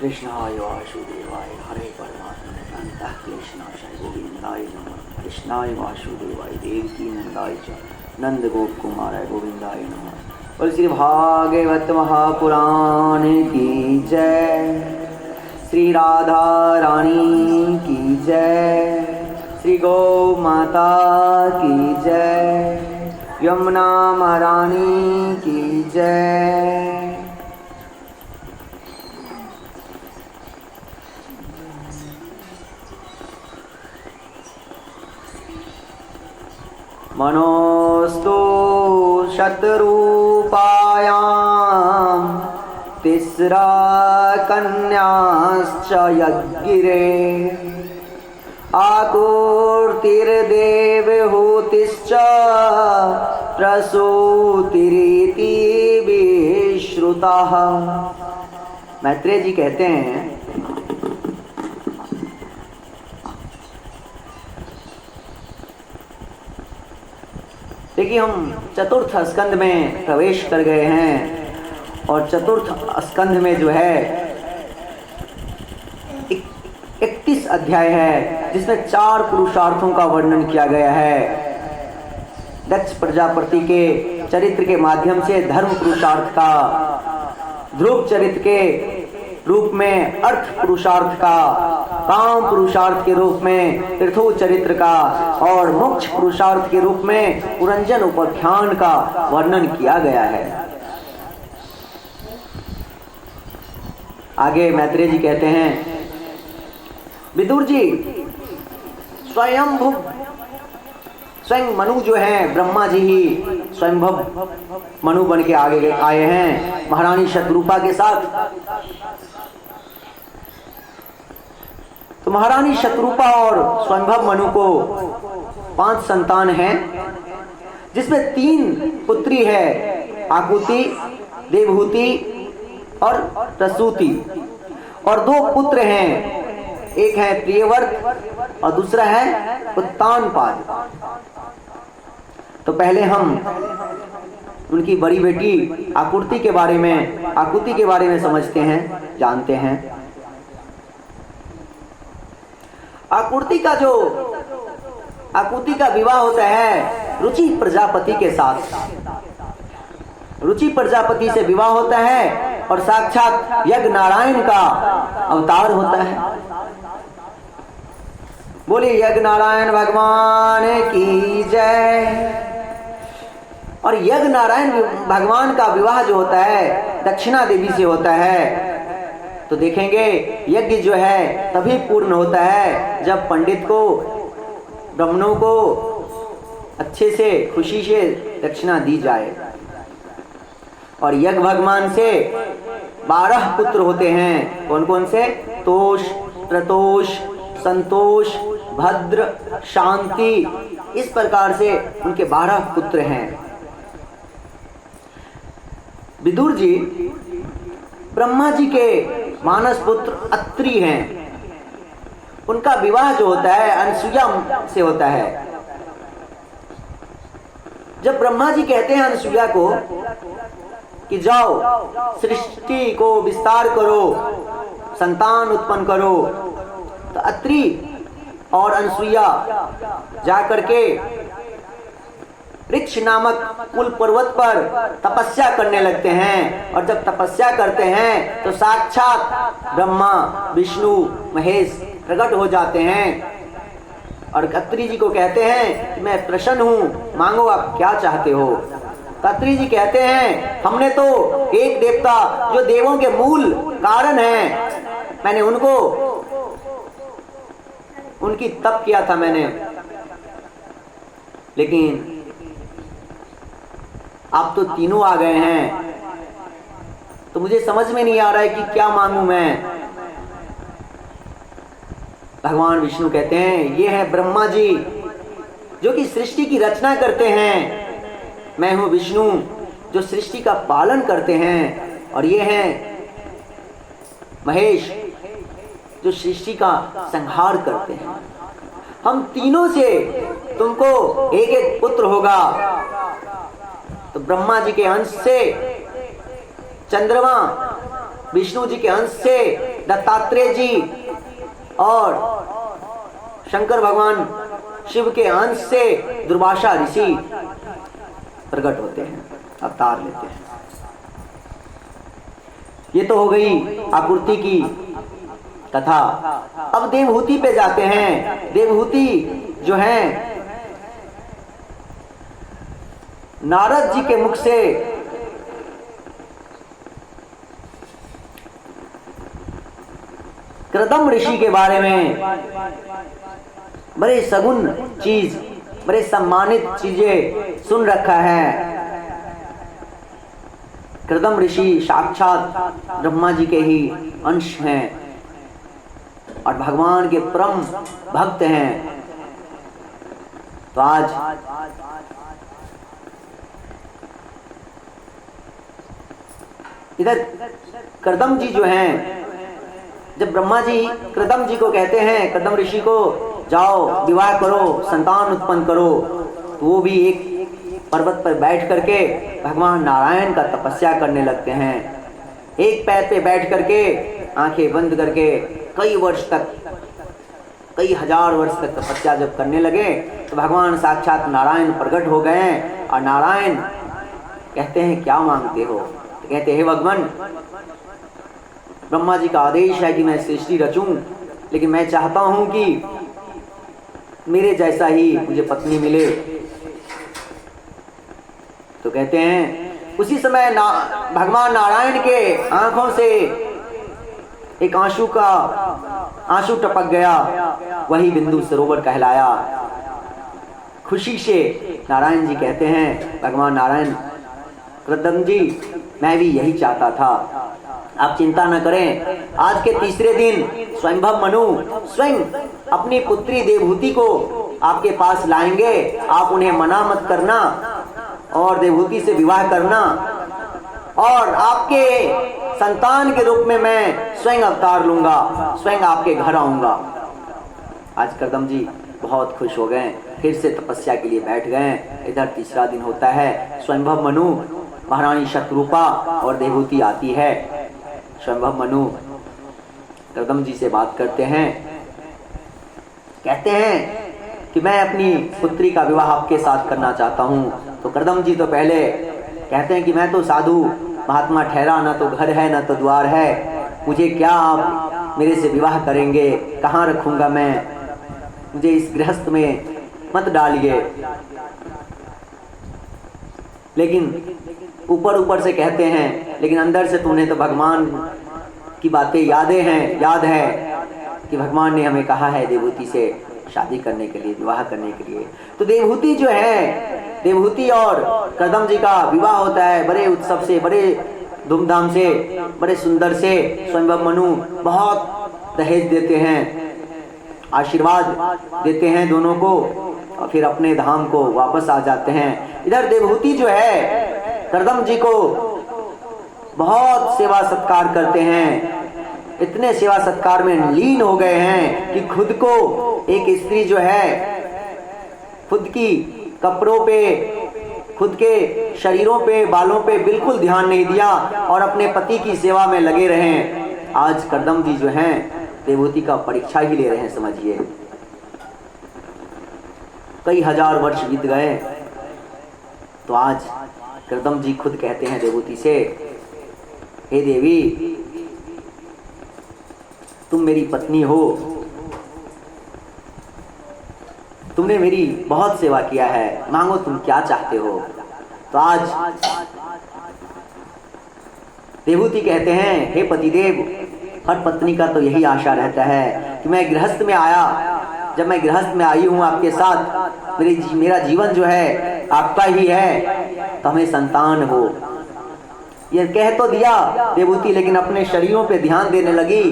कृष्णाय वासुदेवाय हरे परमात्मने अन्तः क्लेशनाशाय गोविन्दाय नमः। कृष्णाय वासुदेवाय देवकी नंदाय च नंद गोप कुमाराय गोविंदाय नमः। और श्री भागवत महापुराण की जय, श्री राधा रानी की जय, श्री गौ माता की जय, यमुना महारानी की जय। मनोस्तु शतरूपायां तिस्रा कन्याश्च यज्ञिरे आकुर्तिर्देवहूतिश्च प्रसूतिरिति विश्रुतः। मैत्रेय जी कहते हैं, देखिए हम चतुर्थ स्कंध में प्रवेश कर गए हैं और चतुर्थ स्कंध में जो है 31 अध्याय है जिसमें 4 पुरुषार्थों का वर्णन किया गया है। दक्ष प्रजापति के चरित्र के माध्यम से धर्म पुरुषार्थ का, ध्रुव चरित्र के रूप में अर्थ पुरुषार्थ का, काम पुरुषार्थ के रूप में तीर्थो चरित्र का और मोक्ष पुरुषार्थ के रूप में पुरंजन उपाख्यान का वर्णन किया गया है। आगे मैत्रेय जी कहते हैं, विदुर जी स्वयं मनु जो है, ब्रह्मा जी ही स्वयंभव मनु बन के आगे आए हैं महारानी शतरूपा के साथ। तो महारानी शतरूपा और स्वयंभव मनु को 5 संतान हैं, जिसमें 3 पुत्री है, आकुति, देवहूति और प्रसूति, और 2 पुत्र हैं, एक है प्रियव्रत और दूसरा है उत्तानपाद। तो पहले हम उनकी बड़ी बेटी आकुति के बारे में समझते हैं, जानते हैं। आकुति का विवाह होता है रुचि प्रजापति के साथ। रुचि प्रजापति से विवाह होता है और साक्षात यज्ञ नारायण का अवतार होता है। बोलिए यज्ञ नारायण भगवान की जय। और यज्ञ नारायण भगवान का विवाह जो होता है दक्षिणा देवी से होता है। तो देखेंगे यज्ञ जो है तभी पूर्ण होता है जब पंडित को, ब्राह्मणों को अच्छे से खुशी से दक्षिणा दी जाए। और यज्ञ भगवान से 12 पुत्र होते हैं। कौन कौन से? तोष, प्रतोष, संतोष, भद्र, शांति, इस प्रकार से उनके 12 पुत्र हैं। विदुर जी ब्रह्मा जी के मानस पुत्र अत्रि हैं। उनका विवाह जो होता है अनसुया से होता है। जब ब्रह्मा जी कहते हैं अनसुया को कि जाओ सृष्टि को विस्तार करो, संतान उत्पन्न करो, तो अत्रि और अनसुया जाकर के वृक्ष नामक कुल पर्वत पर तपस्या करने लगते हैं। और जब तपस्या करते हैं तो साक्षात ब्रह्मा, विष्णु, महेश प्रकट हो जाते हैं और अत्रि जी को कहते हैं कि मैं प्रसन्न हूँ, मांगो आप क्या चाहते हो। अत्रि जी कहते हैं हमने तो एक देवता जो देवों के मूल कारण हैं, मैंने उनकी तप किया था मैंने, लेकिन आप तो तीनों आ गए हैं, तो मुझे समझ में नहीं आ रहा है कि क्या मांगू मैं। भगवान विष्णु कहते हैं ये है ब्रह्मा जी जो कि सृष्टि की रचना करते हैं, मैं हूं विष्णु जो सृष्टि का पालन करते हैं, और ये हैं महेश जो सृष्टि का संहार करते हैं। हम तीनों से तुमको एक एक पुत्र होगा। तो ब्रह्मा जी के अंश से चंद्रमा, विष्णु जी के अंश से दत्तात्रेय जी और शंकर भगवान शिव के अंश से दुर्वासा ऋषि प्रकट होते हैं, अवतार लेते हैं। ये तो हो गई आकृति की कथा। अब देवहूति पे जाते हैं। देवहूति जो है नारद जी के मुख से कृदम ऋषि के बारे में बड़े सगुन चीज, बड़े सम्मानित चीजें सुन रखा है। कृदम ऋषि साक्षात ब्रह्मा जी के ही अंश हैं और भगवान के परम भक्त हैं। तो आज इधर कृदम जी जो हैं, जब ब्रह्मा जी कृदम जी को कहते हैं, कृदम ऋषि को, जाओ विवाह करो, संतान उत्पन्न करो, तो वो भी एक पर्वत पर बैठ करके भगवान नारायण का तपस्या करने लगते हैं। एक पैर पे बैठ करके आंखें बंद करके कई वर्ष तक, कई हजार वर्ष तक तपस्या जब करने लगे तो भगवान साक्षात नारायण प्रकट हो गए। और नारायण कहते हैं क्या मांगते हो? तो कहते हैं भगवान, ब्रह्मा जी का आदेश है कि मैं सृष्टि रचूं, लेकिन मैं चाहता हूं कि मेरे जैसा ही मुझे पत्नी मिले। तो कहते हैं उसी समय भगवान नारायण के आंखों से एक आंसू टपक गया, वही बिंदु सरोवर कहलाया। खुशी से नारायण जी कहते हैं, भगवान नारायण, कृदम जी मैं भी यही चाहता था, आप चिंता न करें। आज के तीसरे दिन स्वयंभव मनु स्वयं अपनी पुत्री देवहूति को आपके पास लाएंगे। आप उन्हें मना मत करना और देवहूति से विवाह करना, और आपके संतान के रूप में मैं स्वयं अवतार लूंगा, स्वयं आपके घर आऊंगा। आज कृदम जी बहुत खुश हो गए, फिर से तपस्या के लिए बैठ गए। इधर तीसरा दिन होता है। स्वयंभव मनु, महारानी शतरूपा और देवहूति आती है। स्वयंभव मनु कृदम जी से बात करते हैं, कहते हैं कि मैं अपनी पुत्री का विवाह आपके साथ करना चाहता हूँ। तो कृदम जी तो पहले कहते हैं कि मैं तो साधु महात्मा ठहरा, ना तो घर है ना तो द्वार है, मुझे क्या आप मेरे से विवाह करेंगे? कहाँ रखूँगा मैं? मुझे इस गृहस्थ में मत डालिए। लेकिन ऊपर से कहते हैं, लेकिन अंदर से तूने तो भगवान की बातें याद है कि भगवान ने हमें कहा है देवहूति से शादी करने के लिए, विवाह करने के लिए। तो देवहूति जो है, देवहूति और कृदम जी का विवाह होता है बड़े उत्सव से, बड़े धूमधाम से, बड़े सुंदर से। स्वयंभव मनु बहुत दहेज देते हैं, आशीर्वाद देते हैं दोनों को, और फिर अपने धाम को वापस आ जाते हैं। इधर देवहूति जो है कृदम जी को बहुत सेवा सत्कार करते हैं, इतने सेवा सत्कार में लीन हो गए हैं कि खुद को एक स्त्री जो है खुद की कपड़ों पे, खुद के शरीरों पे, बालों पे बिल्कुल ध्यान नहीं दिया और अपने पति की सेवा में लगे रहे। आज कृदम जी जो हैं देवहूति का परीक्षा ही ले रहे हैं, समझिए। कई हजार वर्ष बीत गए तो आज कृदम जी खुद कहते हैं देवहूति से, हे देवी, तुम मेरी पत्नी हो, तुमने मेरी बहुत सेवा किया है, मांगो तुम क्या चाहते हो। तो आज देवहूति कहते हैं, हे पतिदेव, हर पत्नी का तो यही आशा रहता है कि मैं गृहस्थ में आया, जब मैं गृहस्थ में आई हूँ आपके साथ, मेरा जीवन जो है आपका ही है, तो हमें संतान हो। ये कह तो दिया देवहूति, लेकिन अपने शरीरों पे ध्यान देने लगी।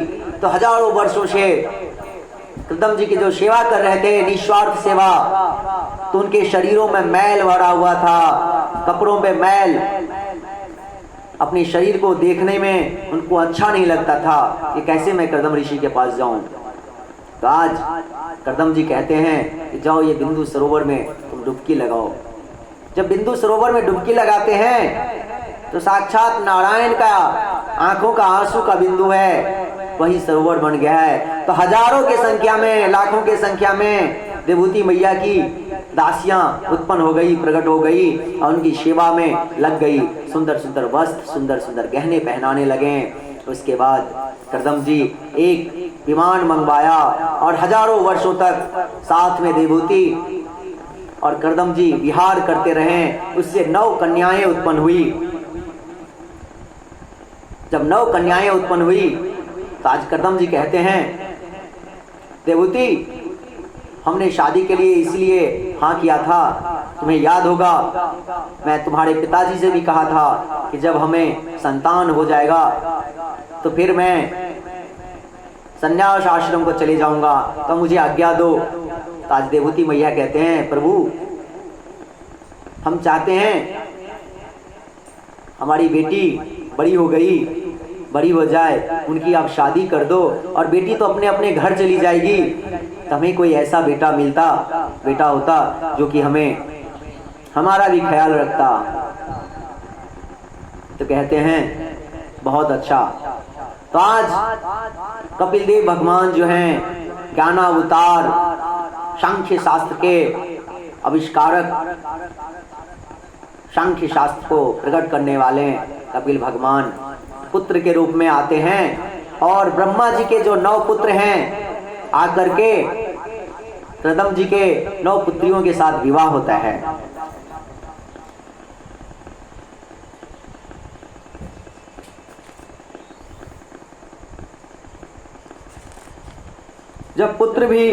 तो हजारों वर्षों से कृदम जी की जो सेवा कर रहे थे, निस्वार्थ सेवा, तो उनके शरीरों में मैल भरा हुआ था, कपड़ों पे मैल, अपने शरीर को देखने में उनको अच्छा नहीं लगता था कि कैसे मैं कृदम ऋषि के पास जाऊं। तो आज कृदम जी कहते हैं कि जाओ ये बिंदु सरोवर में तुम डुबकी लगाओ। जब बिंदु सरोवर में डुबकी लगाते हैं तो साक्षात नारायण का आंखों का आंसू का बिंदु है, वही सरोवर बन गया है। तो हजारों के संख्या में, लाखों के संख्या में देवहूति मैया की दासियां उत्पन्न हो गई, प्रकट हो गई और उनकी सेवा में लग गई। सुंदर सुंदर वस्त्र, सुंदर सुंदर गहने पहनाने लगे। उसके बाद करदम जी एक विमान मंगवाया और हजारों वर्षों तक साथ में देवहूति और करदम जी विहार करते रहे। उससे 9 कन्याएं उत्पन्न हुई। जब 9 कन्याएं उत्पन्न हुई तो आज करदम जी कहते हैं, देवहूति हमने शादी के लिए इसलिए हाँ किया था, तुम्हें याद होगा मैं तुम्हारे पिताजी से भी कहा था कि जब हमें संतान हो जाएगा तो फिर मैं संन्यास आश्रम को चले जाऊंगा, तो मुझे आज्ञा दो। तो आज देवहूति मैया कहते हैं, प्रभु हम चाहते हैं हमारी बेटी बड़ी हो गई, बड़ी हो जाए, उनकी आप शादी कर दो और बेटी तो अपने अपने घर चली जाएगी, तो हमें कोई ऐसा बेटा होता जो कि हमें हमारा भी ख्याल रखता। तो कहते हैं बहुत अच्छा। तो आज कपिल देव भगवान जो हैं ज्ञानावतार, सांख्य शास्त्र के आविष्कारक, सांख्य शास्त्र को प्रकट करने वाले कपिल भगवान पुत्र के रूप में आते हैं और ब्रह्मा जी के जो 9 पुत्र हैं आकर के करदम जी के 9 पुत्रियों के साथ विवाह होता है। जब पुत्र भी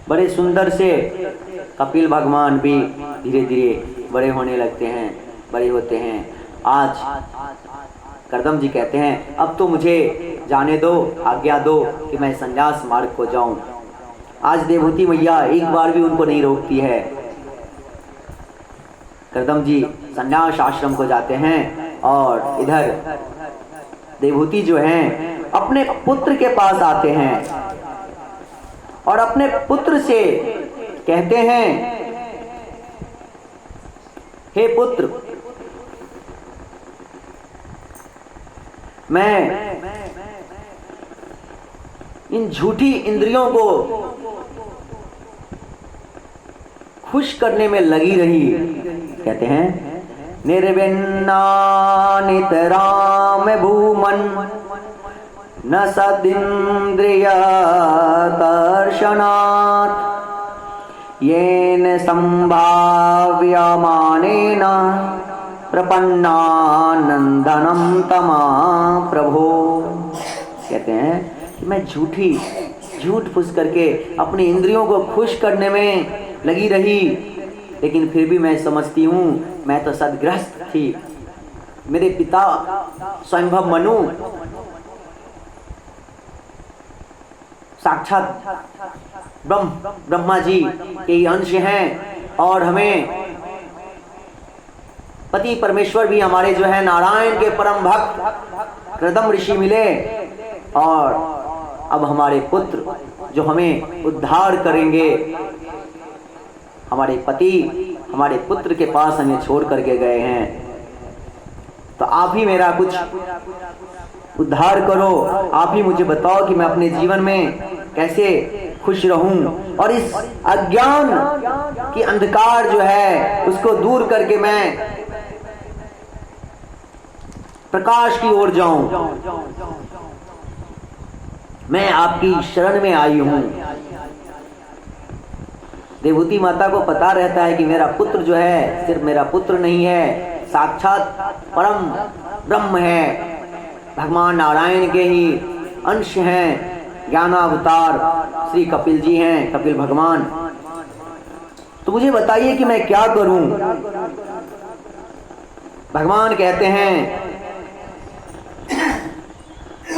बड़े सुंदर से, कपिल भगवान भी धीरे धीरे बड़े होने लगते हैं, बड़े होते हैं। आज करदम जी कहते हैं अब तो मुझे जाने दो, आज्ञा दो कि मैं संन्यास मार्ग को जाऊं। आज देवहूति मैया एक बार भी उनको नहीं रोकती है। करदम जी संन्यास आश्रम को जाते हैं और इधर देवहूति जो हैं अपने पुत्र के पास आते हैं और अपने पुत्र से कहते हैं, हे पुत्र, मैं इन झूठी इंद्रियों को खुश करने में लगी रही। कहते हैं निर्विन्ना नितराम भूमन न सदिन्द्रिय दर्शनात् येन संभाव्यमानेन प्रपन्नानंदनम तमा प्रभो। कहते हैं कि मैं झूठ फूस करके अपनी इंद्रियों को खुश करने में लगी रही, लेकिन फिर भी मैं समझती हूँ मैं तो सदगृहस्थ थी। मेरे पिता स्वयंभव मनु साक्षात ब्रह्मा जी के अंश हैं और हमें पति परमेश्वर भी हमारे जो है नारायण के परम भक्त करदम ऋषि मिले और अब हमारे पुत्र जो हमें उद्धार करेंगे, हमारे पति हमारे पुत्र के पास हमें छोड़ करके गए हैं, तो आप ही मेरा कुछ उद्धार करो, आप ही मुझे बताओ कि मैं अपने जीवन में कैसे खुश रहूं और इस अज्ञान की अंधकार जो है उसको दूर करके मैं प्रकाश की ओर जाऊं। मैं आपकी शरण में आई हूं। देवहूति माता को पता रहता है कि मेरा पुत्र जो है सिर्फ मेरा पुत्र नहीं है, साक्षात परम ब्रह्म है, भगवान नारायण के ही अंश हैं, ज्ञानावतार श्री कपिल जी हैं, कपिल भगवान। तो मुझे बताइए कि मैं क्या करूं। भगवान कहते हैं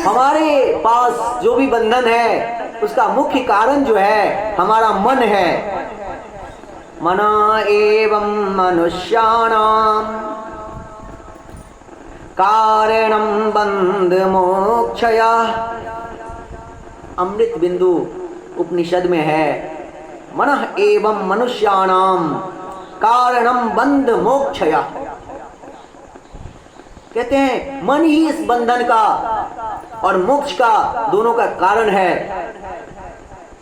हमारे पास जो भी बंधन है उसका मुख्य कारण जो है हमारा मन है। मना एवं मनुष्याणाम कारणम बंध मोक्षया। अमृत बिंदु उपनिषद में है, मनः एवं मनुष्याणाम कारणम बंध मोक्षया। कहते हैं मन ही इस बंधन का और मोक्ष का दोनों का कारण है।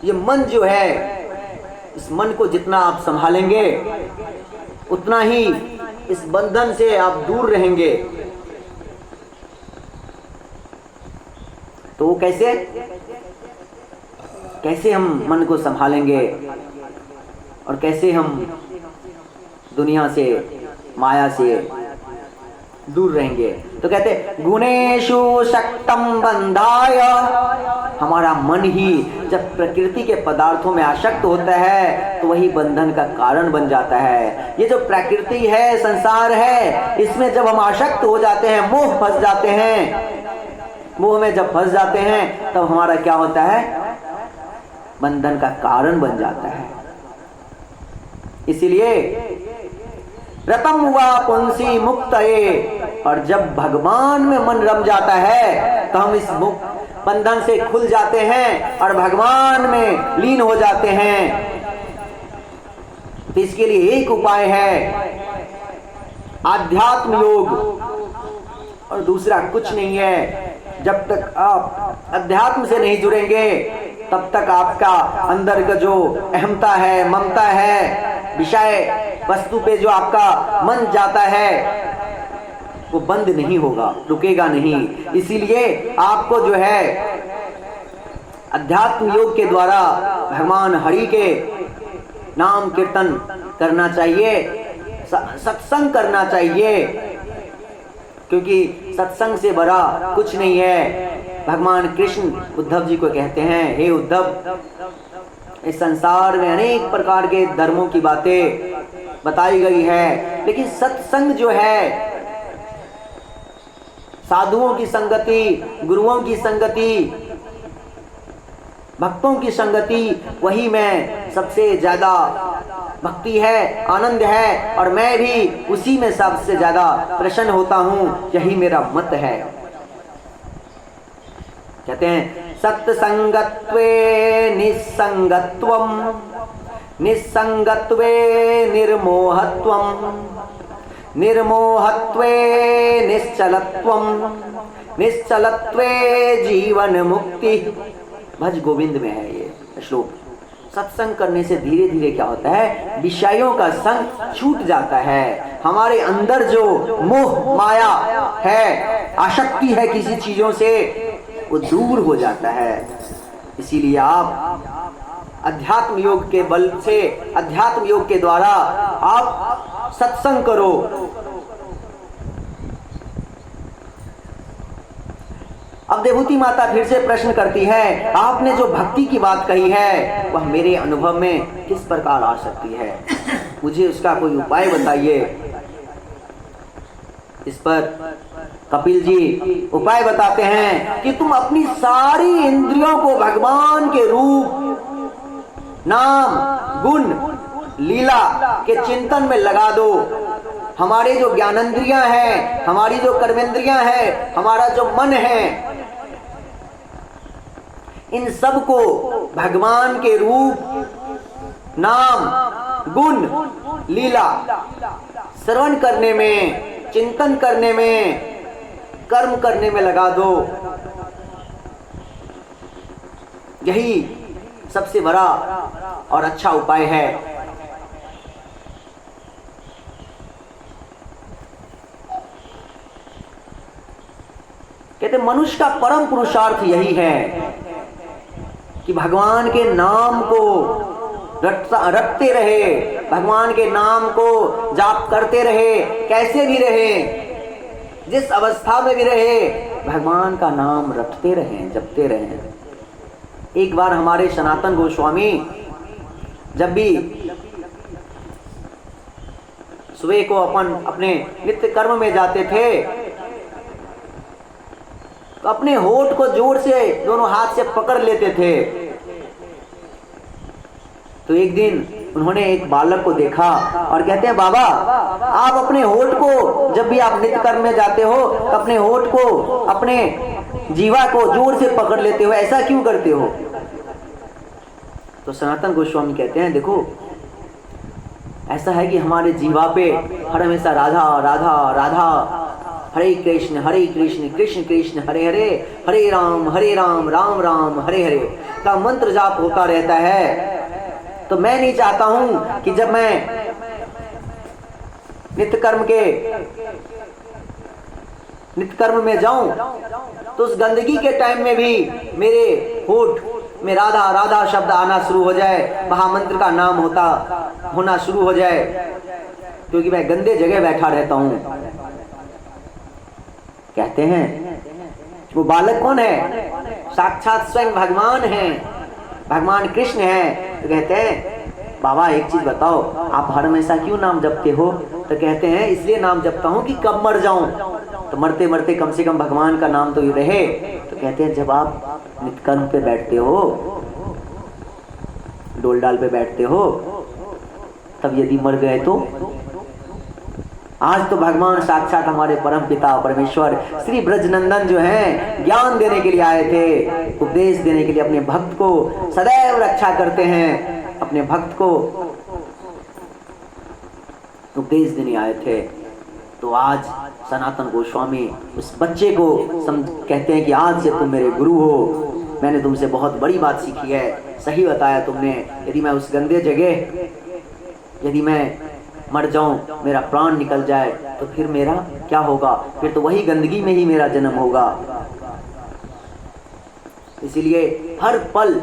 ये मन जो है, इस मन को जितना आप संभालेंगे उतना ही इस बंधन से आप दूर रहेंगे। तो कैसे कैसे हम मन को संभालेंगे और कैसे हम दुनिया से, माया से दूर रहेंगे? तो कहते गुणेषु शक्तम बंधाय, हमारा मन ही जब प्रकृति के पदार्थों में आसक्त होता है तो वही बंधन का कारण बन जाता है। ये जो प्रकृति है, संसार है, इसमें जब हम आसक्त हो जाते हैं, मोह फंस जाते हैं, मोह में जब फंस जाते हैं तब हमारा क्या होता है? बंधन का कारण बन जाता है। इसीलिए रतम हुआ पुंसी मुक्तये, और जब भगवान में मन रम जाता है तो हम इस बंधन से खुल जाते हैं और भगवान में लीन हो जाते हैं। तो इसके लिए एक उपाय है, आध्यात्म योग, और दूसरा कुछ नहीं है। जब तक आप अध्यात्म से नहीं जुड़ेंगे तब तक आपका अंदर का जो अहमता है, ममता है, विषय वस्तु पे जो आपका मन जाता है वो बंद नहीं होगा, रुकेगा नहीं। इसीलिए आपको जो है अध्यात्म योग के द्वारा भगवान हरि के नाम कीर्तन करना चाहिए, सत्संग करना चाहिए, क्योंकि सत्संग से बड़ा कुछ नहीं है। भगवान कृष्ण उद्धव जी को कहते हैं, हे उद्धव, इस संसार में अनेक प्रकार के धर्मों की बातें बताई गई है, लेकिन सत्संग जो है, साधुओं की संगति, गुरुओं की संगति, भक्तों की संगति, वही में सबसे ज्यादा भक्ति है, आनंद है, और मैं भी उसी में सबसे ज्यादा प्रसन्न होता हूं। यही मेरा मत है। कहते हैं सत्संगत्वे निस्संगत्वम, निस्संगत्वे निर्मोहत्वम, निर्मोहत्वे निश्चलत्वम, निश्चलत्वे जीवन मुक्ति। भज गोविंद में है ये श्लोक। सत्संग करने से धीरे धीरे क्या होता है? विषयों का संग छूट जाता है। हमारे अंदर जो मोह माया है, आसक्ति है किसी चीजों से, वो दूर हो जाता है। इसीलिए आप अध्यात्म योग के बल से, अध्यात्म योग के द्वारा आप सत्संग करो। अब देवहूति माता फिर से प्रश्न करती है, आपने जो भक्ति की बात कही है वह मेरे अनुभव में किस प्रकार आ सकती है? मुझे उसका कोई उपाय बताइए। इस पर कपिल जी उपाय बताते हैं कि तुम अपनी सारी इंद्रियों को भगवान के रूप, नाम, गुण, लीला के चिंतन में लगा दो। हमारे जो ज्ञानेंद्रियां हैं, हमारी जो कर्मेंद्रियां हैं, हमारा जो मन है, इन सब को भगवान के रूप, नाम, गुण, लीला श्रवण करने में, चिंतन करने में, कर्म करने में लगा दो। यही सबसे बड़ा और अच्छा उपाय है। कहते मनुष्य का परम पुरुषार्थ यही है कि भगवान के नाम को रटते रहे, भगवान के नाम को जाप करते रहे, कैसे भी रहे, जिस अवस्था में भी रहे, भगवान का नाम रटते रहे, जपते रहे। एक बार हमारे सनातन गोस्वामी जब भी सुबह को अपने नित्य कर्म में जाते थे तो अपने होठ को जोर से दोनों हाथ से पकड़ लेते थे। तो एक दिन उन्होंने एक बालक को देखा और कहते हैं, बाबा आप अपने होठ को, जब भी आप नित्य कर्म में जाते हो तो अपने होठ को, अपने जीवा को जोर से पकड़ लेते हो, ऐसा क्यों करते हो? तो सनातन गोस्वामी कहते हैं, देखो ऐसा है कि हमारे जीवा पे हर हमेशा राधा राधा राधा हरे कृष्ण कृष्ण कृष्ण हरे हरे, हरे राम राम राम हरे हरे का मंत्र जाप होता रहता है। तो मैं नहीं चाहता हूं कि जब मैं नित्य कर्म में जाऊं तो उस गंदगी के टाइम में भी मेरे होठ में राधा राधा शब्द आना शुरू हो जाए, महामंत्र का नाम होना शुरू हो जाए, क्योंकि मैं गंदे जगह बैठा रहता हूं। कहते हैं वो बालक कौन है? साक्षात स्वयं भगवान है, भगवान कृष्ण है। तो कहते हैं बाबा एक चीज बताओ, आप हर हमेशा क्यों नाम जपते हो? तो कहते हैं इसलिए नाम जपता हूं कि कब मर जाऊं, तो मरते मरते कम से कम भगवान का नाम तो ही रहे। तो कहते हैं जब आप नित्य कर्म पे बैठते हो, डोल डाल पे बैठते हो, तब यदि मर गए तो आज तो भगवान साक्षात हमारे परम पिता परमेश्वर श्री ब्रजनंदन जो हैं ज्ञान देने के लिए आए थे, उपदेश देने के लिए अपने भक्त को सदैव रक्षा करते हैं, अपने भक्त को उपदेश देने आए थे। तो आज सनातन गोस्वामी उस बच्चे को कहते हैं कि आज से तुम मेरे गुरु हो, मैंने तुमसे बहुत बड़ी बात सीखी है, सही बताया तुमने। यदि मैं उस गंदे जगह यदि मैं मर जाऊं, मेरा प्राण निकल जाए, तो फिर मेरा क्या होगा? फिर तो वही गंदगी में ही मेरा जन्म होगा। इसीलिए हर पल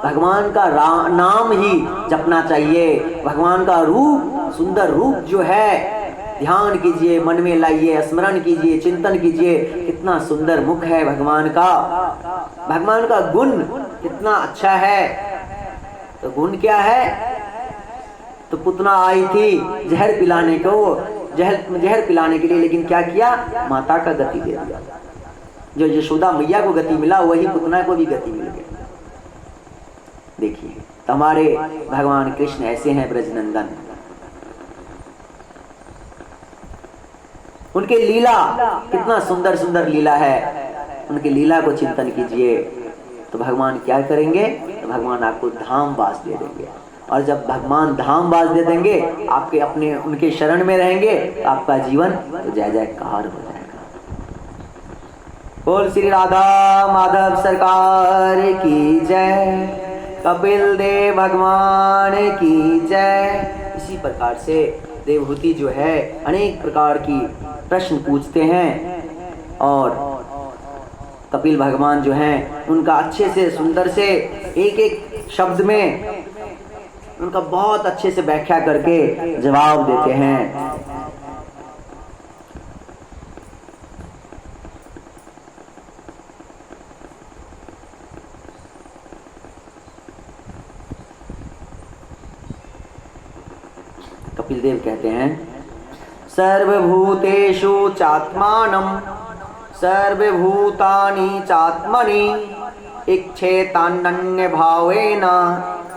भगवान का नाम ही जपना चाहिए। भगवान का रूप, सुंदर रूप जो है, ध्यान कीजिए, मन में लाइए, स्मरण कीजिए, चिंतन कीजिए, कितना सुंदर मुख है भगवान का, भगवान का गुण कितना अच्छा है। तो गुण क्या है? तो पुतना आई थी जहर पिलाने को, जहर पिलाने के लिए, लेकिन क्या किया? माता का गति दे दिया। जो यशोदा मैया को गति मिला, वही पुतना को भी गति मिल गई। देखिए हमारे भगवान कृष्ण ऐसे हैं ब्रजनंदन। उनके लीला कितना सुंदर सुंदर लीला है, उनके लीला को चिंतन कीजिए तो भगवान क्या करेंगे? तो भगवान आपको धाम वास दे देंगे। और जब भगवान धाम वास दे देंगे, आपके अपने उनके शरण में रहेंगे, तो आपका जीवन तो जय जयकार हो जाएगा। बोल श्री राधा माधव सरकार की जय, कपिल देव भगवान की जय। इसी प्रकार से देवहूति जो है अनेक प्रकार की प्रश्न पूछते हैं, और कपिल भगवान जो हैं उनका अच्छे से सुंदर से एक एक शब्द में उनका बहुत अच्छे से व्याख्या करके जवाब देते हैं। कपिल देव कहते हैं सर्वभूतेषु चात्मानं सर्वभूतानि चात्मनि इच्छेतान्य भावेन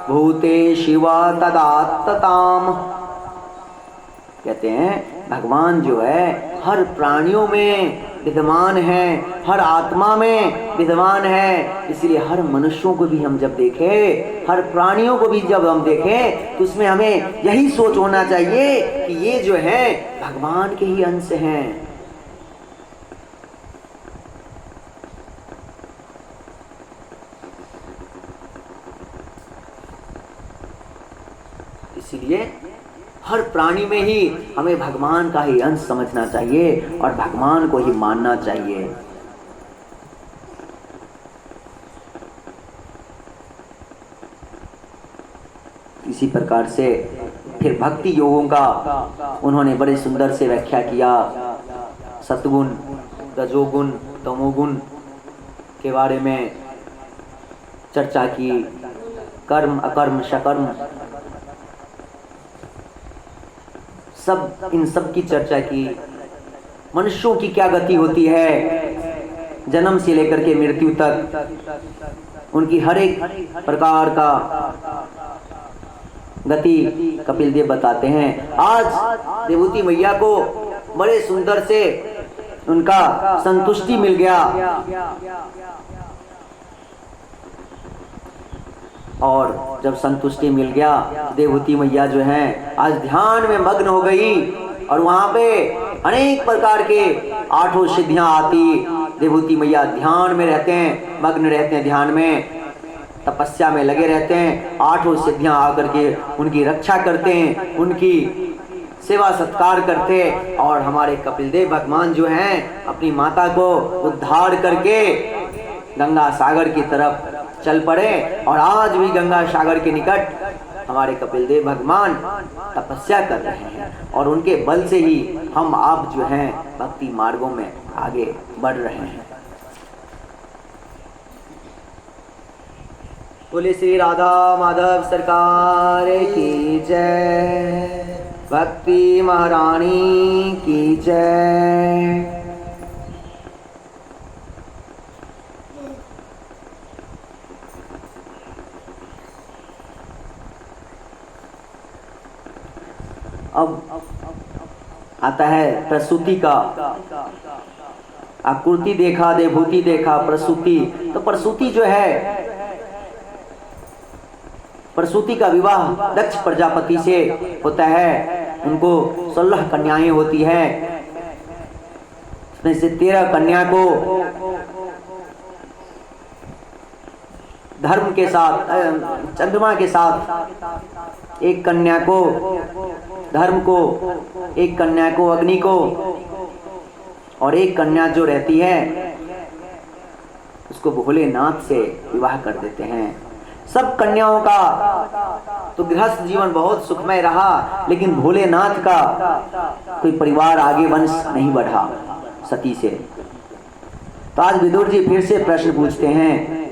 भूतेषु तदात्तताम्। कहते हैं भगवान जो है हर प्राणियों में विद्यमान है, हर आत्मा में विद्यमान है। इसलिए हर मनुष्यों को भी हम जब देखें, हर प्राणियों को भी जब हम देखें, तो उसमें हमें यही सोच होना चाहिए कि ये जो है भगवान के ही अंश हैं। इसीलिए हर प्राणी में ही हमें भगवान का ही अंश समझना चाहिए और भगवान को ही मानना चाहिए। इसी प्रकार से फिर भक्ति योगों का उन्होंने बड़े सुंदर से व्याख्या किया। सतगुण, रजोगुण, तमोगुण के बारे में चर्चा की, कर्म अकर्म शकर्म सब, इन सब की चर्चा की। मनुष्यों की क्या गति होती है जन्म से लेकर के मृत्यु तक, उनकी हर एक प्रकार का गति कपिल देव बताते हैं। आज देवहूति मैया को बड़े सुंदर से उनका संतुष्टि मिल गया, और जब संतुष्टि मिल गया, देवहूति मैया जो हैं आज ध्यान में मग्न हो गई, और वहां पे अनेक प्रकार के 8 सिद्धियां आती। देवहूति मैया ध्यान में रहते हैं, मग्न रहते हैं, ध्यान में तपस्या में लगे रहते हैं। 8 सिद्धियां आकर के उनकी रक्षा करते हैं, उनकी सेवा सत्कार करते हैं। और हमारे कपिल देव भगवान जो हैं अपनी माता को उद्धार करके गंगा सागर की तरफ चल पड़े। और आज भी गंगा सागर के निकट हमारे कपिल देव भगवान तपस्या कर रहे हैं और उनके बल से ही हम आप जो हैं भक्ति मार्गों में आगे बढ़ रहे हैं। बोले श्री राधा माधव सरकार की जय, भक्ति महारानी की जय। अब आता है प्रसूति का। आकृति देखा, देवहूति देखा, प्रसूति। तो प्रसूति जो है, प्रसूति का विवाह दक्ष प्रजापति से होता है। उनको 16 कन्याएं होती है, उसमें से 13 कन्या को धर्म के साथ, चंद्रमा के साथ, एक कन्या को धर्म को, एक कन्या को अग्नि को, और एक कन्या जो रहती है उसको भोलेनाथ से विवाह कर देते हैं। सब कन्याओं का तो गृहस्थ जीवन बहुत सुखमय रहा, लेकिन भोलेनाथ का कोई परिवार आगे वंश नहीं बढ़ा सती से। तो आज विदुर जी फिर से प्रश्न पूछते हैं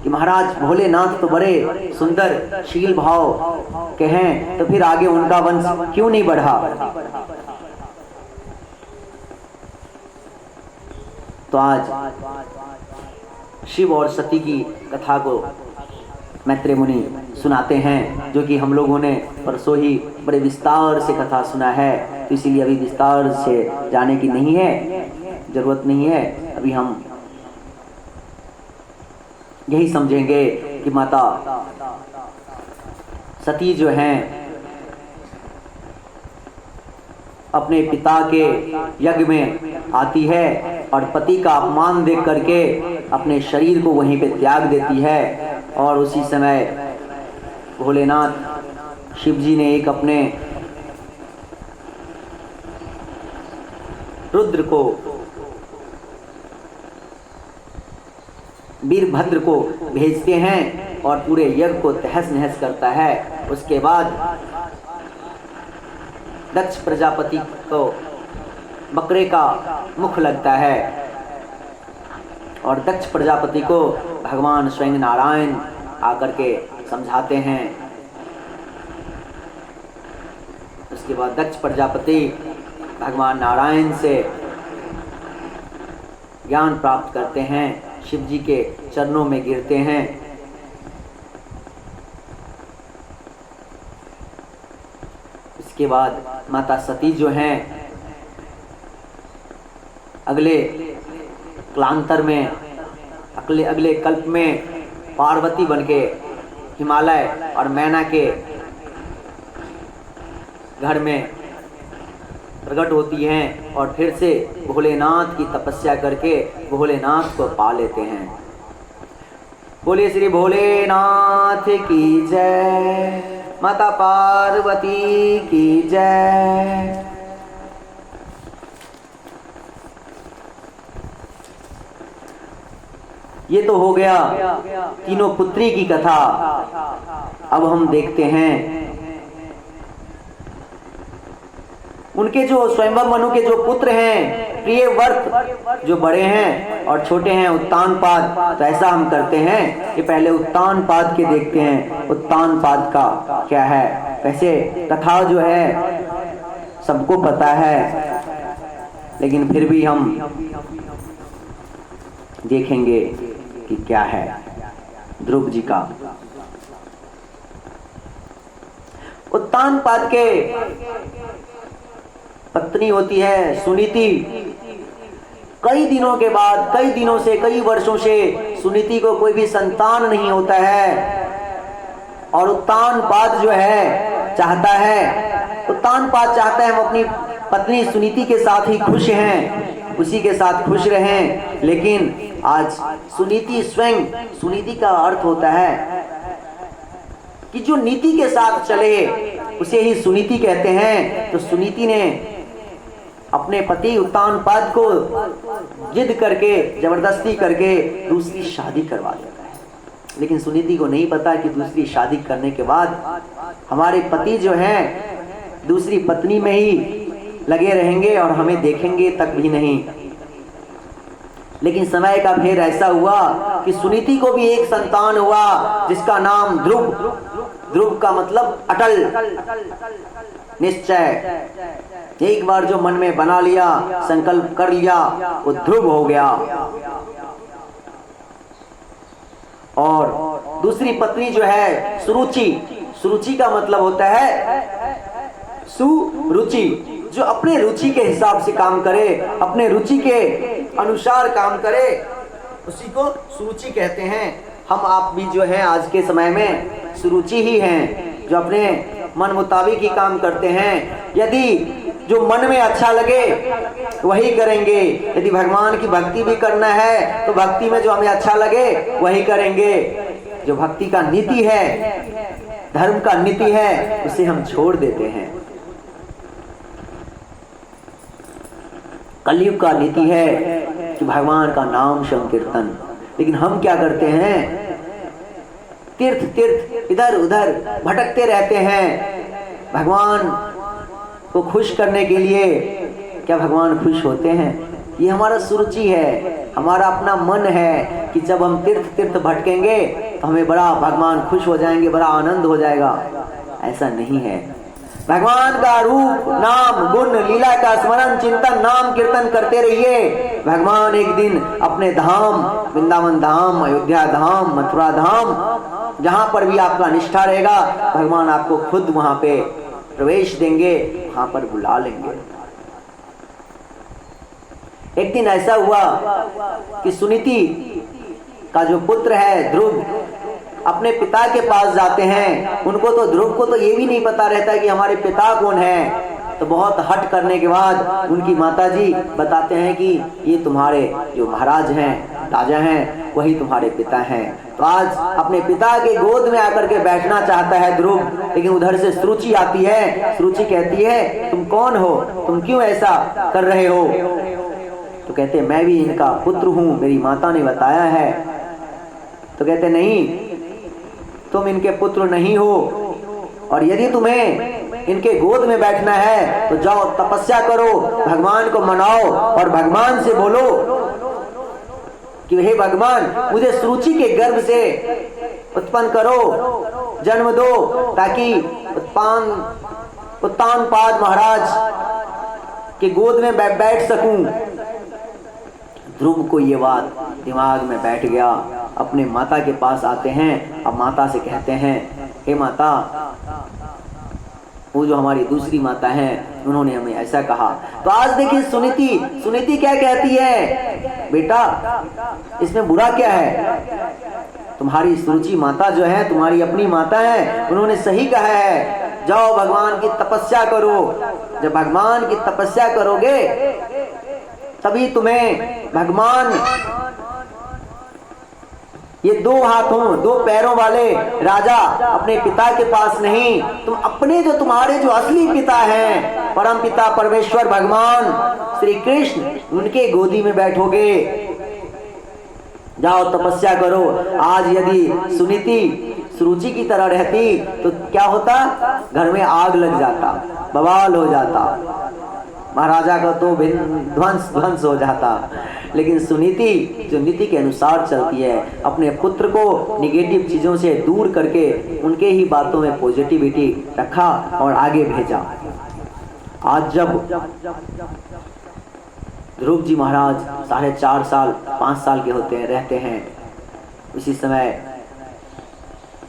कि महाराज भोलेनाथ तो बड़े सुंदर शील भाव के हैं, तो फिर आगे उनका वंश क्यों नहीं बढ़ा? तो आज शिव और सती की कथा को मैत्रेय मुनि सुनाते हैं, जो कि हम लोगों ने परसों ही बड़े विस्तार से कथा सुना है। तो इसीलिए अभी विस्तार से जाने की नहीं है, जरूरत नहीं है। अभी हम यही समझेंगे कि माता सती जो हैं अपने पिता के यज्ञ में आती है और पति का अपमान देख करके अपने शरीर को वहीं पे त्याग देती है। और उसी समय भोलेनाथ शिव जी ने एक अपने रुद्र को, वीरभद्र को भेजते हैं और पूरे यज्ञ को तहस नहस करता है। उसके बाद दक्ष प्रजापति को बकरे का मुख लगता है और दक्ष प्रजापति को भगवान स्वयं नारायण आकर के समझाते हैं। उसके बाद दक्ष प्रजापति भगवान नारायण से ज्ञान प्राप्त करते हैं, शिव जी के चरणों में गिरते हैं। इसके बाद माता सती जो हैं अगले कालांतर में, अगले कल्प में पार्वती बनके हिमालय और मैना के घर में प्रकट होती हैं और फिर से भोलेनाथ की तपस्या करके भोलेनाथ को पा लेते हैं। बोले श्री भोलेनाथ की जय, माता पार्वती की जय। ये तो हो गया तीनों पुत्री की कथा। अब हम देखते हैं उनके जो स्वयंवर मनु के जो पुत्र हैं, प्रिय वर्त जो बड़े हैं और छोटे हैं उत्तानपाद। तो ऐसा हम करते हैं कि पहले उत्तानपाद के देखते हैं, उत्तानपाद का क्या है। वैसे कथा जो है सबको पता है, लेकिन फिर भी हम देखेंगे कि क्या है। ध्रुव जी का उत्तानपाद के पत्नी होती है सुनीति। कई दिनों के बाद, कई दिनों से, कई वर्षों से सुनीति को कोई भी संतान नहीं होता है और उत्तानपाद जो है चाहता है, उत्तानपाद चाहता है हम अपनी पत्नी सुनीति के साथ ही खुश हैं, उसी के साथ खुश रहें। लेकिन आज सुनीति स्वयं, सुनीति का अर्थ होता है कि जो नीति के साथ चले उसे ही सुनीति कहते हैं। तो सुनीति ने अपने पति उत्तानपाद को जिद करके, जबरदस्ती करके दूसरी शादी करवा देता है। लेकिन सुनीति को नहीं पता कि दूसरी शादी करने के बाद हमारे पति जो हैं दूसरी पत्नी में ही लगे रहेंगे और हमें देखेंगे तक भी नहीं। लेकिन समय का फेर ऐसा हुआ कि सुनीति को भी एक संतान हुआ जिसका नाम ध्रुव। ध्रुव का मतलब अटल, निश्चय। एक बार जो मन में बना लिया, संकल्प कर लिया, वो ध्रुव हो गया। और दूसरी पत्नी जो है सुरुचि, सुरुचि का मतलब होता है सुरुचि, जो अपने रुचि के हिसाब से काम करे, अपने रुचि के अनुसार काम करे, उसी को सुरुचि कहते हैं। हम आप भी जो हैं आज के समय में सुरुचि ही हैं, जो अपने मन मुताबिक ही काम करते हैं। यदि जो मन में अच्छा लगे वही करेंगे, यदि भगवान की भक्ति भी करना है तो भक्ति में जो हमें अच्छा लगे वही करेंगे। जो भक्ति का नीति है, धर्म का नीति है, उसे हम छोड़ देते हैं। कलयुग का नीति है कि भगवान का नाम संकीर्तन, लेकिन हम क्या करते हैं? तीर्थ तीर्थ इधर उधर भटकते रहते हैं भगवान को खुश करने के लिए। क्या भगवान खुश होते हैं? ये हमारा सुरुचि है, हमारा अपना मन है कि जब हम तीर्थ तीर्थ भटकेंगे तो हमें बड़ा भगवान खुश हो जाएंगे, बड़ा आनंद हो जाएगा। ऐसा नहीं है। भगवान का रूप, नाम, गुण, लीला का स्मरण, चिंतन, नाम कीर्तन करते रहिए। भगवान एक दिन अपने धाम, वृंदावन धाम, अयोध्या धाम, मथुरा धाम, जहां पर भी आपका निष्ठा रहेगा, भगवान आपको खुद वहां पे प्रवेश देंगे, वहां पर बुला लेंगे। एक दिन ऐसा हुआ कि सुनीति का जो पुत्र है ध्रुव अपने पिता के पास जाते हैं। उनको तो, ध्रुव को तो ये भी नहीं पता रहता कि हमारे पिता कौन है। तो बहुत हट करने के बाद उनकी माताजी बताते हैं कि ये तुम्हारे जो महाराज हैं, राजा हैं, वही तुम्हारे पिता हैं। तो आज अपने पिता के गोद में आकर के बैठना चाहता है ध्रुव, लेकिन उधर से सुरुचि आती है। सुरुचि कहती है तुम कौन हो, तुम क्यों ऐसा कर रहे हो? तो कहते मैं भी इनका पुत्र हूँ, मेरी माता ने बताया है। तो कहते नहीं, तुम इनके पुत्र नहीं हो, और यदि तुम्हें इनके गोद में बैठना है तो जाओ तपस्या करो, भगवान को मनाओ और भगवान से बोलो कि हे भगवान मुझे सुरुचि के गर्भ से उत्पन्न करो, जन्म दो, ताकि उत्तानपाद महाराज के गोद में बैठ सकूं। ध्रुव को ये बात दिमाग में बैठ गया। अपने माता के पास आते हैं। अब माता से कहते हैं हे माता, वो जो हमारी दूसरी माता हैं उन्होंने हमें ऐसा कहा। तो आज देखिए सुनीति क्या कहती है, बेटा इसमें बुरा क्या है? तुम्हारी सुरुचि माता जो है, तुम्हारी अपनी माता है, उन्होंने सही कहा है, जाओ भगवान की तपस्या करो। जब भगवान की तपस्या करोगे तभी तुम्हें भगवान ये दो हाथों दो पैरों वाले राजा अपने पिता के पास नहीं, तुम अपने जो तुम्हारे जो असली पिता हैं, परम पिता परमेश्वर भगवान श्री कृष्ण, उनके गोदी में बैठोगे। जाओ तपस्या करो। आज यदि सुनीति सुरुचि की तरह रहती तो क्या होता? घर में आग लग जाता, बवाल हो जाता, महाराजा का तो ध्वंस हो जाता। लेकिन सुनीति जो नीति के अनुसार चलती है, अपने पुत्र को निगेटिव चीजों से दूर करके उनके ही बातों में पॉजिटिविटी रखा और आगे भेजा। आज जब ध्रुव जी महाराज 4.5 साल 5 साल के होते हैं, रहते हैं, उसी समय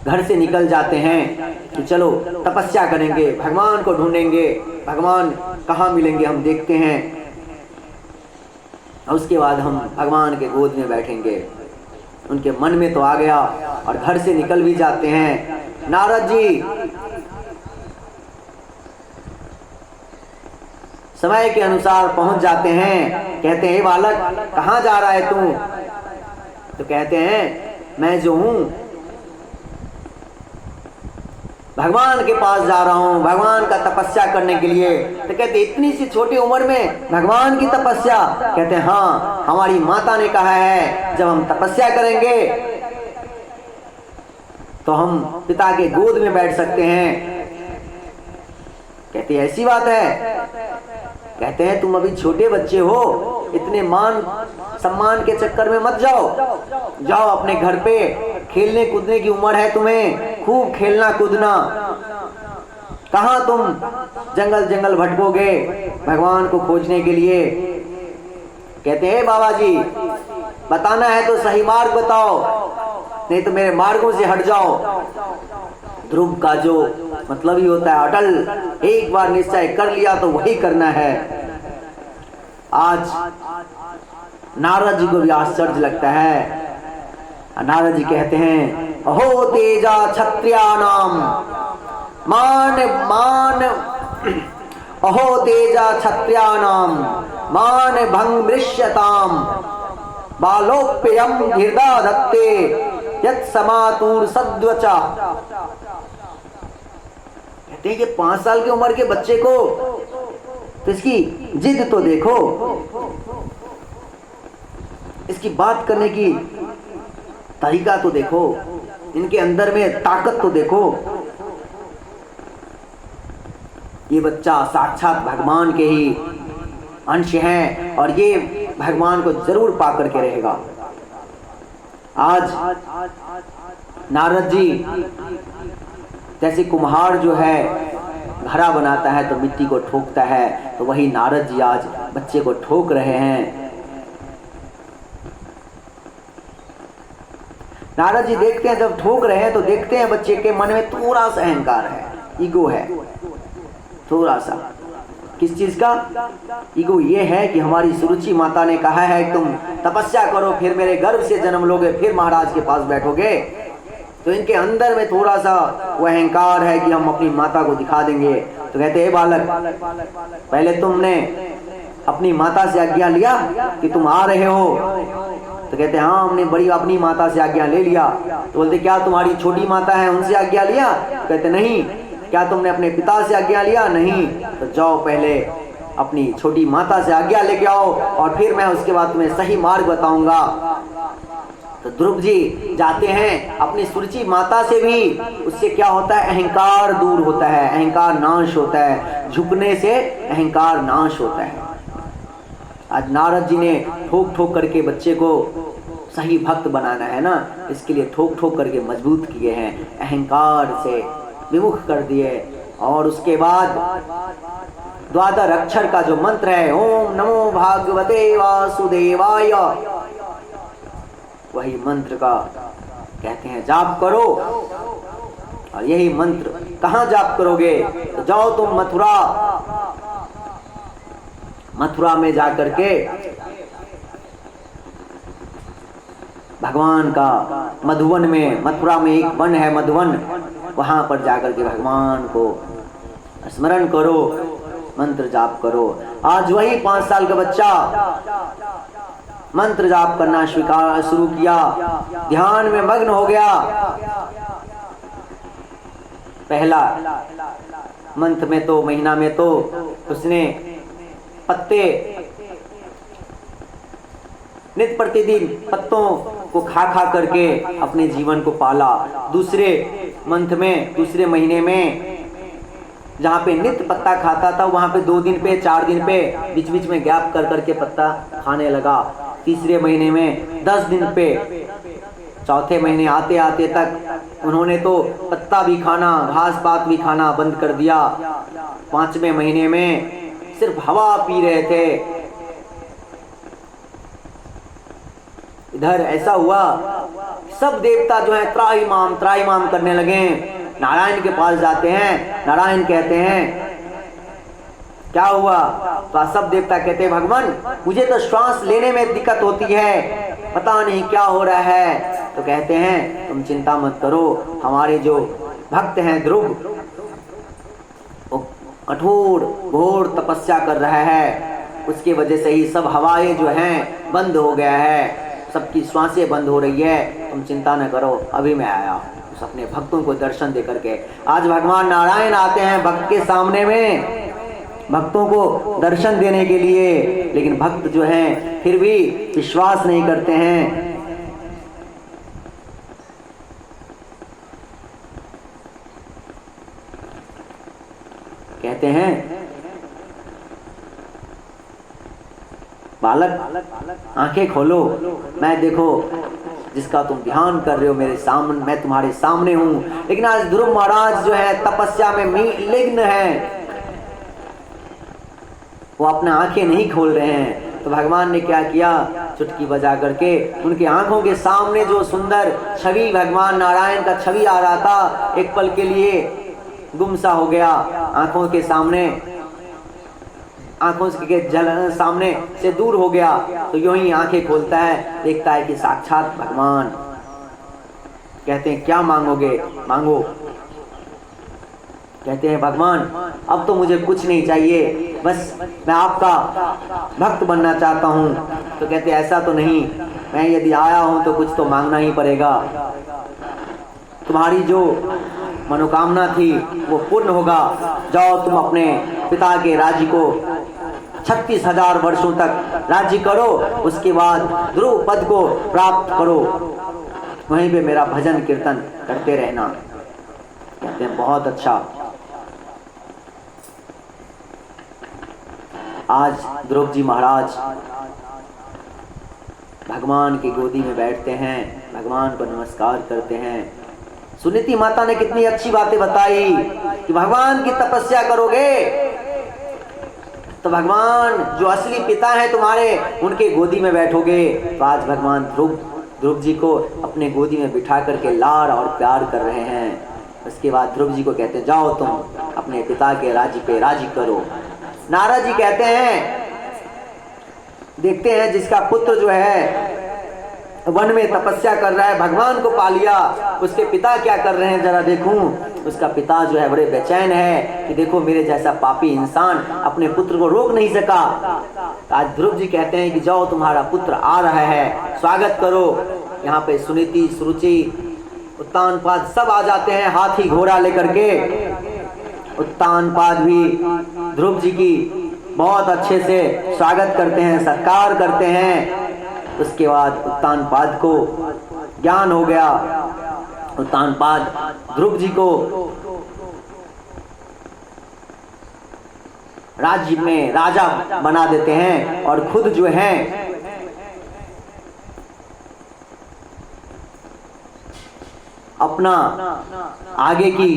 घर से निकल जाते हैं कि चलो तपस्या करेंगे, भगवान को ढूंढेंगे, भगवान कहाँ मिलेंगे हम देखते हैं, और उसके बाद हम भगवान के गोद में बैठेंगे। उनके मन में तो आ गया और घर से निकल भी जाते हैं। नारद जी समय के अनुसार पहुंच जाते हैं। कहते हैं, हे बालक कहाँ जा रहा है तू? तो कहते हैं, मैं जो हूं भगवान के पास जा रहा हूं, भगवान का तपस्या करने के लिए। तो कहते इतनी सी छोटी उम्र में भगवान की तपस्या? कहते हैं हाँ, हमारी माता ने कहा है जब हम तपस्या करेंगे तो हम पिता के गोद में बैठ सकते हैं। कहते ऐसी बात है? कहते हैं तुम अभी छोटे बच्चे हो, इतने मान सम्मान के चक्कर में मत जाओ, जाओ अपने घर पे, खेलने कूदने की उम्र है तुम्हें, खूब खेलना कूदना। कहां तुम जंगल जंगल भटकोगे भगवान को खोजने के लिए? कहते हैं बाबा जी बताना है तो सही मार्ग बताओ, नहीं तो मेरे मार्गों से हट जाओ। ध्रुव का जो मतलब ही होता है अटल, एक बार निश्चय कर लिया तो वही करना है। आज नारद जी को भी आश्चर्य लगता है। नारद जी कहते हैं, अहो तेजा क्षत्रियाणाम मान मान, अहो तेजा क्षत्रियाणाम मान भंग दृश्यताम बालोप्ययम हृदय दत्ते यत् समातुर सद्वचा। कहते हैं कि 5 साल की उम्र के बच्चे को तो इसकी जिद तो देखो, इसकी बात करने की तरीका तो देखो, इनके अंदर में ताकत तो देखो। ये बच्चा साक्षात भगवान के ही अंश है और ये भगवान को जरूर पा करके रहेगा। आज नारद जी जैसे कुम्हार जो है घड़ा बनाता है तो मिट्टी को ठोकता है, तो वही नारद जी आज बच्चे को ठोक रहे हैं। नारद जी देखते हैं जब ठोक रहे हैं तो देखते हैं बच्चे के मन में थोड़ा सा अहंकार है, ईगो है थोड़ा सा। किस चीज का ईगो? ये है कि हमारी सुरुचि माता ने कहा है तुम तपस्या करो, फिर मेरे गर्भ से जन्म लोगे, फिर महाराज के पास बैठोगे। तो इनके अंदर में थोड़ा सा वो अहंकार है कि हम अपनी माता को दिखा देंगे। तो कहते हैं बालक पहले तुमने अपनी माता से आज्ञा लिया कि तुम आ रहे हो? तो कहते हैं हाँ हमने बड़ी अपनी माता से आज्ञा ले लिया। तो बोलते क्या तुम्हारी छोटी माता है उनसे आज्ञा लिया? तो कहते नहीं। क्या तुमने अपने पिता से आज्ञा लिया? नहीं। तो जाओ पहले अपनी छोटी माता से आज्ञा लेके आओ और फिर मैं उसके बाद तुम्हें सही मार्ग बताऊंगा। तो ध्रुव जी जाते हैं, अपनी सुरुचि माता से भी उससे क्या होता है, अहंकार दूर होता है, अहंकार नाश होता है, झुकने से अहंकार नाश होता है। आज नारद जी ने ठोक ठोक करके बच्चे को सही भक्त बनाना है ना, इसके लिए ठोक ठोक करके मजबूत किए हैं, अहंकार से विमुख कर दिए। और उसके बाद द्वादश अक्षर का जो मंत्र है, ओम नमो भागवते वासुदेवाय, वही मंत्र का कहते हैं जाप करो। और यही मंत्र कहाँ जाप करोगे? तो जाओ तुम मथुरा में जाकर के भगवान का मधुवन में, मथुरा में एक वन है मधुवन, वहां पर जाकर के भगवान को स्मरण करो, मंत्र जाप करो। आज वही 5 साल का बच्चा मंत्र जाप करना शुरू किया, ध्यान में मग्न हो गया। पहला मंथ में तो महीना में तो उसने पत्ते नित्य प्रतिदिन पत्तों को खा खा करके अपने जीवन को पाला। दूसरे मंथ में, दूसरे महीने में जहाँ पे नित्य पत्ता खाता था वहाँ पे 2 दिन पे 4 दिन पे बीच बीच में गैप कर करके पत्ता खाने लगा। तीसरे महीने में 10 दिन पे, चौथे महीने आते आते तक उन्होंने तो पत्ता भी खाना, घास पात भी खाना बंद कर दिया। 5वें महीने में सिर्फ हवा पी रहे थे। इधर ऐसा हुआ सब देवता जो है त्राहिमाम करने लगे, नारायण के पास जाते हैं। नारायण कहते हैं क्या हुआ? तो सब देवता कहते हैं भगवान मुझे तो श्वास लेने में दिक्कत होती है, पता नहीं क्या हो रहा है। तो कहते हैं तुम चिंता मत करो, हमारे जो भक्त हैं ध्रुव कठोर घोर तपस्या कर रहा है, उसके वजह से ही सब हवाएं जो हैं बंद हो गया है, सबकी श्वासें बंद हो रही है। तुम चिंता न करो, अभी मैं आया उस अपने भक्तों को दर्शन दे करके। आज भगवान नारायण आते हैं भक्त के सामने में, भक्तों को दर्शन देने के लिए, लेकिन भक्त जो हैं फिर भी विश्वास नहीं करते हैं। कहते हैं बालक आंखें खोलो, मैं देखो जिसका तुम ध्यान कर रहे हो मेरे सामने, मैं तुम्हारे सामने हूं। लेकिन आज ध्रुव महाराज जो है तपस्या में लिग्न है, वो अपना आंखें नहीं खोल रहे हैं। तो भगवान ने क्या किया, चुटकी बजा करके उनकी आंखों के सामने जो सुंदर छवि भगवान नारायण का छवि आ रहा था, एक पल के लिए गुमसा हो गया आंखों के सामने, आंखों के जल सामने से दूर हो गया। तो यूं ही आंखें खोलता है, देखता है कि साक्षात भगवान। कहते हैं क्या मांगोगे, मांगो। कहते हैं भगवान अब तो मुझे कुछ नहीं चाहिए, बस मैं आपका भक्त बनना चाहता हूँ। तो कहते हैं ऐसा तो नहीं, मैं यदि आया हूँ तो कुछ तो मांगना ही पड़ेगा। तुम्हारी जो मनोकामना थी वो पूर्ण होगा, जाओ तुम अपने पिता के राज्य को 36,000 वर्षों तक राज्य करो, उसके बाद ध्रुव पद को प्राप्त करो, वहीं पे मेरा भजन कीर्तन करते रहना। कहते हैं बहुत अच्छा। आज ध्रुव जी महाराज भगवान की गोदी में बैठते हैं, भगवान को नमस्कार करते हैं। सुनीति माता ने कितनी अच्छी बातें बताई कि भगवान की तपस्या करोगे तो भगवान जो असली पिता है तुम्हारे, उनके गोदी में बैठोगे। तो आज भगवान ध्रुव जी को अपने गोदी में बिठा करके लाड़ और प्यार कर रहे हैं। उसके बाद ध्रुव जी को कहते हैं जाओ तुम अपने पिता के राज्य पे राजी करो। नारद जी कहते हैं, देखते हैं जिसका पुत्र जो है वन में तपस्या कर रहा है, भगवान को पा लिया, उसके पिता क्या कर रहे हैं जरा देखूं। उसका पिता जो है बड़े बेचैन है कि देखो मेरे जैसा पापी इंसान अपने पुत्र को रोक नहीं सका। आज ध्रुव जी कहते हैं कि जाओ तुम्हारा पुत्र आ रहा है, स्वागत करो। यहाँ पे सुनीति, सुरुचि, उत्तानपाद सब आ जाते हैं हाथी घोड़ा लेकर के। उत्तानपाद भी ध्रुव जी की बहुत अच्छे से स्वागत करते हैं, सत्कार करते हैं। उसके बाद उत्तानपाद को ज्ञान हो गया, उत्तानपाद ध्रुव जी को राज्य में राजा बना देते हैं और खुद जो है अपना आगे की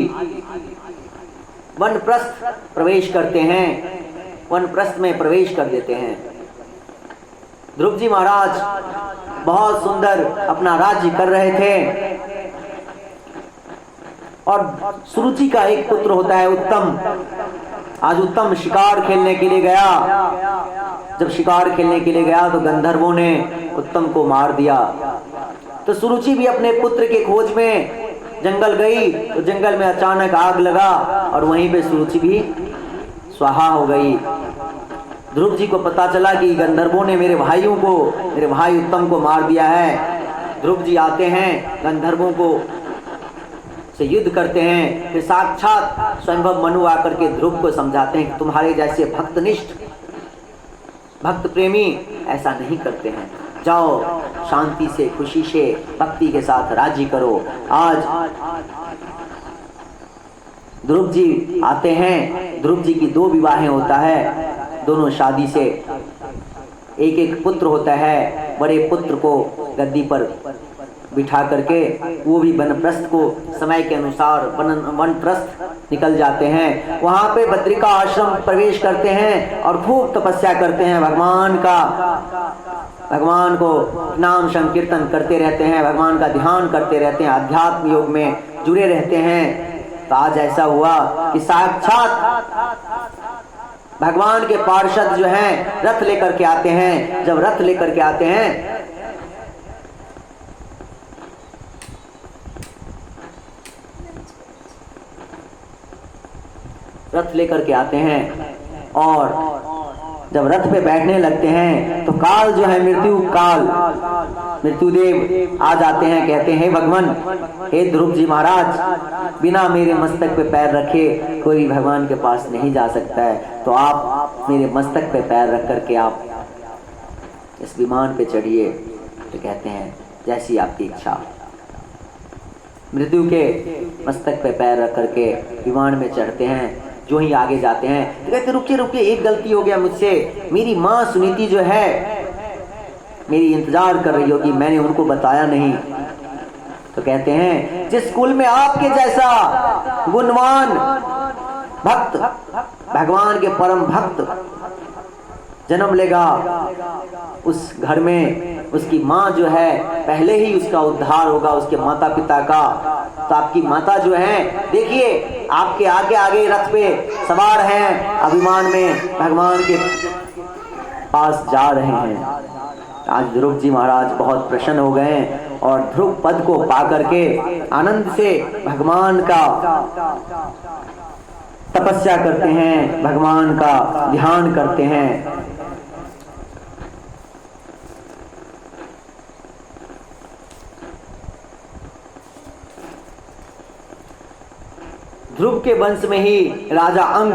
वनप्रस्थ प्रवेश करते हैं, वनप्रस्थ में प्रवेश कर देते हैं। ध्रुव जी महाराज बहुत सुंदर अपना राज्य कर रहे थे और सुरुचि का एक पुत्र होता है उत्तम। आज उत्तम शिकार खेलने के लिए गया, जब शिकार खेलने के लिए गया तो गंधर्वों ने उत्तम को मार दिया। तो सुरुचि भी अपने पुत्र के खोज में जंगल गई, तो जंगल में अचानक आग लगा और वहीं पे सुरुचि भी स्वाहा हो गई। ध्रुव जी को पता चला कि गंधर्वों ने मेरे भाइयों को, मेरे भाई उत्तम को मार दिया है। ध्रुव जी आते हैं, गंधर्वों को से युद्ध करते हैं। फिर साक्षात स्वयंभव मनु आकर के ध्रुव को समझाते हैं कि तुम्हारे जैसे भक्तनिष्ठ, भक्त प्रेमी ऐसा नहीं करते हैं, जाओ शांति से, खुशी से, भक्ति के साथ राज्य करो। आज ध्रुव जी आते हैं, ध्रुव जी की 2 विवाहें होता है, दोनों शादी से एक एक पुत्र होता है। बड़े पुत्र को गद्दी पर बिठा करके वो भी वनप्रस्थ को समय के अनुसार वनप्रस्थ निकल जाते हैं। वहां पे बद्रिका आश्रम प्रवेश करते हैं और खूब तपस्या करते हैं भगवान का, भगवान को नाम संकीर्तन करते रहते हैं, भगवान का ध्यान करते रहते हैं, अध्यात्म योग में जुड़े रहते हैं। तो आज ऐसा हुआ कि साक्षात भगवान के पार्षद जो हैं रथ लेकर के आते हैं। जब रथ लेकर के आते हैं रथ लेकर के आते हैं और जब रथ पे बैठने लगते हैं तो काल जो है मृत्युदेव आ जाते हैं। कहते हैं, भगवान, हे ध्रुव जी महाराज, बिना मेरे मस्तक पे पैर रखे कोई भगवान के पास नहीं जा सकता है, तो आप मेरे मस्तक पे पैर रख करके आप इस विमान पे चढ़िए। तो कहते हैं, जैसी आपकी इच्छा। मृत्यु के मस्तक पे पैर रख करके विमान में चढ़ते हैं। जो ही आगे जाते हैं तो कहते, रुकिए रुकिए, एक गलती हो गया मुझसे। मेरी माँ सुनीति जो है मेरी इंतजार कर रही होगी, मैंने उनको बताया नहीं। तो कहते हैं, जिस कुल में आपके जैसा गुणवान भक्त, भगवान के परम भक्त जन्म लेगा, उस घर में उसकी माँ जो है पहले ही उसका उद्धार होगा, उसके माता पिता का। तो आपकी माता जो है, देखिए आपके आगे आगे रथ पे सवार हैं, अभिमान में भगवान के पास जा रहे हैं। आज ध्रुव जी महाराज बहुत प्रसन्न हो गए और ध्रुव पद को पा करके आनंद से भगवान का तपस्या करते हैं, भगवान का ध्यान करते हैं। ध्रुव के वंश में ही राजा अंग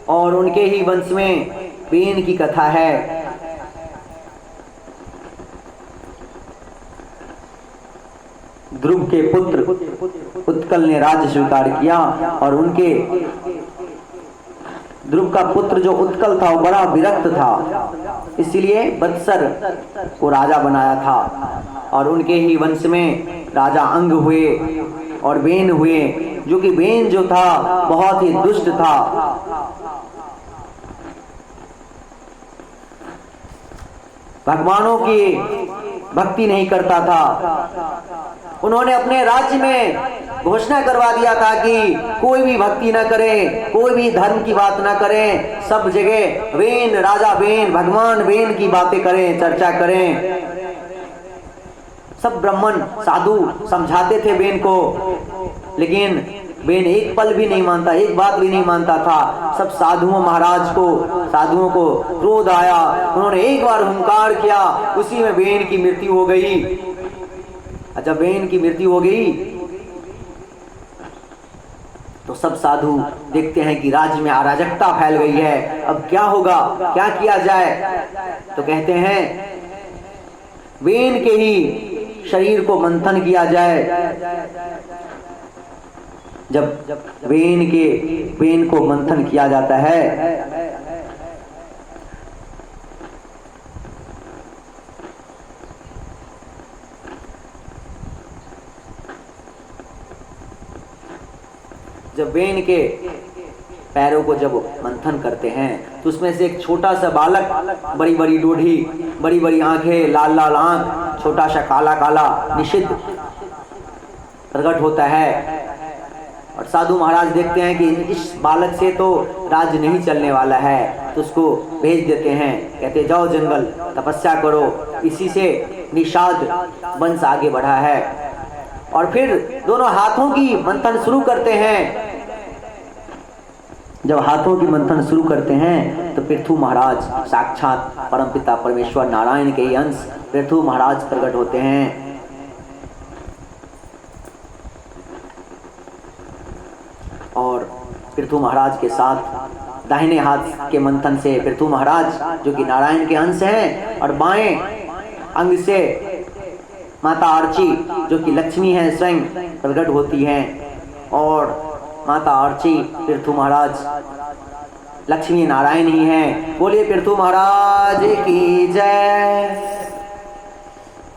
और उनके ही वंश में बेन की कथा है। ध्रुव के पुत्र उत्कल ने राज्य स्वीकार किया और उनके ध्रुव का पुत्र जो उत्कल था वो बड़ा विरक्त था, इसलिए वत्सर को राजा बनाया था। और उनके ही वंश में राजा अंग हुए और बेन हुए, जो कि बेन जो था बहुत ही दुष्ट था। भगवानों की भक्ति नहीं करता था। उन्होंने अपने राज्य में घोषणा करवा दिया था कि कोई भी भक्ति न करे, कोई भी धर्म की बात न करे, सब जगह बेन, राजा बेन, भगवान बेन की बातें करें, चर्चा करें। सब ब्राह्मण साधु समझाते थे बेन को, लेकिन बेन एक पल भी नहीं मानता, एक बात भी नहीं मानता था। सब साधुओं को क्रोध आया, उन्होंने एक बार हुंकार किया, उसी में बेन की मृत्यु हो गई। जब बेन की मृत्यु हो गई तो सब साधु देखते हैं कि राज्य में अराजकता फैल गई है, अब क्या होगा, क्या किया जाए। तो कहते हैं, बेन के ही शरीर को मंथन किया जाए। जब बेन को मंथन किया जाता है जब बेन के पैरों को जब मंथन करते हैं तो उसमें से एक छोटा सा बालक, बड़ी बड़ी डोढ़ी, बड़ी बड़ी आंखें, लाल लाल आंख, छोटा सा काला काला निषिद्ध प्रकट होता है। और साधु महाराज देखते हैं कि इस बालक से तो राज्य नहीं चलने वाला है, तो उसको भेज देते हैं। कहते, जाओ जंगल तपस्या करो। इसी से निषाद वंश आगे बढ़ा है। और फिर दोनों हाथों की मंथन शुरू करते हैं। जब हाथों की मंथन शुरू करते हैं तो पृथु महाराज, साक्षात परमपिता परमेश्वर नारायण के ही अंश पृथु महाराज प्रकट होते हैं। और पृथु महाराज के साथ दाहिने हाथ के मंथन से पृथु महाराज, जो कि नारायण के अंश हैं, और बाएं अंग से माता आर्ची, जो कि लक्ष्मी है, स्वयं प्रकट होती हैं। और माता आर्ची, पृथु महाराज लक्ष्मी नारायण ही हैं। बोलिए पृथु महाराज की जय।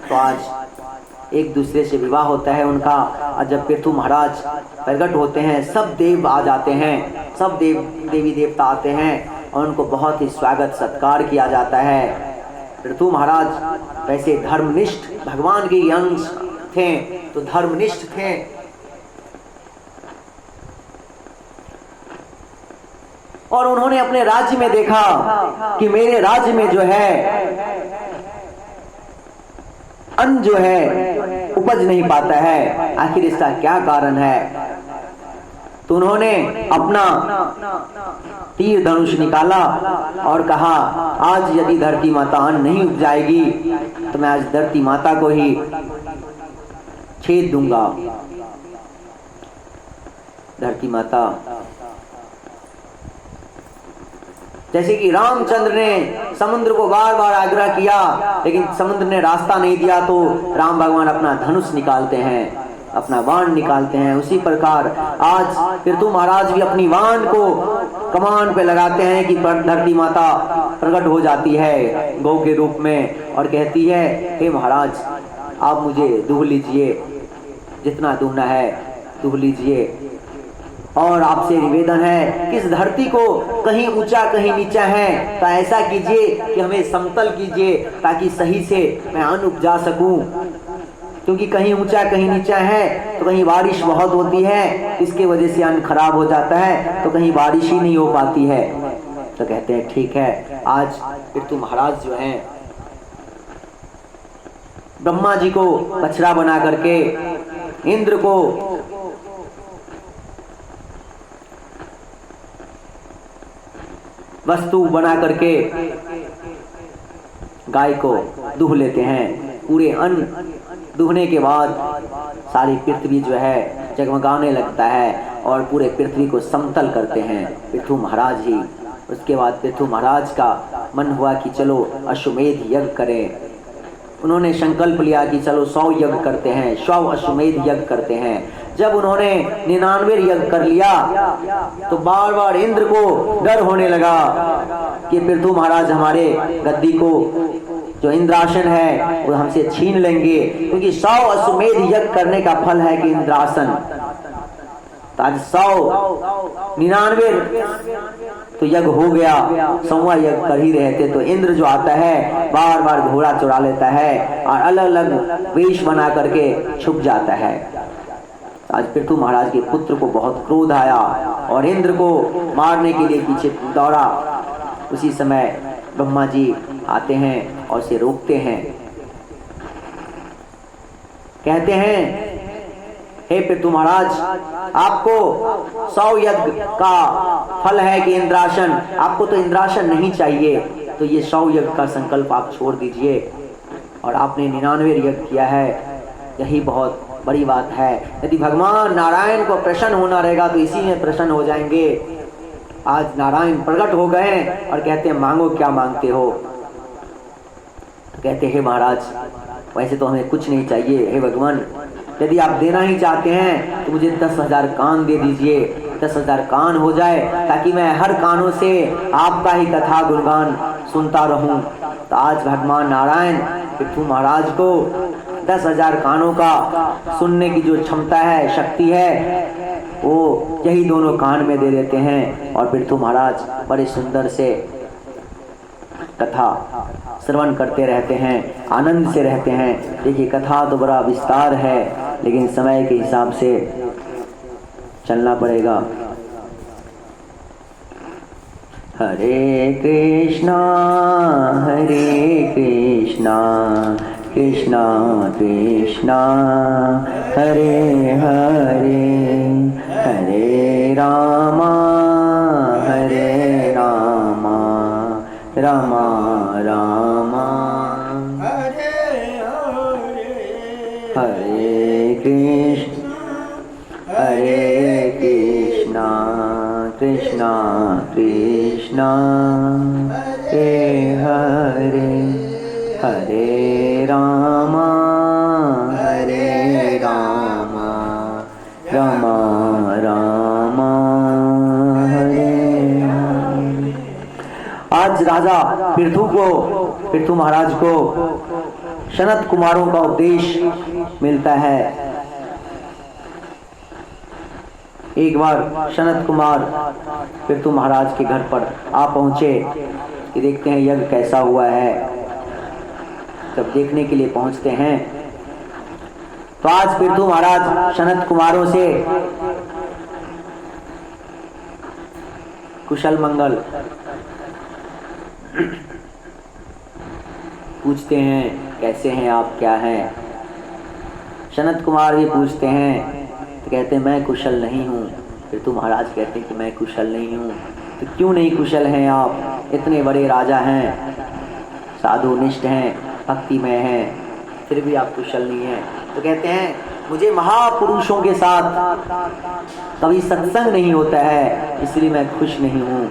तो आज एक दूसरे से विवाह होता है उनका। और जब पृथु महाराज प्रकट होते हैं, सब देव आ जाते हैं, सब देवी देवता आते हैं और उनको बहुत ही स्वागत सत्कार किया जाता है। पृथु महाराज वैसे धर्मनिष्ठ भगवान के अंश थे, तो धर्मनिष्ठ थे। और उन्होंने अपने राज्य में देखा कि मेरे राज्य में जो है अन्न जो है उपज नहीं पाता है, आखिर इसका क्या कारण है। तो उन्होंने अपना तीर धनुष निकाला और कहा, आज यदि धरती माता अन्न नहीं उपजाएगी तो मैं आज धरती माता को ही छेद दूंगा। धरती माता, जैसे कि रामचंद्र ने समुद्र को बार बार आग्रह किया लेकिन समुद्र ने रास्ता नहीं दिया, तो राम भगवान अपना धनुष निकालते हैं, अपना बाण निकालते हैं। उसी प्रकार आज पृथु महाराज भी अपनी बाण को कमान पे लगाते हैं कि धरती माता प्रकट हो जाती है गौ के रूप में और कहती है, हे महाराज आप मुझे दूह लीजिए, जितना दूहना है दूह लीजिए। और आपसे निवेदन है कि इस धरती को कहीं ऊंचा कहीं नीचा है तो ऐसा कीजिए कि हमें समतल कीजिए ताकि सही से मैं अन्न उपजा सकूं, क्योंकि कहीं ऊंचा कहीं नीचा है तो कहीं बारिश बहुत होती है, इसके वजह से अन्न खराब हो जाता है, तो कहीं बारिश ही नहीं हो पाती है। तो कहते हैं ठीक है। आज पृथु महाराज जो हैं ब्रह्मा जी को बछड़ा बना करके, इंद्र को वस्तु बना करके गाय को दूह लेते हैं। पूरे अन्न दूहने के बाद सारी पृथ्वी जो है जगमगाने लगता है और पूरे पृथ्वी को समतल करते हैं पृथु महाराज ही। उसके बाद पृथु महाराज का मन हुआ कि चलो अश्वमेध यज्ञ करें। उन्होंने संकल्प लिया कि चलो 100 यज्ञ करते हैं, 100 अश्वमेध यज्ञ करते हैं। जब उन्होंने 99 यज्ञ कर लिया तो बार बार इंद्र को डर होने लगा कि पृथु महाराज हमारे गद्दी को, जो इंद्रासन है, वो हमसे छीन लेंगे, क्योंकि 100 अश्वमेध यज्ञ करने का फल है कि इंद्रासन। तो आज 99 तो यज्ञ हो गया, 100वां यज्ञ कर ही रहे थे तो इंद्र जो आता है बार बार घोड़ा चुरा लेता है और अलग अलग वेश बना करके छुप जाता है। आज पृथु महाराज के पुत्र को बहुत क्रोध आया और इंद्र को मारने के लिए पीछे दौड़ा। उसी समय ब्रह्मा जी आते हैं और उसे रोकते हैं। कहते हैं, हे पृथु महाराज, आपको 100 यज्ञ का फल है कि इंद्रासन, आपको तो इंद्रासन नहीं चाहिए, तो ये 100 यज्ञ का संकल्प आप छोड़ दीजिए। और आपने 99 यज्ञ किया है, यही बहुत बड़ी बात है। यदि भगवान नारायण को प्रसन्न होना रहेगा तो इसी में प्रसन्न हो जाएंगे। आज नारायण प्रकट हो गए और कहते हैं मांगो क्या मांगते हो। तो कहते हैं महाराज वैसे तो हमें कुछ नहीं चाहिए, हे भगवान यदि आप देना ही चाहते हैं तो मुझे 10,000 कान दे दीजिए, 10,000 कान हो जाए ताकि मैं हर कानों से आपका ही कथा गुणगान सुनता रहूं। तो आज भगवान नारायण पृथु महाराज को 10,000 कानों का सुनने की जो क्षमता है, शक्ति है, वो यही दोनों कान में दे देते हैं और पृथु महाराज बड़े सुंदर से कथा श्रवण करते रहते हैं, आनंद से रहते हैं। देखिए कथा तो बड़ा विस्तार है लेकिन समय के हिसाब से चलना पड़ेगा। हरे कृष्णा कृष्णा कृष्णा हरे हरे, हरे रामा रामा रामा हरे हरे, हरे कृष्णा कृष्णा कृष्णा हरे हरे, हरे रामा रामा रामा हरे हरे। आज राजा पृथु महाराज को सनत कुमारों का उपदेश मिलता है। एक बार सनत कुमार पृथु महाराज के घर पर आ पहुंचे कि देखते हैं यज्ञ कैसा हुआ है। जब देखने के लिए पहुंचते हैं तो आज पृथु महाराज सनत कुमारों से कुशल मंगल पूछते हैं, कैसे हैं आप, क्या हैं। सनत कुमार भी पूछते हैं तो कहते हैं मैं कुशल नहीं हूँ। फिर तो महाराज कहते हैं कि मैं कुशल नहीं हूँ। तो क्यों नहीं कुशल हैं आप? इतने बड़े राजा हैं, साधु निष्ठ हैं, भक्तिमय हैं, फिर भी आप कुशल नहीं हैं। तो कहते हैं मुझे महापुरुषों के साथ कभी सत्संग नहीं होता है, इसलिए मैं खुश नहीं हूँ।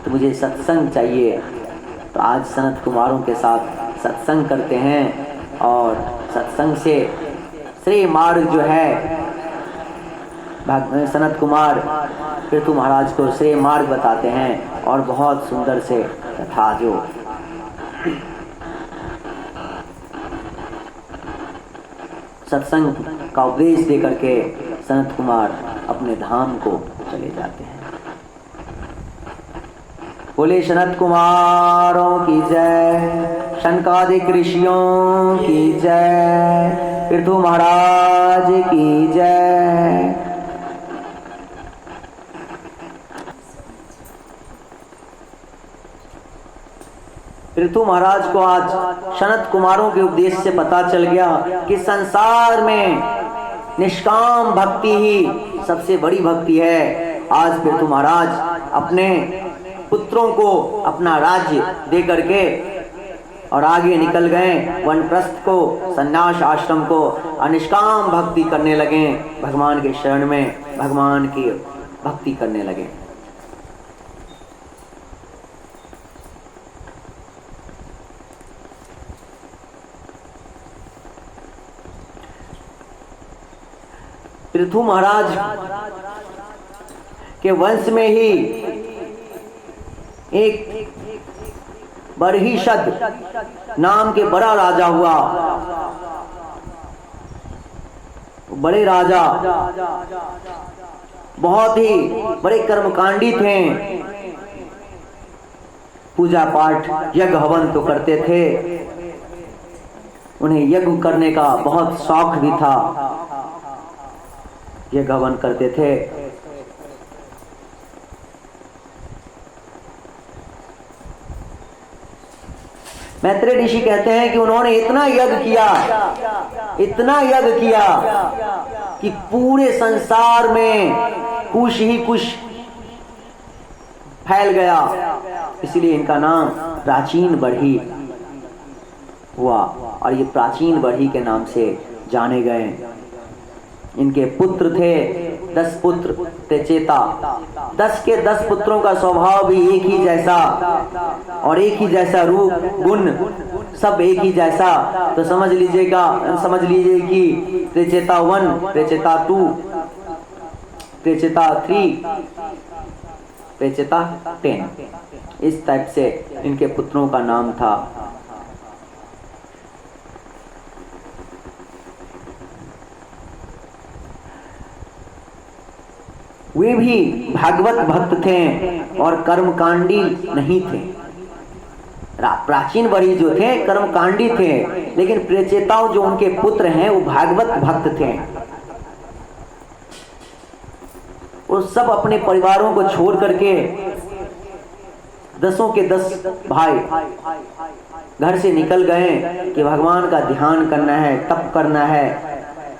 तो मुझे सत्संग चाहिए। तो आज सनत कुमारों के साथ सत्संग करते हैं और सत्संग से श्रेय मार्ग जो है सनत कुमार पृथु महाराज को श्रेय मार्ग बताते हैं और बहुत सुंदर से कथा जो सत्संग का उपदेश दे करके सनत कुमार अपने धाम को चले जाते हैं। बोले सनत कुमारों की जय, शनकादिक ऋषियों की जय, पृथु महाराज की जय। पृथु महाराज को आज सनत कुमारों के उपदेश से पता चल गया कि संसार में निष्काम भक्ति ही सबसे बड़ी भक्ति है। आज पृथु महाराज अपने पुत्रों को अपना राज्य दे करके और आगे निकल गए वनप्रस्थ को, संन्यास आश्रम को, निष्काम भक्ति करने लगे। भगवान के शरण में भगवान की भक्ति करने लगे। पृथु महाराज के वंश में ही एक बरहिषद नाम के बड़ा राजा हुआ। बड़े राजा बहुत ही बड़े कर्मकांडी थे, पूजा पाठ यज्ञ हवन तो करते थे, उन्हें यज्ञ करने का बहुत शौक भी था, यज्ञ हवन करते थे। मैत्रेय ऋषि कहते हैं कि उन्होंने इतना यज्ञ किया, इतना यज्ञ किया कि पूरे संसार में कुश ही कुश फैल गया। इसलिए इनका नाम प्राचीन बढ़ी हुआ और ये प्राचीन बढ़ी के नाम से जाने गए। इनके पुत्र थे 10 पुत्र थे चेता। 10 के 10 पुत्रों का स्वभाव भी एक ही जैसा और एक ही जैसा रूप गुण सब एक ही जैसा। तो समझ लीजिए कि त्रिचेता 1, त्रिचेता 2, त्रिचेता 3, त्रिचेता 10, इस टाइप से इनके पुत्रों का नाम था। वे भी भागवत भक्त थे और कर्मकांडी नहीं थे। प्राचीन बड़ी जो थे कर्मकांडी थे, लेकिन प्रेचेताओं जो उनके पुत्र हैं वो भागवत भक्त थे। वो सब अपने परिवारों को छोड़ करके 10 के 10 भाई घर से निकल गए कि भगवान का ध्यान करना है, तप करना है,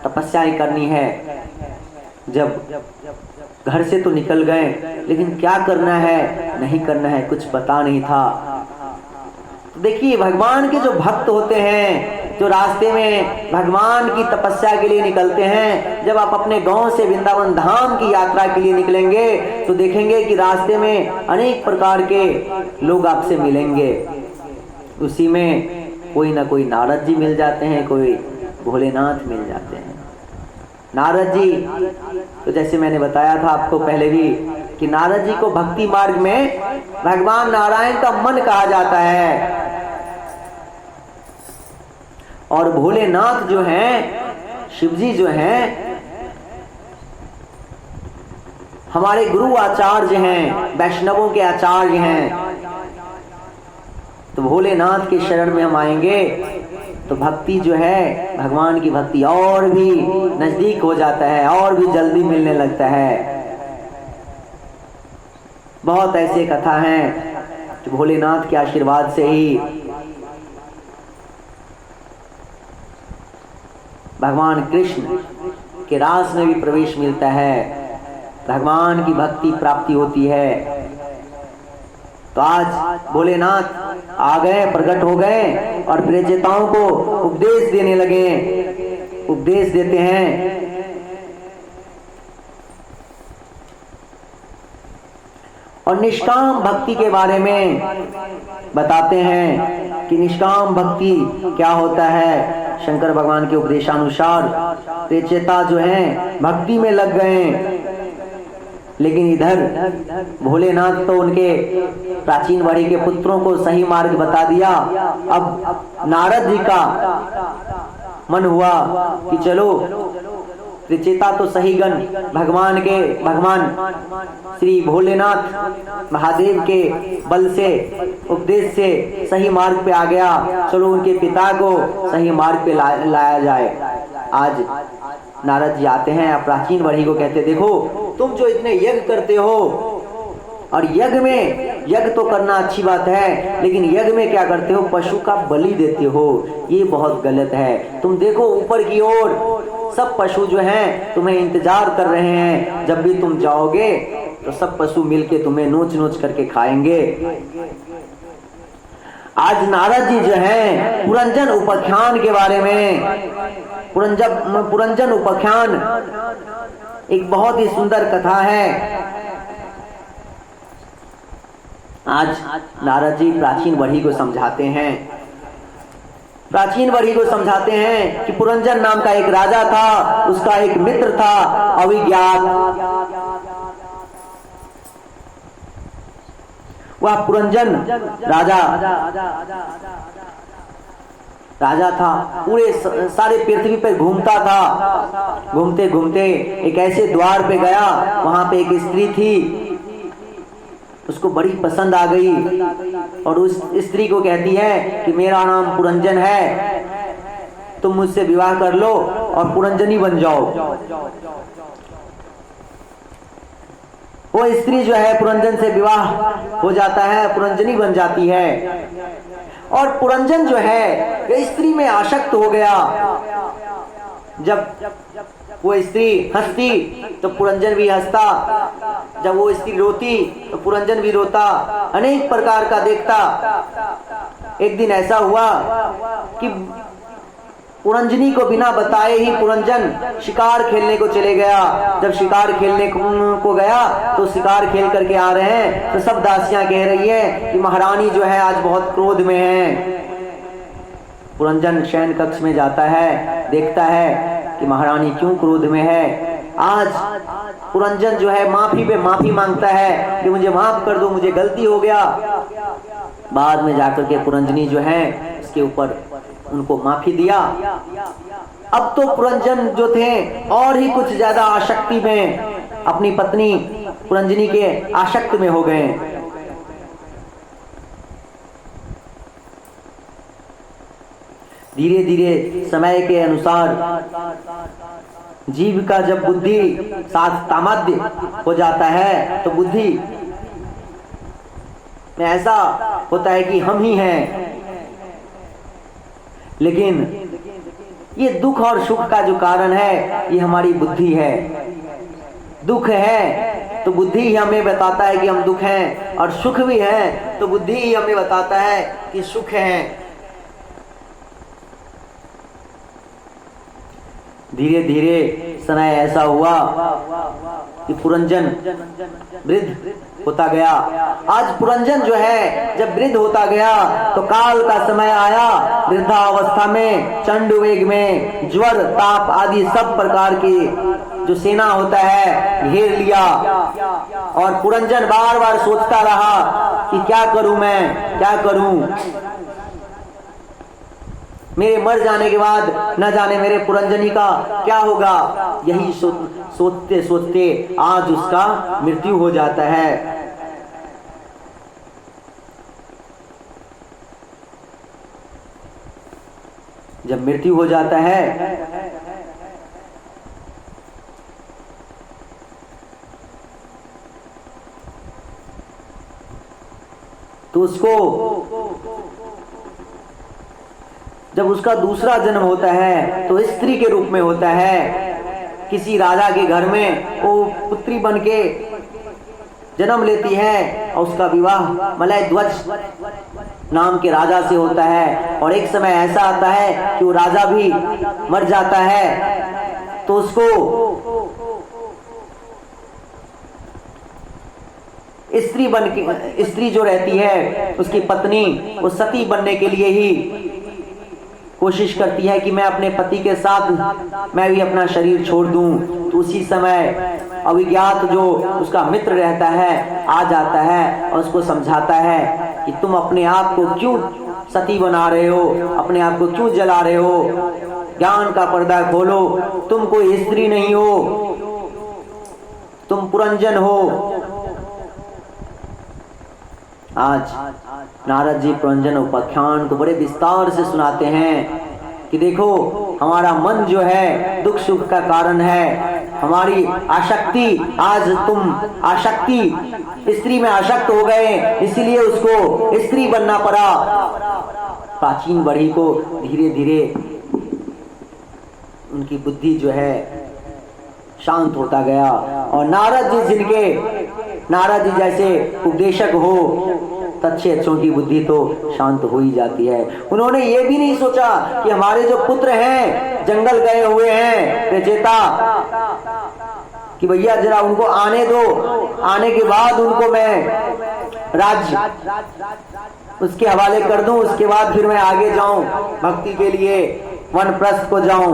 तपस्या करनी है। जब घर से तो निकल गए, लेकिन क्या करना है नहीं करना है कुछ पता नहीं था। तो देखिए भगवान के जो भक्त होते हैं, जो रास्ते में भगवान की तपस्या के लिए निकलते हैं, जब आप अपने गांव से वृंदावन धाम की यात्रा के लिए निकलेंगे तो देखेंगे कि रास्ते में अनेक प्रकार के लोग आपसे मिलेंगे। उसी में कोई ना कोई नारद जी मिल जाते हैं, कोई भोलेनाथ मिल जाते हैं। नारद जी तो जैसे मैंने बताया था आपको पहले भी कि नारद जी को भक्ति मार्ग में भगवान नारायण का मन कहा जाता है। और भोलेनाथ जो हैं, शिव जी जो हैं, हमारे गुरु आचार्य हैं, वैष्णवों के आचार्य हैं। तो भोलेनाथ के शरण में हम आएंगे तो भक्ति जो है, भगवान की भक्ति और भी नजदीक हो जाता है और भी जल्दी मिलने लगता है। बहुत ऐसे कथा हैं जो भोलेनाथ के आशीर्वाद से ही भगवान कृष्ण के रास में भी प्रवेश मिलता है। भगवान की भक्ति प्राप्ति होती है। तो आज भोलेनाथ आ गए, प्रकट हो गए और प्रेजेताओं को उपदेश देने लगे। उपदेश देते हैं और निष्काम भक्ति के बारे में बताते हैं कि निष्काम भक्ति क्या होता है। शंकर भगवान के उपदेशानुसार प्रेचेता जो हैं भक्ति में लग गए, लेकिन इधर भोलेनाथ तो उनके प्राचीन वड़ी के पुत्रों को सही मार्ग बता दिया। अब नारद जी का मन हुआ कि चलो त्रिचेता तो सही गण भगवान श्री भोलेनाथ महादेव के बल से उपदेश से सही मार्ग पे आ गया, चलो उनके पिता को सही मार्ग पे लाया जाए। आज नारद जी आते हैं, प्राचीन वड़ी को कहते, देखो तुम जो इतने यज्ञ करते हो, और यज्ञ तो करना अच्छी बात है, लेकिन यज्ञ में क्या करते हो, पशु का बलि देते हो, ये बहुत गलत है। तुम देखो ऊपर की ओर सब पशु जो हैं तुम्हें इंतजार कर रहे हैं, जब भी तुम जाओगे तो सब पशु मिलके तुम्हें नोच नोच करके खाएंगे। आज नारद जी जो हैं पुरंजन उपाख्यान के बारे में, पुरंजन उपाख्यान एक बहुत ही सुंदर कथा है। आज नारद जी प्राचीन वड़ी को समझाते हैं, कि पुरंजन नाम का एक राजा था, उसका एक मित्र था अविज्ञात। वह पुरंजन राजा था, पूरे सारे पृथ्वी पर घूमता था। घूमते घूमते एक ऐसे द्वार पे गया, वहां पे एक स्त्री थी, उसको बड़ी पसंद आ गई और उस स्त्री को कहती है कि मेरा नाम पुरंजन है, तुम मुझसे विवाह कर लो और पुरंजनी बन जाओ। वो स्त्री जो है पुरंजन से विवाह हो जाता है, पुरंजनी बन जाती है। और पुरंजन जो है स्त्री में आसक्त हो गया। जब वो स्त्री हंसती तो पुरंजन भी हंसता, जब वो स्त्री रोती तो पुरंजन भी रोता, अनेक प्रकार का देखता। एक दिन ऐसा हुआ कि पुरंजनी को बिना बताए ही पुरंजन शिकार खेलने को चले गया। जब शिकार खेलने को गया तो शिकार खेल करके आ रहे हैं तो सब दासियां कह रही है कि महारानी जो है आज बहुत क्रोध में है। पुरंजन शयन कक्ष में जाता है, देखता है कि महारानी क्यों क्रोध में है। आज पुरंजन जो है माफी पे माफी मांगता है कि मुझे माफ कर दो, मुझे गलती हो गया। बाद में जाकर के पुरंजनी जो है इसके ऊपर उनको माफी दिया। अब तो पुरंजन जो थे और ही कुछ ज्यादा आसक्ति में अपनी पत्नी पुरंजनी के आसक्त में हो गए। धीरे धीरे समय के अनुसार जीव का जब बुद्धि साथ तामाद्य हो जाता है तो बुद्धि में ऐसा होता है कि हम ही हैं। लेकिन ये दुख और सुख का जो कारण है ये हमारी बुद्धि है। दुख है तो बुद्धि ही हमें बताता है कि हम दुख हैं, और सुख भी है तो बुद्धि ही हमें बताता है कि सुख है। धीरे धीरे समय ऐसा हुआ कि पुरंजन वृद्ध होता गया। आज पुरंजन जो है जब वृद्ध होता गया तो काल का समय आया। वृद्धावस्था में चंडवेग में ज्वर ताप आदि सब प्रकार की जो सेना होता है घेर लिया, और पुरंजन बार बार सोचता रहा कि क्या करूं मैं, क्या करूं। मेरे मर जाने के बाद न जाने मेरे पुरंजनी का क्या होगा। यही सोचते सोचते आज उसका मृत्यु हो जाता है। जब मृत्यु हो जाता है तो उसको जब उसका दूसरा जन्म होता है तो स्त्री के रूप में होता है किसी राजा के घर में वो पुत्री बनके जन्म लेती है और उसका विवाह मलय ध्वज नाम के राजा से होता है। और एक समय ऐसा आता है कि वो राजा भी मर जाता है, तो उसको स्त्री जो रहती है उसकी पत्नी वो सती बनने के लिए ही कोशिश करती है कि मैं अपने पति के साथ मैं भी अपना शरीर छोड़ दूं। तो उसी समय अविज्ञात जो उसका मित्र रहता है आ जाता है और उसको समझाता है कि तुम अपने आप को क्यों सती बना रहे हो, अपने आप को क्यों जला रहे हो, ज्ञान का पर्दा खोलो, तुम कोई स्त्री नहीं हो, तुम पुरंजन हो। आज नारद जी पुरंजन उपाख्यान को बड़े विस्तार से सुनाते हैं कि देखो हमारा मन जो है दुख सुख का कारण है, हमारी आसक्ति, आज तुम आसक्ति स्त्री में आसक्त हो गए इसीलिए उसको स्त्री बनना पड़ा। प्राचीन बढ़ी को धीरे धीरे उनकी बुद्धि जो है शांत होता गया और नारद जी जैसे उपदेशक हो अच्छे अच्छों की बुद्धि तो शांत हो ही जाती है। उन्होंने ये भी नहीं सोचा कि हमारे जो पुत्र हैं जंगल गए हुए हैं प्रचेता, कि भैया जरा उनको आने दो, आने के बाद उनको मैं राज्य उसके हवाले कर दूं, उसके बाद फिर मैं आगे जाऊं भक्ति के लिए वनप्रस्थ को जाऊं।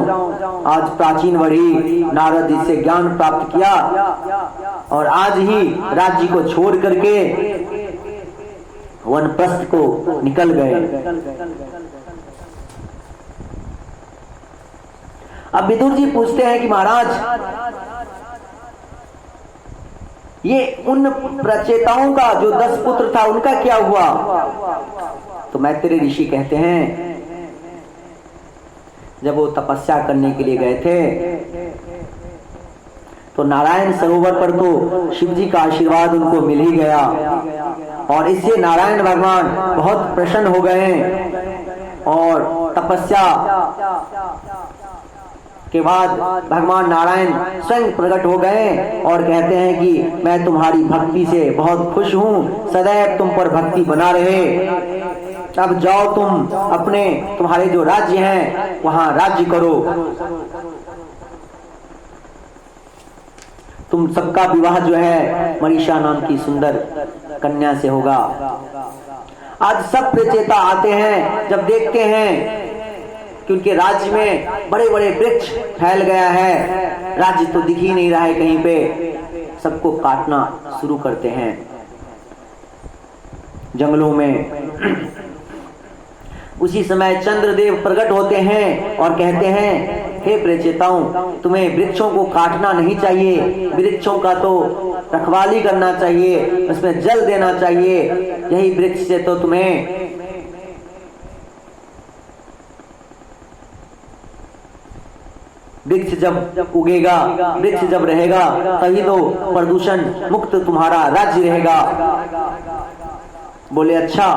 आज प्राचीन वढ़ी नारद जी से ज्ञान प्राप्त किया और आज ही राज्य को छोड़ करके वनप्रस्थ को निकल गए। अब विदुर जी पूछते हैं कि महाराज ये उन प्रचेताओं का जो 10 पुत्र था उनका क्या हुआ? तो मैत्रेय ऋषि कहते हैं जब वो तपस्या करने के लिए गए थे तो नारायण सरोवर पर तो शिव जी का आशीर्वाद उनको मिल ही गया और इससे नारायण भगवान बहुत प्रसन्न हो गए और तपस्या के बाद भगवान नारायण स्वयं प्रकट हो गए और कहते हैं कि मैं तुम्हारी भक्ति से बहुत खुश हूँ, सदैव तुम पर भक्ति बना रहे। अब जाओ तुम अपने तुम्हारे जो राज्य हैं वहां राज्य करो, तुम सबका विवाह जो है मनीषा नाम की सुंदर कन्या से होगा। आज सब प्रचेता आते हैं, जब देखते हैं कि उनके राज्य में बड़े बड़े वृक्ष फैल गया है, राज्य तो दिख ही नहीं रहा है कहीं पे, सबको काटना शुरू करते हैं जंगलों में। उसी समय चंद्रदेव प्रकट होते हैं और कहते हैं हे प्रचेताओं, तुम्हें वृक्षों को काटना नहीं चाहिए, वृक्षों का तो रखवाली करना चाहिए, उसमें जल देना चाहिए, यही वृक्ष से तो तुम्हें वृक्ष जब उगेगा, वृक्ष जब रहेगा तभी तो प्रदूषण मुक्त तुम्हारा राज्य रहेगा। बोले अच्छा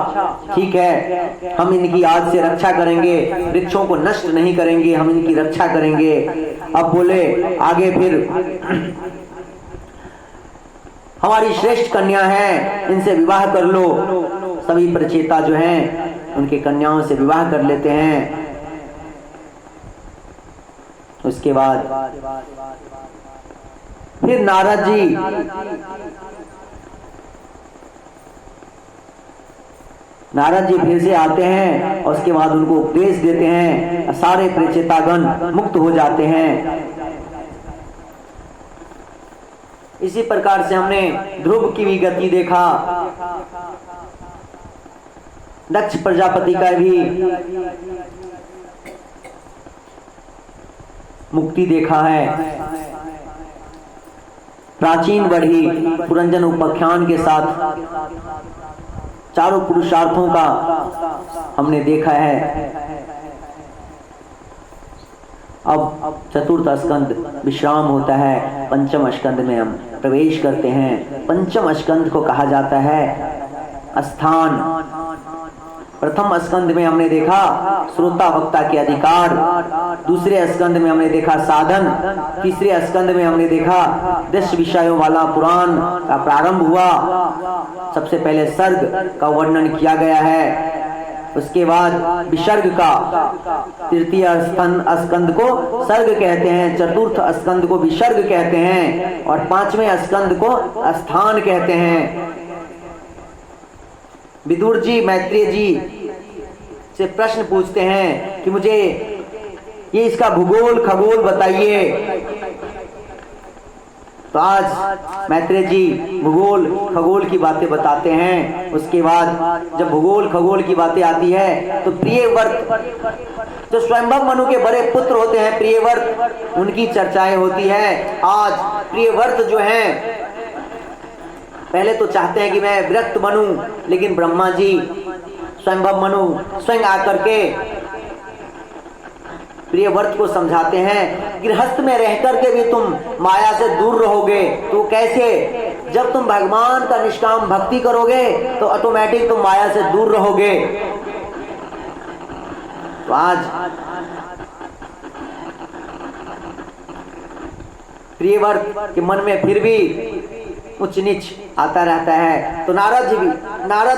ठीक है, हम इनकी आज से रक्षा करेंगे, वृक्षों को नष्ट नहीं करेंगे, हम इनकी रक्षा करेंगे। अब बोले आगे फिर हमारी श्रेष्ठ कन्या है, इनसे विवाह कर लो। सभी प्रचेता जो हैं उनके कन्याओं से विवाह कर लेते हैं। उसके बाद फिर नारद जी फिर से आते हैं और उसके बाद उनको उपदेश देते हैं, सारे प्रचेतागण मुक्त हो जाते हैं। इसी प्रकार से हमने ध्रुव की भी गति देखा, दक्ष प्रजापति का भी मुक्ति देखा है। प्राचीन बढ़ी पुरंजन उपाख्यान के साथ चारों पुरुषार्थों का हमने देखा है। अब चतुर्थ स्कंद विश्राम होता है, पंचम स्कंद में हम प्रवेश करते हैं। पंचम स्कंद को कहा जाता है स्थान। प्रथम स्कंद में हमने देखा श्रोता वक्ता के अधिकार, दूसरे स्कंद में हमने देखा साधन, तीसरे स्कंद में हमने देखा 10 विषयों वाला पुराण का प्रारंभ हुआ। सबसे पहले सर्ग का वर्णन किया गया है, उसके बाद विसर्ग का, तृतीय स्कंद को सर्ग कहते हैं, चतुर्थ स्कंद को विसर्ग कहते हैं और 5वें स्कंद को स्थान कहते हैं। विदुर जी मैत्रेय जी से प्रश्न पूछते हैं कि मुझे ये इसका भूगोल खगोल बताइए। तो आज मैत्रेय जी भूगोल खगोल की बातें बताते हैं। उसके बाद जब भूगोल खगोल की बातें आती है तो प्रियव्रत जो स्वयंभव मनु के बड़े पुत्र होते हैं, प्रियव्रत, उनकी चर्चाएं होती है। आज प्रियव्रत जो हैं पहले तो चाहते हैं कि मैं विरक्त बनूं, लेकिन ब्रह्मा जी स्वयंभव मनु स्वयं आकर के प्रियव्रत को समझाते हैं, गृहस्थ में रहकर के भी तुम माया से दूर रहोगे। तो कैसे? जब तुम भगवान का निष्काम भक्ति करोगे तो ऑटोमेटिक तुम माया से दूर रहोगे। तो आज प्रियव्रत के मन में फिर भी उच्च नीच आता रहता है। तो नारद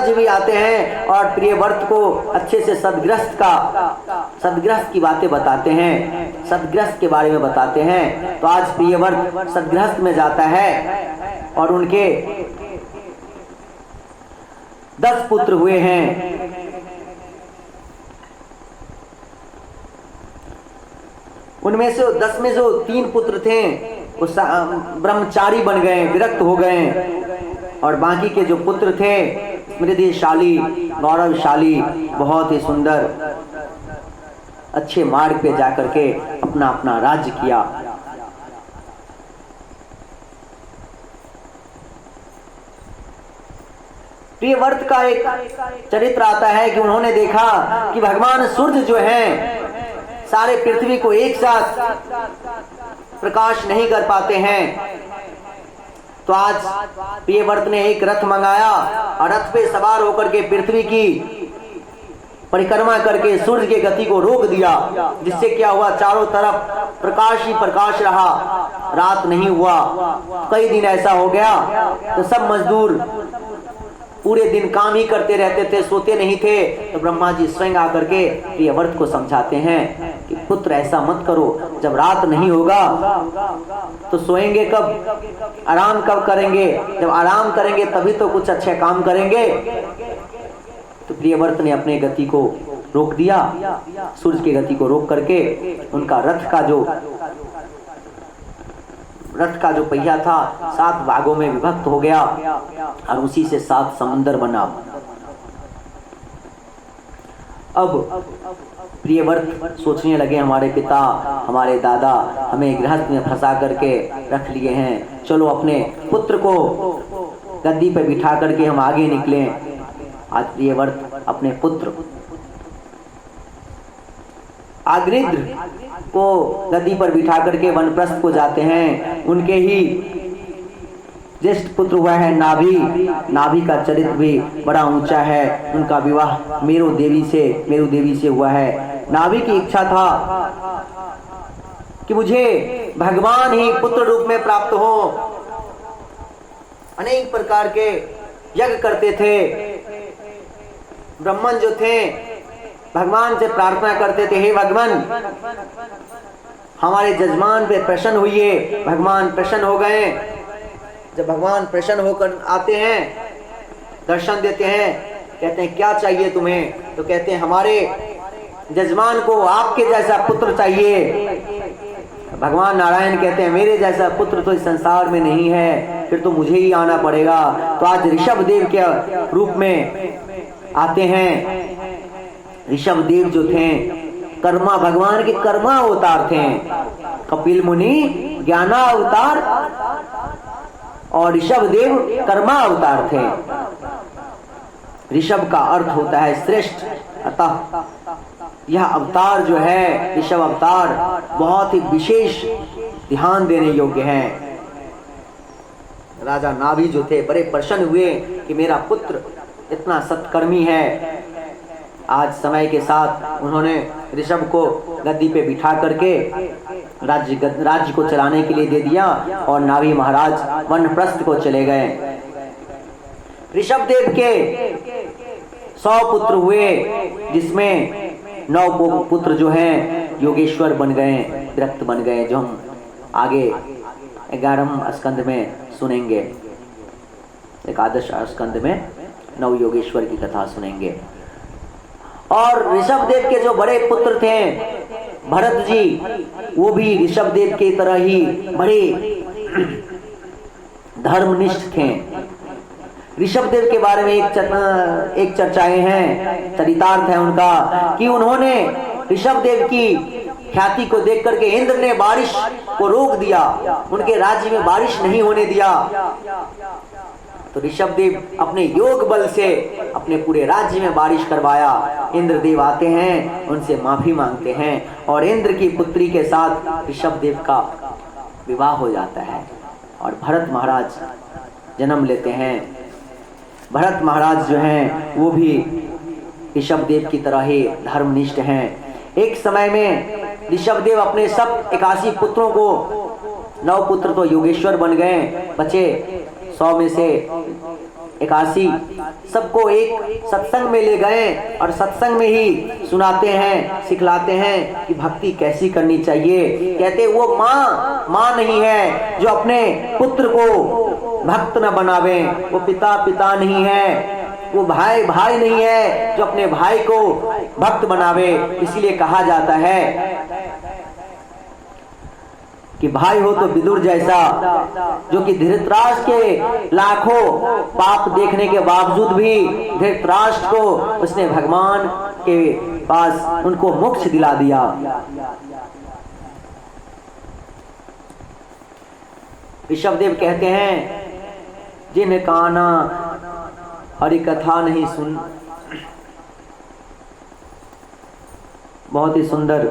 जी भी आते हैं और प्रियव्रत को अच्छे से सदगृहस्थ की बातें बताते हैं, सदगृहस्थ के बारे में बताते हैं। तो आज प्रियव्रत सदगृहस्थ में जाता है और उनके 10 पुत्र हुए हैं। उनमें से 10 में जो 3 पुत्र थे वो ब्रह्मचारी बन गए, विरक्त हो गए, और बाकी के जो पुत्र थे स्मृतिशाली, गौरवशाली, बहुत ही सुंदर अच्छे मार्ग पे जाकर के अपना अपना राज्य किया। प्रियव्रत का एक चरित्र आता है कि उन्होंने देखा कि भगवान सूर्य जो हैं सारे पृथ्वी को एक साथ प्रकाश नहीं कर पाते हैं। तो आज प्रियव्रत ने एक रथ मंगाया और रथ पे सवार होकर के पृथ्वी की परिक्रमा करके सूर्य की गति को रोक दिया, जिससे क्या हुआ, चारों तरफ प्रकाश ही प्रकाश रहा, रात नहीं हुआ। कई दिन ऐसा हो गया तो सब मजदूर पूरे दिन काम ही करते रहते थे, सोते नहीं थे। तो ब्रह्मा जी स्वयं आकर के प्रियव्रत को समझाते हैं कि पुत्र ऐसा मत करो, जब रात नहीं होगा तो सोएंगे कब, आराम कब करेंगे, जब आराम करेंगे तभी तो कुछ अच्छे काम करेंगे। तो प्रियव्रत ने अपने गति को रोक दिया, सूर्य की गति को रोक करके उनका रथ का जो पहिया था 7 भागों में विभक्त हो गया और उसी से 7 समुंदर बना। अब प्रियव्रत सोचने लगे, हमारे पिता हमारे दादा हमें गृहस्थ में फंसा करके रख लिए हैं, चलो अपने पुत्र को गद्दी पे बिठा करके हम आगे निकलें। आज प्रियव्रत अपने पुत्र आग्रिद्र को गद्दी पर बिठा करके वनप्रस्थ को जाते हैं। उनके ही ज्येष्ठ पुत्र हुआ है नाभि। नाभि का चरित्र भी बड़ा ऊंचा है। उनका विवाह मेरु देवी से हुआ है। नाभि की इच्छा था कि मुझे भगवान ही पुत्र रूप में प्राप्त हो। अनेक प्रकार के यज्ञ करते थे। ब्राह्मण जो थे भगवान से प्रार्थना करते थे, हे भगवान हमारे जजमान पे प्रसन्न हुई। भगवान प्रसन्न हो गए। जब भगवान प्रसन्न होकर आते हैं, दर्शन देते हैं, कहते हैं क्या चाहिए तुम्हें? तो कहते हैं हमारे जजमान को आपके जैसा पुत्र चाहिए। भगवान नारायण कहते हैं मेरे जैसा पुत्र तो इस संसार में नहीं है, फिर तो मुझे ही आना पड़ेगा। तो आज ऋषभ देव के रूप में आते हैं। ऋषभ देव जो थे कर्मा, भगवान के कर्मा अवतार थे। कपिल मुनि ज्ञाना अवतार और ऋषभ देव कर्मा अवतार थे। ऋषभ का अर्थ होता है श्रेष्ठ, अतः यह अवतार जो है ऋषभ अवतार बहुत ही विशेष ध्यान देने योग्य है। राजा नाभि जो थे बड़े प्रसन्न हुए कि मेरा पुत्र इतना सत्कर्मी है। आज समय के साथ उन्होंने ऋषभ को गद्दी पे बिठा करके राज्य को चलाने के लिए दे दिया और नाभि महाराज वानप्रस्थ को चले गए। ऋषभ देव के 100 पुत्र हुए, जिसमें 9 पुत्र जो हैं योगेश्वर बन गए, विरक्त बन गए, जो हम आगे 11वें स्कंद में सुनेंगे। एकादश स्कंद में 9 योगेश्वर की कथा सुनेंगे। और ऋषभ देव के जो बड़े पुत्र थे भरत जी, वो भी ऋषभ देव की तरह ही बड़े धर्मनिष्ठ थे। ऋषभ देव के बारे में एक चर्चाएं हैं, चरितार्थ है उनका कि उन्होंने ऋषभ देव की ख्याति को देख करके इंद्र ने बारिश को रोक दिया, उनके राज्य में बारिश नहीं होने दिया। तो ऋषभ देव अपने योग बल से अपने पूरे राज्य में बारिश करवाया। इंद्र देव आते हैं, उनसे माफी मांगते हैं और इंद्र की पुत्री के साथ ऋषभ देव का विवाह हो जाता है और भरत महाराज जन्म लेते हैं। भरत महाराज जो हैं वो भी ऋषभ देव की तरह ही धर्मनिष्ठ हैं। एक समय में ऋषभ देव अपने सब 81 पुत्रों को, 9 पुत्र तो योगेश्वर बन गए, बचे 100 में से 81 सबको एक सत्संग में ले गए और सत्संग में ही सुनाते हैं, सिखलाते हैं कि भक्ति कैसी करनी चाहिए। कहते वो माँ नहीं है जो अपने पुत्र को भक्त न बनावे, वो पिता नहीं है, वो भाई नहीं है जो अपने भाई को भक्त बनावे। इसीलिए कहा जाता है कि भाई हो तो विदुर जैसा, जो कि धृतराष्ट्र के लाखों पाप देखने के बावजूद भी धृतराष्ट्र को उसने भगवान के पास उनको मोक्ष दिला दिया। ऋषभदेव कहते हैं जिन काना हरि कथा नहीं सुन, बहुत ही सुंदर,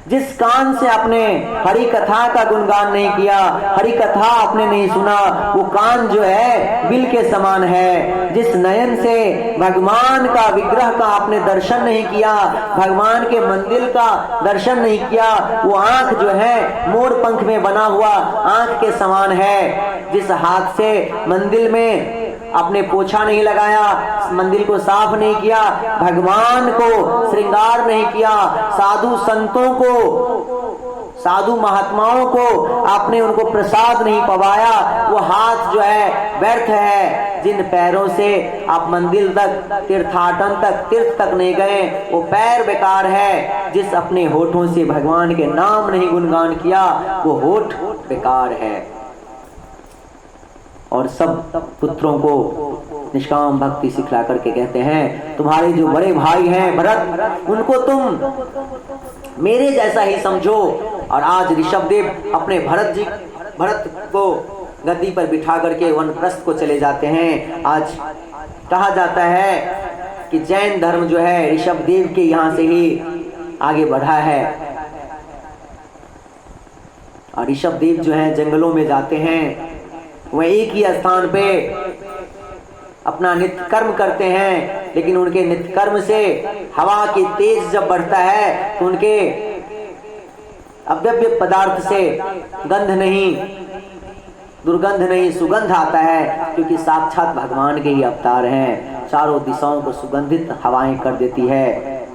जिस कान से आपने हरि कथा का गुणगान नहीं किया, हरि कथा आपने नहीं सुना, वो कान जो है बिल के समान है। जिस नयन से भगवान का विग्रह का आपने दर्शन नहीं किया, भगवान के मंदिर का दर्शन नहीं किया, वो आंख जो है मोर पंख में बना हुआ आंख के समान है। जिस हाथ से मंदिर में आपने पोछा नहीं लगाया, मंदिर को साफ नहीं किया, भगवान को श्रृंगार नहीं किया, साधु संतों को, साधु महात्माओं को आपने उनको प्रसाद नहीं पवाया, वो हाथ जो है व्यर्थ है। जिन पैरों से आप मंदिर तक, तीर्थाटन तक, तीर्थ तक नहीं गए, वो पैर बेकार है। जिस अपने होठों से भगवान के नाम नहीं गुणगान किया, वो होठ बेकार है। और सब पुत्रों को निष्काम भक्ति सिखला करके कहते हैं तुम्हारे जो बड़े भाई हैं भरत, उनको तुम मेरे जैसा ही समझो। और आज ऋषभदेव अपने भरत को गद्दी पर बिठा करके वानप्रस्थ को चले जाते हैं। आज कहा जाता है कि जैन धर्म जो है ऋषभदेव के यहाँ से ही आगे बढ़ा है। और ऋषभदेव जो है जंगलों में जाते हैं, वह एक ही स्थान पे अपना नित्य कर्म करते हैं, लेकिन उनके नित्य कर्म से हवा की तेज जब बढ़ता है तो उनके अव्यव्य पदार्थ से गंध नहीं, दुर्गंध नहीं, सुगंध आता है, क्योंकि साक्षात भगवान के ही अवतार हैं। चारों दिशाओं को सुगंधित हवाएं कर देती है।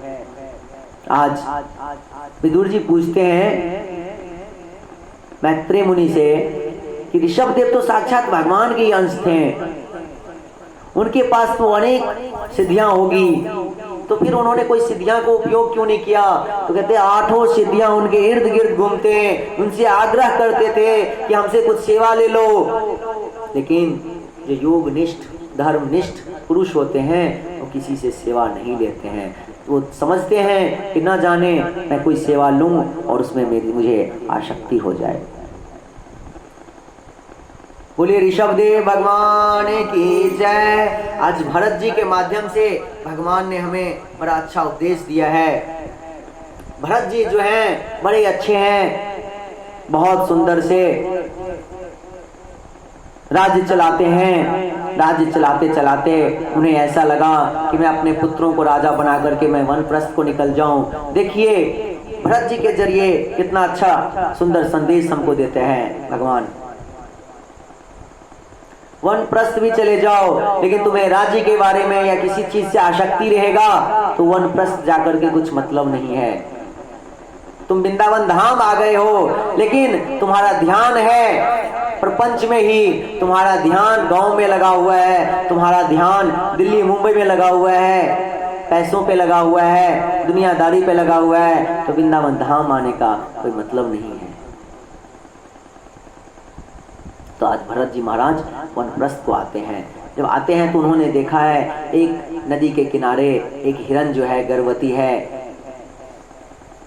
आज विदुर जी पूछते हैं मैत्रेय मुनि से कि ऋषभदेव तो साक्षात भगवान के ही अंश थे, उनके पास तो अनेक सिद्धियां होगी, तो फिर उन्होंने कोई सिद्धियां को उपयोग क्यों नहीं किया? तो कहते 8 सिद्धियां उनके इर्द गिर्द घूमते, उनसे आग्रह करते थे कि हमसे कुछ सेवा ले लो। लेकिन जो योगनिष्ठ, धर्मनिष्ठ पुरुष होते हैं वो किसी से सेवा नहीं लेते हैं। वो समझते हैं कि न जाने मैं कोई सेवा लूं और उसमें मुझे आसक्ति हो जाए। बोले ऋषभदेव भगवान की जय। आज भरत जी के माध्यम से भगवान ने हमें बड़ा अच्छा उपदेश दिया है। भरत जी जो हैं बड़े अच्छे हैं, बहुत सुंदर से राज्य चलाते हैं, राज्य चलाते चलाते उन्हें ऐसा लगा कि मैं अपने पुत्रों को राजा बना करके मैं वनप्रस्थ को निकल जाऊं। देखिए भरत जी के जरिए कितना अच्छा सुंदर संदेश हमको देते हैं भगवान। वनप्रस्थ भी चले जाओ, लेकिन तुम्हें राज्य के बारे में या किसी चीज से आसक्ति रहेगा तो वनप्रस्थ जाकर के कुछ मतलब नहीं है। तुम वृंदावन धाम आ गए हो, लेकिन तुम्हारा ध्यान है प्रपंच में ही, तुम्हारा ध्यान गांव में लगा हुआ है, तुम्हारा ध्यान दिल्ली मुंबई में लगा हुआ है, पैसों पे लगा हुआ है, दुनियादारी पे लगा हुआ है, तो वृंदावन धाम आने का कोई मतलब नहीं है। तो आज भरत जी महाराज वनप्रस्थ को आते हैं। जब आते हैं तो उन्होंने देखा है एक नदी के किनारे एक हिरन जो है गर्भवती है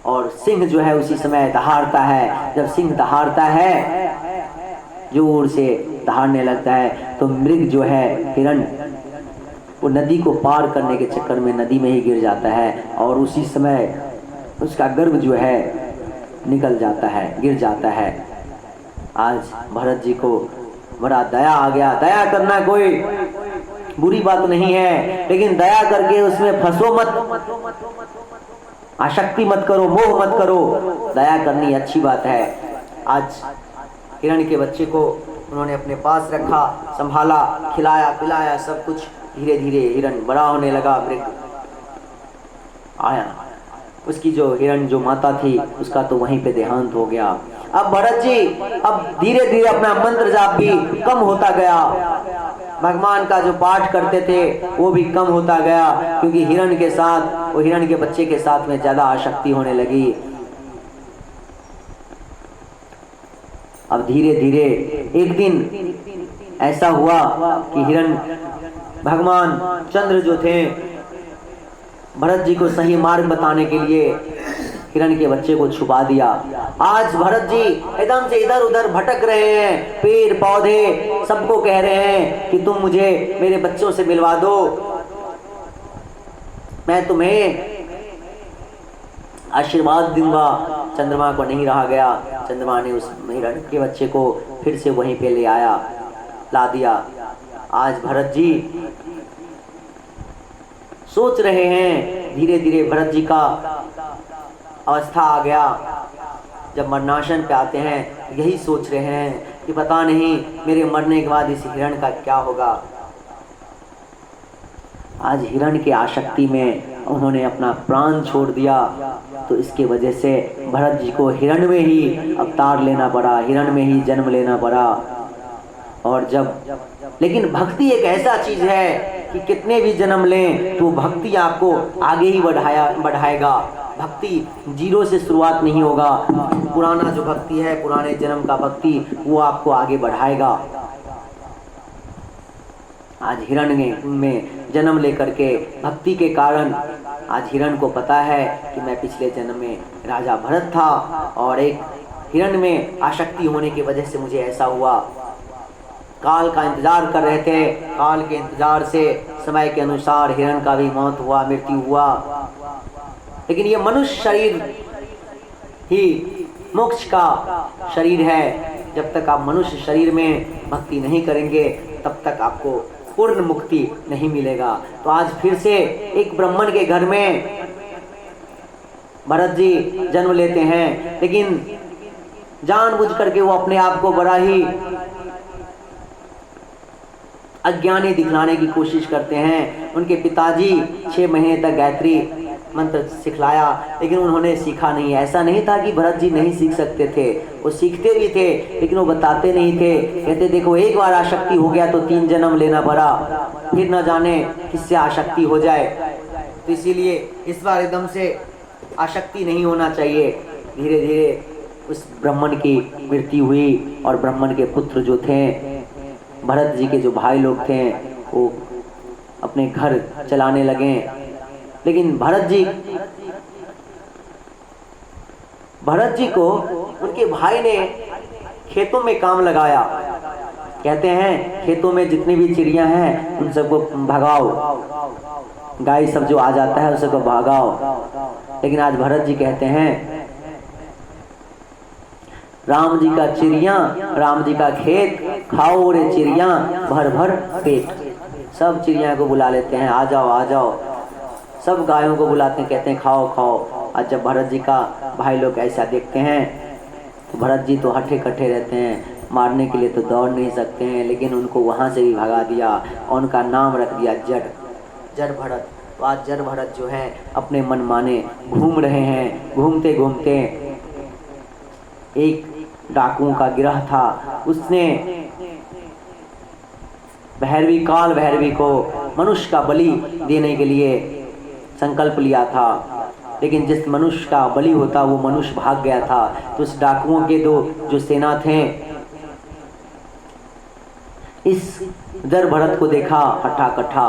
और सिंह जो है उसी समय दहाड़ता है। जब सिंह दहाड़ता है, जोर से दहाड़ने लगता है, तो मृग जो है हिरन वो नदी को पार करने के चक्कर में नदी में ही गिर जाता है और उसी समय उसका गर्भ जो है निकल जाता है, गिर जाता है। आज भरत जी को बड़ा दया आ गया। दया करना कोई बुरी बात नहीं है, लेकिन दया करके उसमें फंसो मत, आसक्ति मत करो, मोह मत करो। दया करनी अच्छी बात है। आज हिरण के बच्चे को उन्होंने अपने पास रखा, संभाला, खिलाया पिलाया सब कुछ। धीरे धीरे हिरण बड़ा होने लगा। मृग आया, उसकी जो हिरण जो माता थी उसका तो वहीं पे देहांत हो गया। अब भरत जी अब धीरे धीरे अपना मंत्र जाप भी कम होता गया, भगवान का जो पाठ करते थे वो भी कम होता गया, क्योंकि हिरण के साथ, वो हिरण के बच्चे के साथ में ज्यादा आसक्ति होने लगी। अब धीरे धीरे एक दिन ऐसा हुआ कि हिरण भगवान चंद्र जो थे भरत जी को सही मार्ग बताने के लिए हिरण के बच्चे को छुपा दिया। आज भरत जी एकदम से इधर उधर भटक रहे हैं, पेड़ पौधे सबको कह रहे हैं कि तुम मुझे मेरे बच्चों से मिलवा दो, मैं तुम्हें आशीर्वाद दूंगा। चंद्रमा को नहीं रहा गया, चंद्रमा ने उस हिरण के बच्चे को फिर से वहीं पे ले आया, ला दिया। आज भरत जी सोच रहे हैं, धीरे धीरे भरत जी का अवस्था आ गया, जब मरणासन पे आते हैं यही सोच रहे हैं कि पता नहीं मेरे मरने के बाद इस हिरण का क्या होगा। आज हिरण के आसक्ति में उन्होंने अपना प्राण छोड़ दिया, तो इसके वजह से भरत जी को हिरण में ही अवतार लेना पड़ा, हिरण में ही जन्म लेना पड़ा। और जब लेकिन भक्ति एक ऐसा चीज है कि कितने भी जन्म लें तो भक्ति आपको आगे ही बढ़ाएगा। भक्ति जीरो से शुरुआत नहीं होगा। पुराना जो भक्ति है, पुराने जन्म का भक्ति, वो आपको आगे बढ़ाएगा। आज हिरण में जन्म लेकर के भक्ति के कारण आज हिरण को पता है कि मैं पिछले जन्म में राजा भरत था और एक हिरण में आसक्ति होने की वजह से मुझे ऐसा हुआ। काल का इंतजार कर रहे थे, काल के इंतजार से समय के अनुसार हिरण का भी मौत हुआ, मृत्यु हुआ। लेकिन ये मनुष्य शरीर ही मोक्ष का शरीर है। जब तक आप मनुष्य शरीर में भक्ति नहीं करेंगे तब तक आपको पूर्ण मुक्ति नहीं मिलेगा। तो आज फिर से एक ब्राह्मण के घर में भरत जी जन्म लेते हैं, लेकिन जानबूझ करके वो अपने आप को बड़ा ही अज्ञानी दिखलाने की कोशिश करते हैं। उनके पिताजी 6 महीने तक गायत्री मंत्र सिखलाया, लेकिन उन्होंने सीखा नहीं। ऐसा नहीं था कि भरत जी नहीं सीख सकते थे, वो सीखते भी थे, लेकिन वो बताते नहीं थे। कहते देखो एक बार आसक्ति हो गया तो 3 जन्म लेना पड़ा, फिर न जाने किससे आसक्ति हो जाए। तो इसीलिए इस बार एकदम से आसक्ति नहीं होना चाहिए। धीरे धीरे उस ब्राह्मण की मृत्यु हुई और ब्राह्मण के पुत्र जो थे, भरत जी के जो भाई लोग थे, वो अपने घर चलाने लगे। लेकिन भरत जी को उनके भाई ने खेतों में काम लगाया। कहते हैं खेतों में जितनी भी चिड़िया हैं उन सबको भगाओ, गाय सब जो आ जाता है उन सबको भगाओ। लेकिन आज भरत जी कहते हैं राम जी का चिड़िया, राम जी का खेत, खाओ रे चिड़िया भर भर पेट। सब चिड़िया को बुला लेते हैं, आ जाओ आ जाओ। सब गायों को बुलाते हैं, कहते हैं खाओ खाओ। आज जब भरत जी का भाई लोग ऐसा देखते हैं तो भरत जी तो हट्ठे कट्ठे रहते हैं, मारने के लिए तो दौड़ नहीं सकते हैं, लेकिन उनको वहाँ से भी भगा दिया और उनका नाम रख दिया जड़ भरत। तो आज जड़ भरत जो है अपने मन माने घूम रहे हैं। घूमते घूमते एक डाकुओं का गिरह था, उसने काल भैरवी को मनुष्य का बलि देने के लिए संकल्प लिया था, लेकिन जिस मनुष्य का बलि होता वो मनुष्य भाग गया था। तो उस डाकुओं के दो जो सेना थे, इस जड़ भरत को देखा हट्ठा कट्ठा,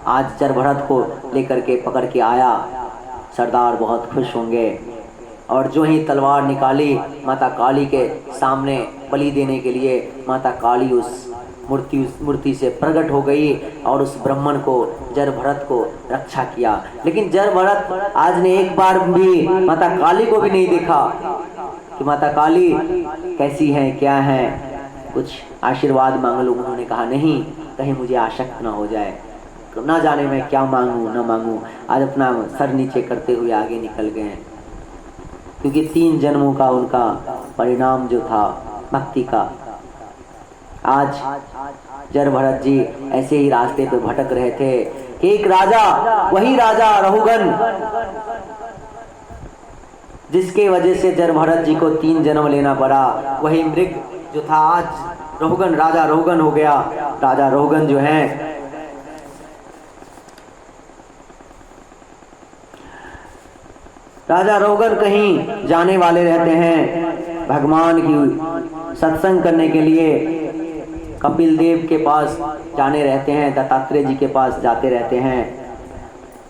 आज जड़ भरत को लेकर के पकड़ के आया। सरदार बहुत खुश होंगे। और जो ही तलवार निकाली माता काली के सामने बलि देने के लिए, माता काली उस मूर्ति से प्रकट हो गई और उस ब्राह्मण को जड़ भरत को रक्षा किया। लेकिन जड़ भरत आज ने एक बार भी माता काली को भी नहीं देखा कि माता काली कैसी हैं, क्या हैं, कुछ आशीर्वाद मांग लो। उन्होंने कहा नहीं, कहीं मुझे आशक्त ना हो जाए, ना जाने मैं क्या मांगू ना मांगू। आज अपना सर नीचे करते हुए आगे निकल गए हैं, क्योंकि 3 जन्मों का उनका परिणाम जो था भक्ति का। आज जड़ भरत जी ऐसे ही रास्ते पे भटक रहे थे कि एक राजा, वही राजा रहुगन, जिसके वजह से जड़ भरत जी को 3 जन्म लेना पड़ा, वही मृग जो था आज रहुगन, राजा रहुगन हो गया। राजा रहुगन जो है राजा रहुगन कहीं जाने वाले रहते हैं भगवान की सत्संग करने के लिए, कपिल देव के पास जाने रहते हैं, दत्तात्रेय जी के पास जाते रहते हैं।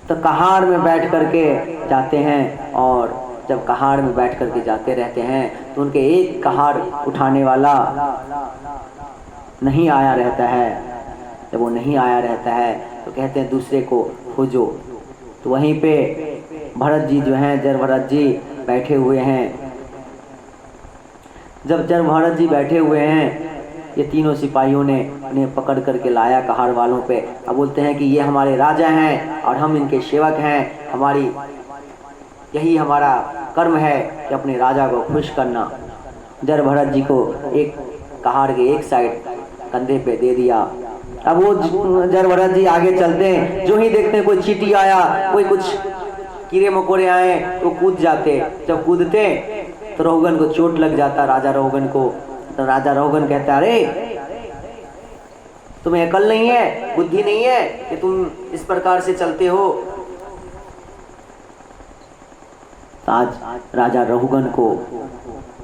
तो कहार में बैठ करके जाते हैं, और जब कहार में बैठ करके जाते रहते हैं तो उनके एक कहार उठाने वाला नहीं आया रहता है। जब वो नहीं आया रहता है तो कहते हैं दूसरे को खोजो। तो वहीं पे भरत जी जो हैं, जड़ भरत जी बैठे हुए हैं। जब जड़ भरत जी बैठे हुए हैं, ये तीनों सिपाहियों ने उन्हें पकड़ करके लाया कहार वालों पे। अब बोलते हैं कि ये हमारे राजा हैं और हम इनके सेवक हैं, यही हमारा कर्म है कि अपने राजा को खुश करना। जड़ भरत जी को एक कहार के एक साइड कंधे पे दे दिया। अब वो जड़ भरत जी आगे चलते हैं, जो ही देखते हैं कोई चींटी आया, कोई कुछ कीड़े मकोड़े आए तो कूद जाते। जब कूदते तो रहुगन को चोट लग जाता, राजा रहुगन को। तो राजा रहुगन कहता, अरे तुम्हें अकल नहीं है, बुद्धि नहीं है कि तुम इस प्रकार से चलते हो। आज राजा रहुगन को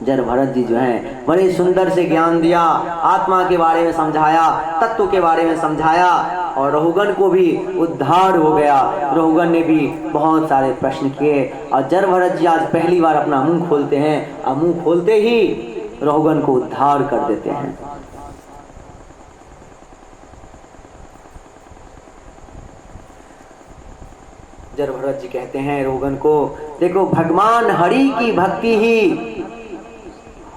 जड़ भरत जी जो हैं बड़े सुंदर से ज्ञान दिया, आत्मा के बारे में समझाया, तत्व के बारे में समझाया, और रहुगन को भी उद्धार हो गया। रहुगन ने भी बहुत सारे प्रश्न किए और जड़ भरत जी आज पहली बार अपना मुंह खोलते हैं, और मुंह खोलते ही रहुगन को उद्धार कर देते हैं। जड़ भरत जी कहते हैं रहुगन को, देखो भगवान हरि की भक्ति ही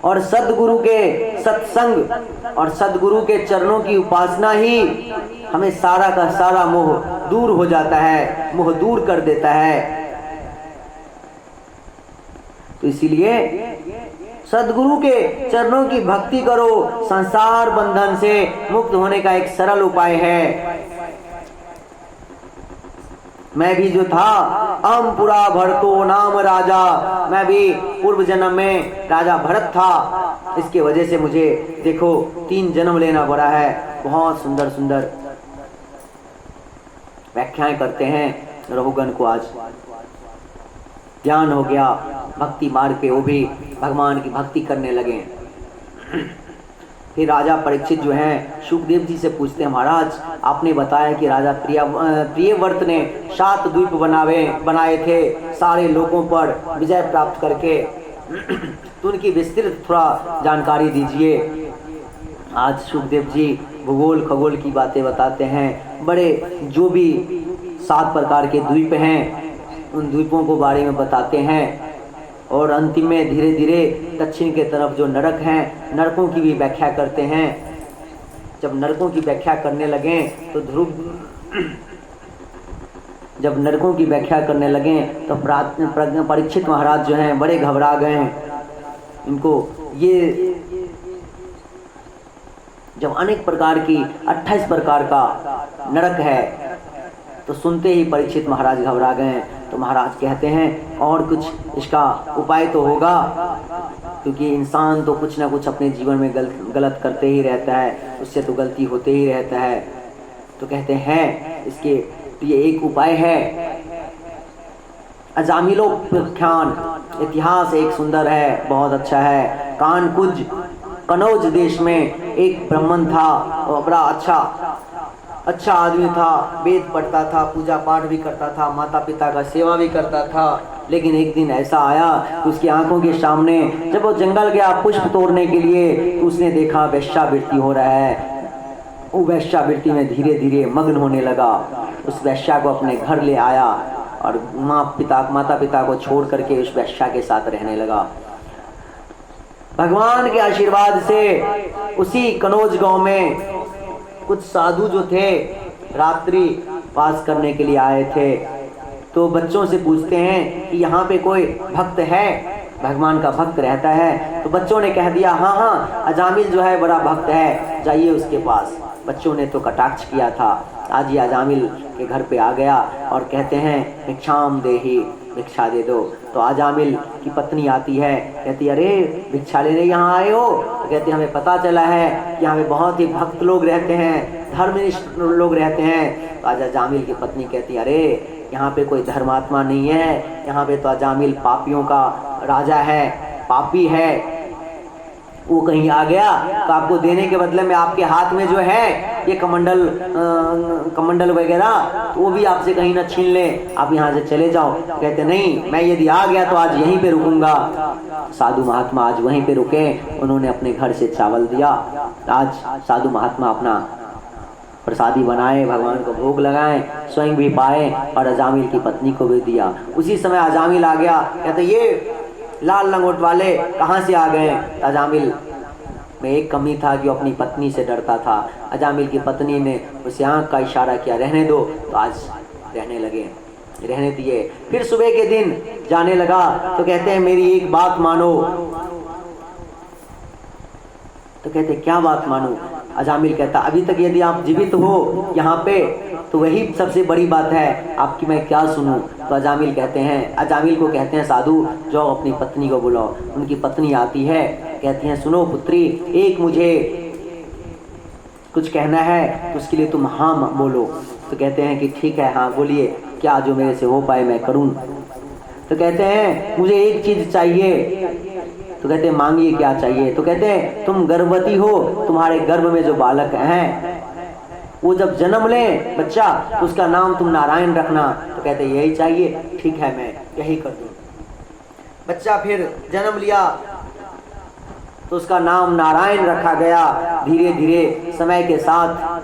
और सद्गुरु के सत्संग और सद्गुरु के चरणों की उपासना ही हमें सारा का सारा मोह दूर हो जाता है, मोह दूर कर देता है। तो इसीलिए सद्गुरु के चरणों की भक्ति करो, संसार बंधन से मुक्त होने का एक सरल उपाय है। मैं भी जो था अहमपुरा भरतो नाम राजा, मैं भी पूर्व जन्म में राजा भरत था, इसके वजह से मुझे देखो 3 जन्म लेना पड़ा है। बहुत सुंदर सुंदर व्याख्याएं करते हैं। रहुगन को आज ज्ञान हो गया, भक्ति मार्ग पे वो भी भगवान की भक्ति करने लगे। फिर राजा परीक्षित जो हैं सुखदेव जी से पूछते हैं, महाराज आपने बताया कि राजा प्रियव्रत ने 7 द्वीप बनाए थे सारे लोगों पर विजय प्राप्त करके, तो उनकी विस्तृत थोड़ा जानकारी दीजिए। आज सुखदेव जी भूगोल खगोल की बातें बताते हैं, बड़े जो भी 7 प्रकार के द्वीप हैं उन द्वीपों को बारे में बताते हैं, और अंतिम में धीरे धीरे दक्षिण के तरफ जो नरक हैं नरकों की भी व्याख्या करते हैं। जब नरकों की व्याख्या करने लगे तो ध्रुव जब नरकों की व्याख्या करने लगे तो परीक्षित महाराज जो हैं बड़े घबरा गए हैं। इनको ये जब अनेक प्रकार की 28 प्रकार का नरक है तो सुनते ही परीक्षित महाराज घबरा गए। तो महाराज कहते हैं और कुछ इसका उपाय तो होगा, क्योंकि इंसान तो कुछ ना कुछ अपने जीवन में गलत करते ही रहता है, उससे तो गलती होते ही रहता है। तो कहते हैं इसके ये एक उपाय है। अजामिलोपाख्यान इतिहास एक सुंदर है, बहुत अच्छा है। कानकुज कनौज देश में एक ब्राह्मण था, और बड़ा अच्छा आदमी था, वेद पढ़ता था, पूजा पाठ भी करता था, माता पिता का सेवा भी करता था। लेकिन एक दिन ऐसा आया कि उसकी आंखों के सामने जब वो जंगल गया पुष्प तोड़ने के लिए तो उसने देखा वेश्यावृत्ति हो रहा है। वो वेश्यावृत्ति में धीरे धीरे मग्न होने लगा। उस वेश्या को अपने घर ले आया और माता पिता को छोड़ करके उस वेश्या के साथ रहने लगा। भगवान के आशीर्वाद से उसी कनौज गांव में कुछ साधु जो थे रात्रि वास करने के लिए आए थे। तो बच्चों से पूछते हैं कि यहाँ पे कोई भक्त है, भगवान का भक्त रहता है। तो बच्चों ने कह दिया हाँ, अजामिल जो है बड़ा भक्त है, जाइए उसके पास। बच्चों ने तो कटाक्ष किया था। आज ये अजामिल के घर पे आ गया और कहते हैं भिक्षाम देहि, भिक्षा दे दो। तो अजामिल की पत्नी आती है, कहती अरे भिक्षा लेने यहाँ आए हो? तो कहते हमें पता चला है कि यहाँ पे बहुत ही भक्त लोग रहते हैं, धर्मनिष्ठ लोग रहते हैं। तो आज अजामिल की पत्नी कहती अरे यहाँ पे कोई धर्मात्मा नहीं है, यहाँ पे तो अजामिल पापियों का राजा है, पापी है। वो कहीं आ गया तो आपको देने के बदले में आपके हाथ में जो है ये कमंडल वगैरह तो वो भी आपसे कहीं ना छीन ले, आप यहाँ से चले जाओ। कहते नहीं, मैं यदि आ गया तो आज यहीं पे रुकूंगा। साधु महात्मा आज वहीं पे रुके, उन्होंने अपने घर से चावल दिया। आज साधु महात्मा अपना प्रसादी बनाए, भगवान को भोग लगाए, स्वयं भी पाए और अजामिल की पत्नी को भी दिया। उसी समय अजामिल आ गया, कहते ये लाल लंगोट वाले कहाँ से आ गए? अजामिल में एक कमी था कि वो अपनी पत्नी से डरता था। अजामिल की पत्नी ने उसे आंख का इशारा किया, रहने दो। तो आज रहने लगे, रहने दिए। फिर सुबह के दिन जाने लगा तो कहते हैं मेरी एक बात मानो। तो कहते क्या बात मानो? अजामिल कहता अभी तक यदि आप जीवित हो यहाँ पे तो वही सबसे बड़ी बात है, आपकी मैं क्या सुनूं? तो अजामिल को कहते हैं साधु जाओ अपनी पत्नी को बुलाओ। उनकी पत्नी आती है, कहती हैं सुनो पुत्री, एक मुझे कुछ कहना है तो उसके लिए तुम हाँ बोलो। तो कहते हैं कि ठीक है, हाँ बोलिए, क्या जो मेरे से हो पाए मैं करूं। तो कहते हैं मुझे एक चीज चाहिए। तो कहते हैं मांगिए क्या चाहिए? तो कहते हैं तुम गर्भवती हो, तुम्हारे गर्भ में जो बालक हैं वो जब जन्म ले बच्चा तो उसका नाम तुम नारायण रखना। तो कहते हैं यही चाहिए, ठीक है मैं यही कर दूं। बच्चा फिर जन्म लिया तो उसका नाम नारायण रखा गया। धीरे धीरे समय के साथ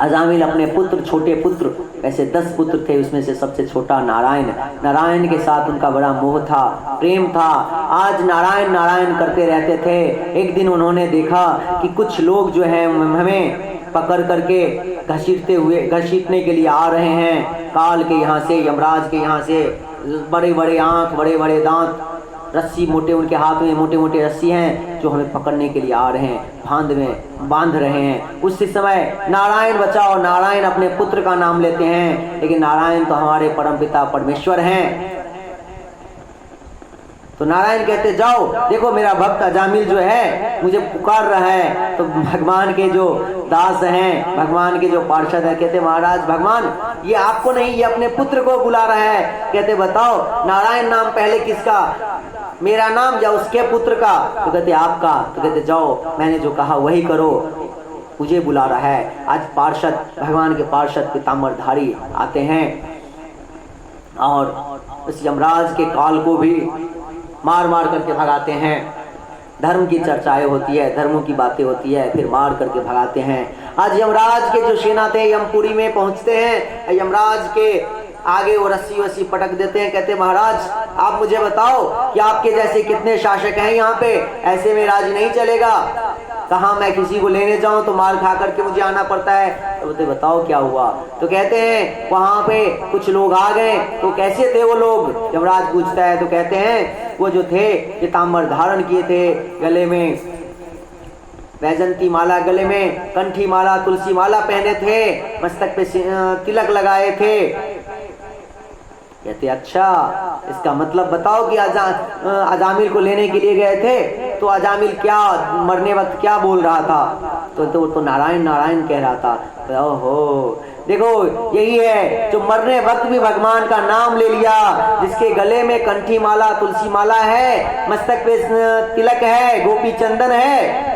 अजामिल अपने पुत्र, छोटे पुत्र, ऐसे 10 पुत्र थे, उसमें से सबसे छोटा नारायण के साथ उनका बड़ा मोह था, प्रेम था। आज नारायण नारायण करते रहते थे। एक दिन उन्होंने देखा कि कुछ लोग जो हैं हमें पकड़ करके घसीटने के लिए आ रहे हैं। काल के यहाँ से, यमराज के यहाँ से, बड़े बड़े आंख, बड़े बड़े दांत, रस्सी मोटे, उनके हाथ में मोटे मोटे रस्सी हैं जो हमें पकड़ने के लिए आ रहे हैं, फांद में बांध रहे हैं। उसी समय नारायण बचाओ, नारायण अपने पुत्र का नाम लेते हैं, लेकिन नारायण तो हमारे परमपिता परमेश्वर हैं। तो नारायण कहते जाओ देखो मेरा भक्त अजामिल जो है मुझे पुकार रहा है। तो भगवान के जो दास हैं, भगवान के जो पार्षद हैं, कहते महाराज भगवान ये आपको नहीं, ये अपने पुत्र को बुला रहा है। कहते बताओ नारायण नाम पहले किसका, मेरा नाम या उसके पुत्र का? तो कहते आपका। तो कहते जाओ मैंने जो कहा वही करो, मुझे बुला रहा है। आज पार्षद, भगवान के पार्षद पीताम्बरधारी आते हैं और उस यमराज के काल को भी मार मार करके भगाते हैं। धर्म की चर्चाएं होती है, धर्मों की बातें होती है, फिर मार करके भगाते हैं। आज यमराज के जो सेना थे यमपुरी में पहुंचते हैं, यमराज के आगे वो रस्सी वस्सी पटक देते हैं। कहते महाराज आप मुझे बताओ कि आपके जैसे कितने शासक हैं यहाँ पे, ऐसे में राज नहीं चलेगा। कहाँ मैं किसी को लेने जाऊं तो मार खा करके मुझे आना पड़ता है। तो बोलते बताओ क्या हुआ। तो कहते हैं वहां पे कुछ लोग आ गए। तो कैसे थे वो लोग, यमराज पूछता है। तो कहते हैं वो जो थे पीताम्बर धारण किए थे, गले में वैजंती माला, गले में कंठी माला, तुलसी माला पहने थे, मस्तक पे तिलक लगाए थे। कहते अच्छा, इसका मतलब बताओ कि अजामिल को लेने के लिए गए थे तो अजामिल क्या मरने वक्त क्या बोल रहा था। तो नारायण नारायण कह रहा था। ओहो, देखो यही है जो मरने वक्त भी भगवान का नाम ले लिया, जिसके गले में कंठी माला, तुलसी माला है, मस्तक पे तिलक है, गोपी चंदन है,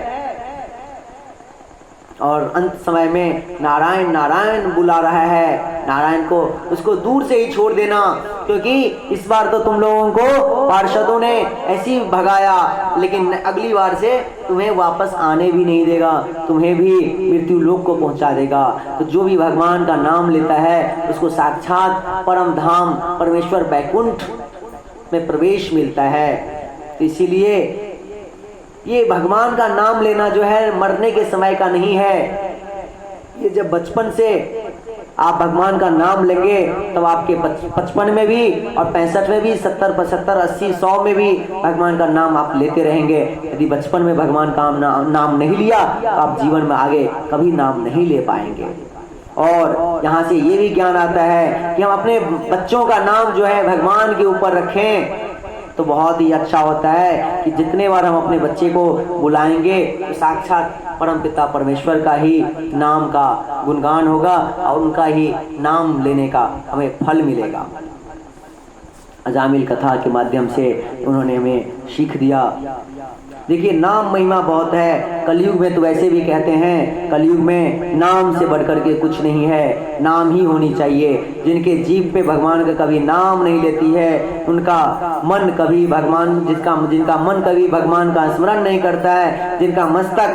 और अंत समय में नारायण नारायण बुला रहा है। नारायण को उसको दूर से ही छोड़ देना, क्योंकि इस बार तो तुम लोगों को पार्षदों ने ऐसी भगाया, लेकिन अगली बार से तुम्हें वापस आने भी नहीं देगा, तुम्हें भी मृत्यु लोक को पहुंचा देगा। तो जो भी भगवान का नाम लेता है उसको साक्षात परम धाम परमेश्वर बैकुंठ में प्रवेश मिलता है। तो इसीलिए ये भगवान का नाम लेना जो है मरने के समय का नहीं है। ये जब बचपन से आप भगवान का नाम लेंगे तब आपके 55 में भी और 65 में भी 70, 75, 80, 100 में भी भगवान का नाम आप लेते रहेंगे। यदि बचपन में भगवान का नाम नहीं लिया तो आप जीवन में आगे कभी नाम नहीं ले पाएंगे। और यहाँ से ये भी ज्ञान आता है कि हम अपने बच्चों का नाम जो है भगवान के ऊपर रखें तो बहुत ही अच्छा होता है कि जितने बार हम अपने बच्चे को बुलाएंगे तो साक्षात परमपिता परमेश्वर का ही नाम का गुणगान होगा और उनका ही नाम लेने का हमें फल मिलेगा। अजामिल कथा के माध्यम से उन्होंने हमें सीख दिया। देखिए नाम महिमा बहुत है। कलयुग में तो वैसे भी कहते हैं कलयुग में नाम से बढ़कर के कुछ नहीं है, नाम ही होनी चाहिए। जिनके जीभ पे भगवान का कभी नाम नहीं लेती है, उनका मन कभी भगवान जिनका मन कभी भगवान का स्मरण नहीं करता है, जिनका मस्तक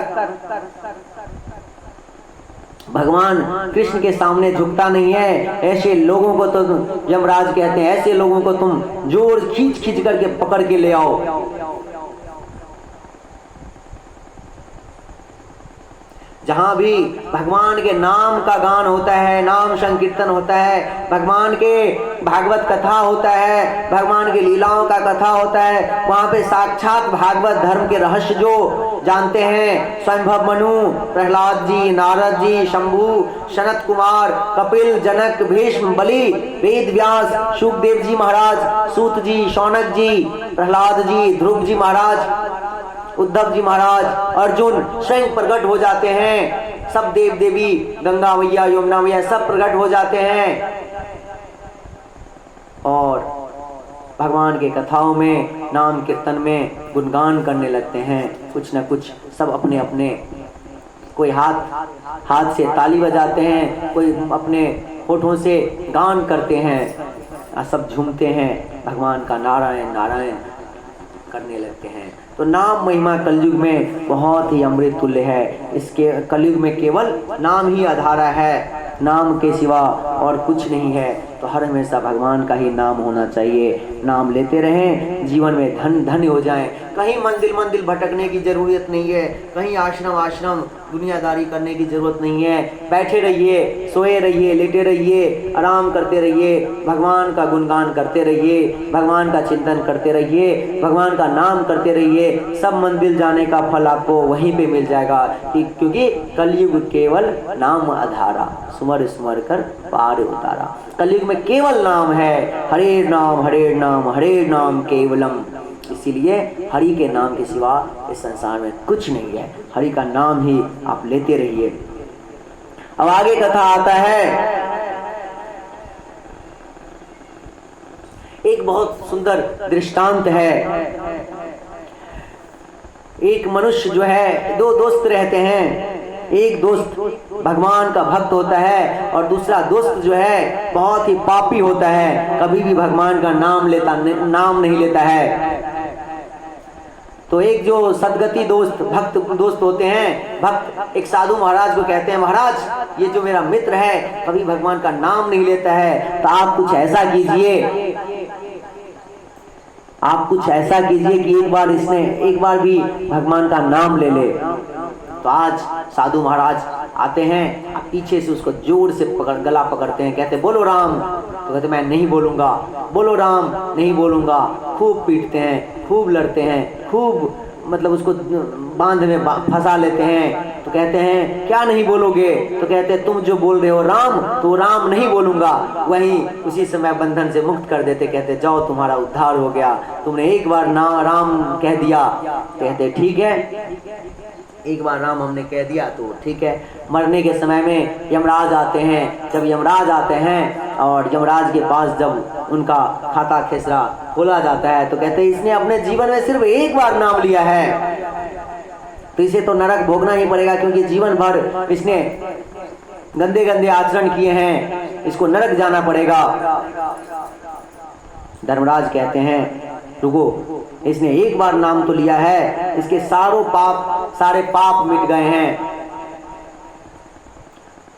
भगवान कृष्ण के सामने झुकता नहीं है, ऐसे लोगों को तो यमराज कहते हैं ऐसे लोगों को तुम जोर खींच करके पकड़ के ले आओ। जहाँ भी भगवान के नाम का गान होता है, नाम संकीर्तन होता है, भगवान के भागवत कथा होता है, भगवान की लीलाओं का कथा होता है, वहाँ पे साक्षात भागवत धर्म के रहस्य जो जानते हैं स्वयंभव मनु, प्रहलाद जी, नारद जी, शंभु, सनत कुमार, कपिल, जनक, भीष्म, बलि, वेद व्यास, सुखदेव जी महाराज, सूत जी, शौनक जी, प्रहलाद जी, ध्रुव जी महाराज, उद्धव जी महाराज, अर्जुन स्वयं प्रकट हो जाते हैं। सब देव देवी, गंगा मैया, यमुना मैया सब प्रकट हो जाते हैं और भगवान के कथाओं में, नाम कीर्तन में गुणगान करने लगते हैं। कुछ न कुछ सब अपने अपने, कोई हाथ से ताली बजाते हैं, कोई अपने होठों से गान करते हैं, सब झूमते हैं, भगवान का नारायण नारायण करने लगते हैं। तो नाम महिमा कलयुग में बहुत ही अमृत तुल्य है। इसके कलयुग में केवल नाम ही आधारा है, नाम के सिवा और कुछ नहीं है। तो हर हमेशा भगवान का ही नाम होना चाहिए। नाम लेते रहें, जीवन में धन्य हो जाएं। कहीं मंदिर भटकने की जरूरत नहीं है, कहीं आश्रम दुनियादारी करने की जरूरत नहीं है। बैठे रहिए, सोए रहिए, लेटे रहिए, आराम करते रहिए, भगवान का गुणगान करते रहिए, भगवान का चिंतन करते रहिए, भगवान का नाम करते रहिए। सब मंदिर जाने का फल आपको वहीं पे मिल जाएगा, क्योंकि कलयुग केवल नाम आधारा, सुमर स्मर कर पार उतारा। कलयुग में केवल नाम है, हरे नाम केवलम। इसीलिए हरि के नाम के सिवा इस संसार में कुछ नहीं है। हरि का नाम ही आप लेते रहिए। अब आगे कथा आता है, एक बहुत सुंदर दृष्टांत है। एक मनुष्य जो है, दो दोस्त रहते हैं। एक दोस्त भगवान का भक्त होता है और दूसरा दोस्त जो है बहुत ही पापी होता है, कभी भी भगवान का नाम नहीं लेता है। तो एक जो सदगति दोस्त, भक्त दोस्त होते हैं, भक्त एक साधु महाराज को कहते हैं, महाराज ये जो मेरा मित्र है कभी भगवान का नाम नहीं लेता है, तो आप कुछ ऐसा कीजिए, कि एक बार भी भगवान का नाम ले ले। तो आज साधु महाराज आते हैं, पीछे से उसको जोर से गला पकड़ते हैं, कहते बोलो राम। तो कहते मैं नहीं बोलूँगा, बोलो राम, नहीं बोलूँगा। खूब पीटते हैं, खूब लड़ते हैं, खूब मतलब उसको बांध में फंसा लेते हैं। तो कहते हैं क्या नहीं बोलोगे? तो कहते हैं तुम जो बोल रहे हो राम, तो राम नहीं बोलूँगा। वहीं उसी समय बंधन से मुक्त कर देते, कहते जाओ तुम्हारा उद्धार हो गया, तुमने एक बार ना राम कह दिया। कहते ठीक है, एक बार राम हमने कह दिया तो ठीक है। मरने के समय में यमराज आते हैं। जब यमराज आते हैं और यमराज के पास जब उनका खाता खेसरा खोला जाता है तो कहते हैं इसने अपने जीवन में सिर्फ एक बार नाम लिया है, तो इसे तो नरक भोगना ही पड़ेगा, क्योंकि जीवन भर इसने गंदे गंदे आचरण किए हैं, इसको नरक जाना पड़ेगा। धर्मराज कहते हैं रुको, इसने एक बार नाम तो लिया है, इसके सारे पाप मिट गए हैं।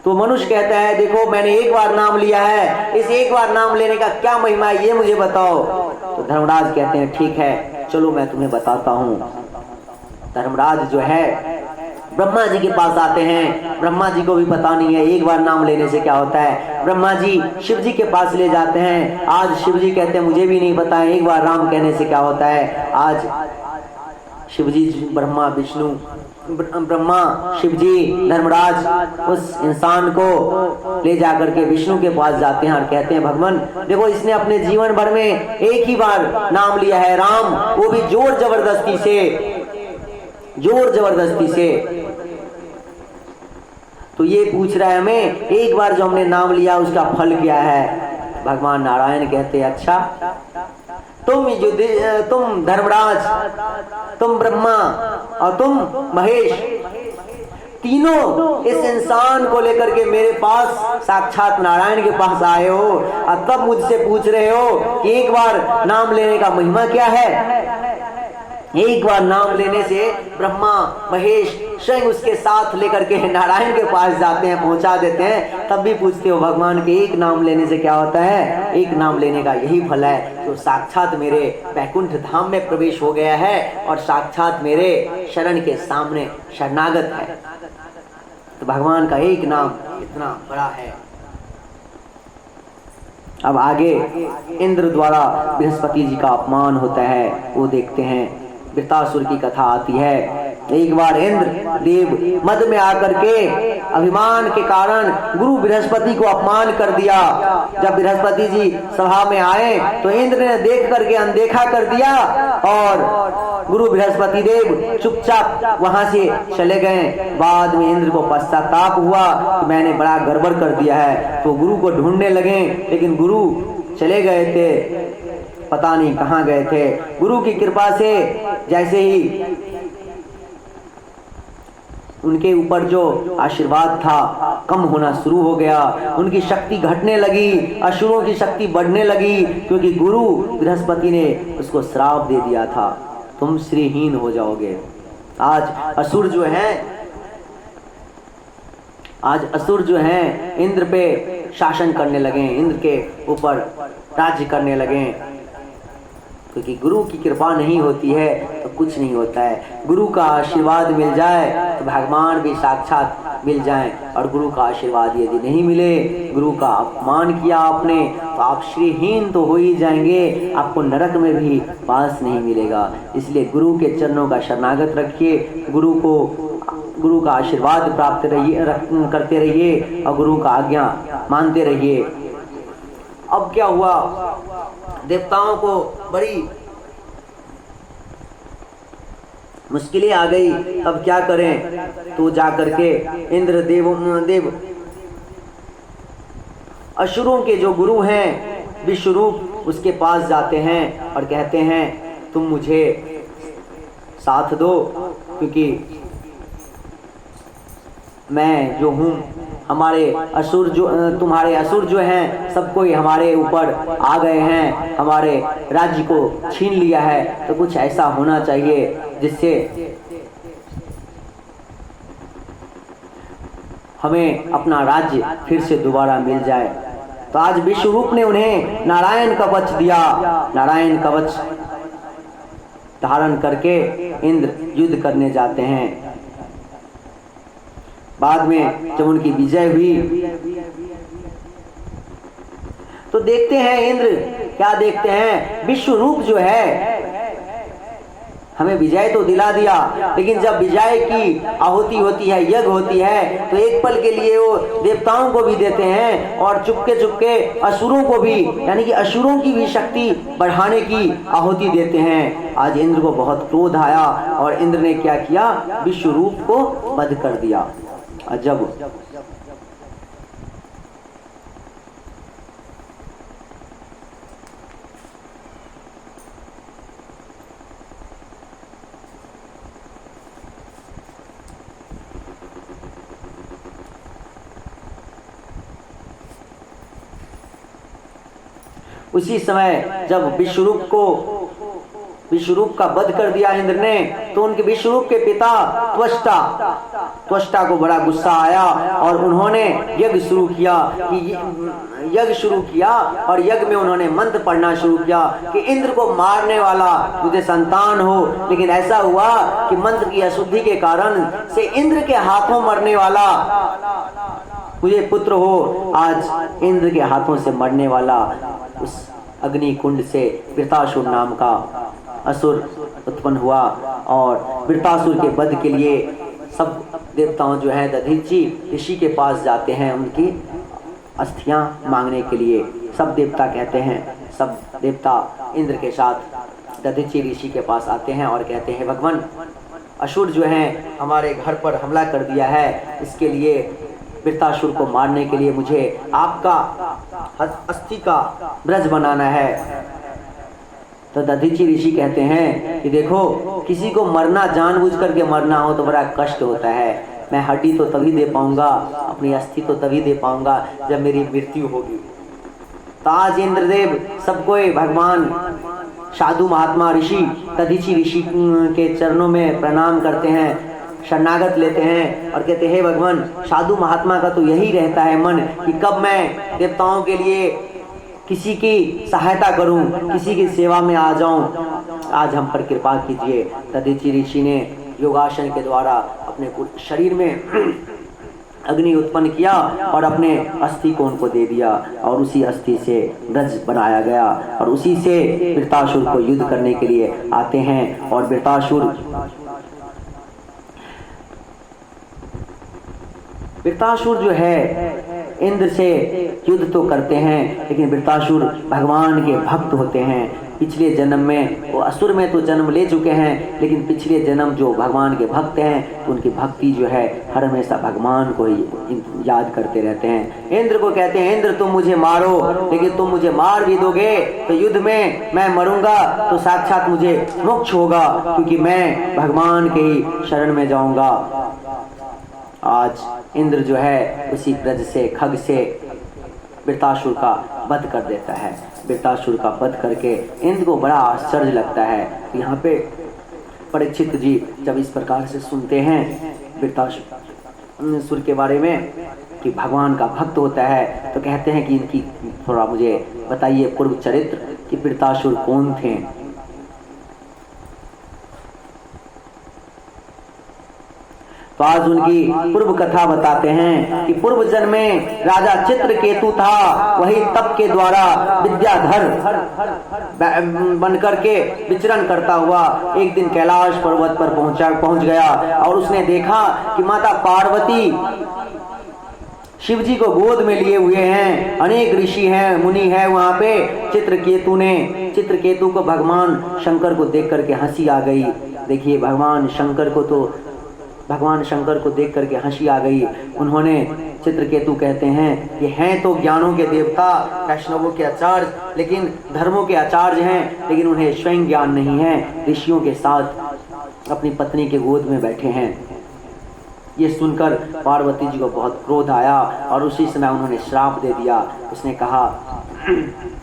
तो मनुष्य कहता है देखो मैंने एक बार नाम लिया है, इस एक बार नाम लेने का क्या महिमा है ये मुझे बताओ। तो धर्मराज कहते हैं ठीक है, चलो मैं तुम्हें बताता हूँ। धर्मराज जो है ब्रह्मा जी के पास आते हैं। ब्रह्मा जी को भी पता नहीं है एक बार नाम लेने से क्या होता है। ब्रह्मा जी शिव जी के पास ले जाते हैं। आज शिव जी कहते हैं मुझे भी नहीं पता है एक बार राम कहने से क्या होता है। आज शिव जी, ब्रह्मा विष्णु, ब्रह्मा शिव जी धर्मराज उस इंसान को ले जाकर के विष्णु के पास जाते हैं और कहते हैं भगवान देखो इसने अपने जीवन भर में एक ही बार नाम लिया है राम, वो भी जोर जबरदस्ती से। तो ये पूछ रहा है हमें एक बार जो हमने नाम लिया उसका फल क्या है। भगवान नारायण कहते हैं अच्छा तुम धर्मराज, तुम ब्रह्मा और तुम महेश, तीनों इस इंसान को लेकर के मेरे पास साक्षात नारायण के पास आए हो और तब मुझसे पूछ रहे हो कि एक बार नाम लेने का महिमा क्या है। एक बार नाम लेने से ब्रह्मा महेश स्वयं उसके साथ लेकर के नारायण के पास जाते हैं, पहुंचा देते हैं। तब भी पूछते हो भगवान के एक नाम लेने से क्या होता है। एक नाम लेने का यही फल है, तो साक्षात मेरे वैकुंठ धाम में प्रवेश हो गया है और साक्षात मेरे शरण के सामने शरणागत है। तो भगवान का एक नाम इतना बड़ा है। अब आगे इंद्र द्वारा बृहस्पति जी का अपमान होता है, वो देखते हैं। वृतासुर की कथा आती है। एक बार इंद्र देव मद में आकर के अभिमान के कारण गुरु बृहस्पति को अपमान कर दिया। जब बृहस्पति जी सभा में आए तो इंद्र ने देख करके अनदेखा कर दिया और गुरु बृहस्पति देव चुपचाप वहां से चले गए। बाद में इंद्र को पश्चाताप हुआ कि मैंने बड़ा गड़बड़ कर दिया है, तो गुरु को ढूंढने लगे, लेकिन गुरु चले गए थे, पता नहीं कहाँ गए थे। गुरु की कृपा से जैसे ही उनके ऊपर जो आशीर्वाद था कम होना शुरू हो गया, उनकी शक्ति घटने लगी, असुरों की शक्ति बढ़ने लगी, क्योंकि गुरु बृहस्पति ने उसको श्राप दे दिया था तुम श्रीहीन हो जाओगे। आज असुर जो हैं इंद्र पे शासन करने लगे, इंद्र के ऊपर राज्य करने लगे, क्योंकि गुरु की कृपा नहीं होती है तो कुछ नहीं होता है। गुरु का आशीर्वाद मिल जाए तो भगवान भी साक्षात मिल जाएं, और गुरु का आशीर्वाद यदि नहीं मिले, गुरु का अपमान किया आपने, तो आप श्रीहीन तो हो ही जाएंगे, आपको नरक में भी वास नहीं मिलेगा। इसलिए गुरु के चरणों का शरणागत रखिए, गुरु का आशीर्वाद प्राप्त करते रहिए और गुरु का आज्ञा मानते रहिए। अब क्या हुआ, देवताओं को बड़ी मुश्किलें आ गई, अब क्या करें। तो जाकर के इंद्र देव असुरों के जो गुरु हैं विश्वरूप, उसके पास जाते हैं और कहते हैं तुम मुझे साथ दो, क्योंकि मैं जो हूँ, हमारे असुर जो तुम्हारे असुर जो हैं सब कोई हमारे ऊपर आ गए हैं, हमारे राज्य को छीन लिया है, तो कुछ ऐसा होना चाहिए जिससे हमें अपना राज्य फिर से दोबारा मिल जाए। तो आज विश्वरूप ने उन्हें नारायण कवच दिया। नारायण कवच धारण करके इंद्र युद्ध करने जाते हैं। बाद में जब उनकी विजय हुई तो देखते हैं इंद्र क्या देखते हैं, विश्व रूप जो है हमें विजय तो दिला दिया, लेकिन जब विजय की आहुति होती है, यज्ञ होती है, तो एक पल के लिए वो देवताओं को भी देते हैं और चुपके चुपके असुरों को भी, यानी कि असुरों की भी शक्ति बढ़ाने की आहुति देते हैं। आज इंद्र को बहुत क्रोध आया और इंद्र ने क्या किया, विश्व रूप को वध कर दिया। अजब। उसी समय जब विश्वरूप का वध कर दिया इंद्र ने, तो उनके विश्वरूप के पिता त्वष्टा को बड़ा गुस्सा आया और उन्होंने यज्ञ शुरू किया और यज्ञ में उन्होंने मंत्र पढ़ना शुरू किया कि इंद्र को मारने वाला मुझे संतान हो। लेकिन ऐसा हुआ कि मंत्र की अशुद्धि के कारण से इंद्र के हाथों मरने वाला मुझे पुत्र हो। आज इंद्र के हाथों से मरने वाला उस अग्नि कुंड से वृत्रासुर नाम का असुर उत्पन्न हुआ और वृत्रासुर के वध के लिए सब देवताओं जो हैं दधीचि ऋषि के पास जाते हैं उनकी अस्थियां मांगने के लिए। सब देवता कहते हैं, सब देवता इंद्र के साथ दधीचि ऋषि के पास आते हैं और कहते हैं, भगवान असुर जो हैं हमारे घर पर हमला कर दिया है, इसके लिए वृत्रासुर को मारने के लिए मुझे आपका अस्थि का ब्रज बनाना है। तो दधीचि ऋषि कहते हैं कि देखो, किसी को मरना जानबूझ करके मरना हो तो बड़ा कष्ट होता है। मैं हड्डी तो तभी दे पाऊंगा, अपनी अस्थि तो तभी दे पाऊंगा जब मेरी मृत्यु होगी। तो आज इंद्रदेव सबको भगवान साधु महात्मा ऋषि दधीचि ऋषि के चरणों में प्रणाम करते हैं, शरणागत लेते हैं और कहते हैं, भगवान साधु महात्मा का तो यही रहता है मन कि कब मैं देवताओं के लिए किसी की सहायता करूं, किसी की सेवा में आ जाऊं। आज हम पर कृपा कीजिए। दधीचि ऋषि ने योगासन के द्वारा अपने शरीर में अग्नि उत्पन्न किया और अपने अस्थि को उनको दे दिया और उसी अस्थि से ब्रज बनाया गया और उसी से वृत्रासुर को युद्ध करने के लिए आते हैं। और वृत्रासुर जो है इंद्र से युद्ध तो करते हैं, लेकिन वृत्रासुर भगवान के भक्त होते हैं। पिछले जन्म में वो असुर में तो जन्म ले चुके हैं, लेकिन पिछले जन्म जो भगवान के भक्त हैं तो उनकी भक्ति जो है हर हमेशा भगवान को ही याद करते रहते हैं। इंद्र को कहते हैं, इंद्र तुम मुझे मारो, लेकिन तुम मुझे मार भी दोगे तो युद्ध में मैं मरूंगा तो साक्षात मुझे मोक्ष होगा, क्योंकि मैं भगवान के ही शरण में जाऊंगा। आज इंद्र जो है उसी ब्रज से खग से वृत्रासुर का वध कर देता है। वृत्रासुर का वध करके इंद्र को बड़ा आश्चर्य लगता है। यहाँ पे परीक्षित जी जब इस प्रकार से सुनते हैं वृत्रासुर के बारे में कि भगवान का भक्त होता है, तो कहते हैं कि इनकी थोड़ा मुझे बताइए पूर्व चरित्र कि वृत्रासुर कौन थे। तो आज उनकी पूर्व कथा बताते हैं कि पूर्व जन्म में राजा चित्रकेतु था, वही तप के द्वारा विद्याधर बनकर के विचरण करता हुआ एक दिन कैलाश पर्वत पर पहुंच गया और उसने देखा कि माता पार्वती शिव जी को गोद में लिए हुए हैं, अनेक ऋषि हैं, मुनि हैं वहां पे। चित्रकेतु को भगवान शंकर को देख करके हंसी आ गई। देखिए भगवान शंकर को देख करके हंसी आ गई। उन्होंने चित्रकेतु कहते हैं कि हैं तो ज्ञानों के देवता, वैष्णवों के आचार्य, लेकिन धर्मों के आचार्य हैं, लेकिन उन्हें स्वयं ज्ञान नहीं है। ऋषियों के साथ अपनी पत्नी के गोद में बैठे हैं। ये सुनकर पार्वती जी को बहुत क्रोध आया और उसी समय उन्होंने श्राप दे दिया। उसने कहा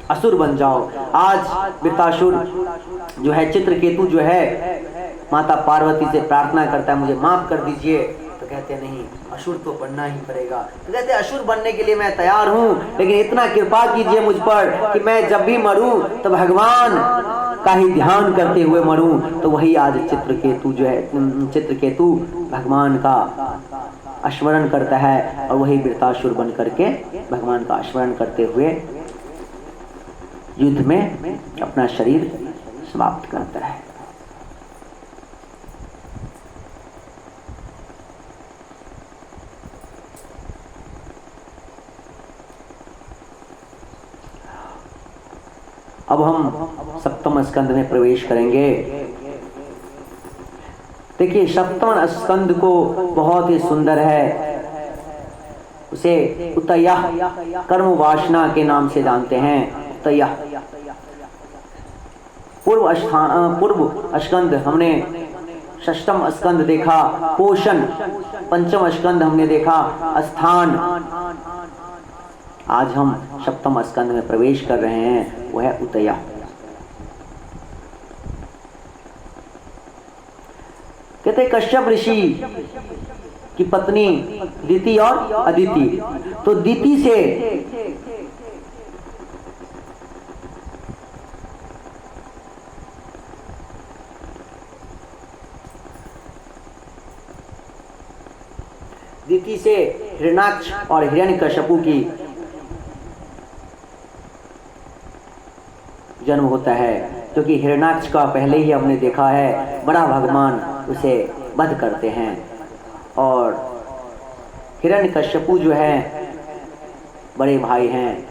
असुर बन जाओ। आज वृत्रासुर जो है, चित्रकेतु जो है, माता पार्वती से प्रार्थना करता है मुझे माफ कर दीजिए। तो कहते नहीं, असुर तो बनना ही पड़ेगा। तो कहते असुर बनने के लिए मैं तैयार हूँ, लेकिन इतना कृपा कीजिए मुझ पर कि मैं जब भी मरूं तो भगवान का ही ध्यान करते हुए मरूं। तो वही आज चित्रकेतु जो है, चित्रकेतु भगवान का स्मरण करता है और वही वृत्तासुर बन करके भगवान का स्मरण करते हुए युद्ध में अपना शरीर समाप्त करता है। अब हम सप्तम स्कंद में प्रवेश करेंगे। देखिए, सप्तम स्कंद को बहुत ही सुंदर है, उसे उतयः कर्म वासना के नाम से जानते हैं। उतयः पूर्व स्कंद हमने षष्ठम स्कंद देखा, पोषण। पंचम स्कंद हमने देखा, स्थान। आज हम सप्तम स्कंद में प्रवेश कर रहे हैं, वह है उतयः। कहते कश्यप ऋषि की पत्नी दिति और अदिति। तो दिति से हिरण्याक्ष और हिरण्यकश्यपु की जन्म होता है, क्योंकि हिरण्याक्ष का पहले ही हमने देखा है, बड़ा भगवान उसे वध करते हैं। और हिरण्यकश्यपु जो है बड़े भाई हैं।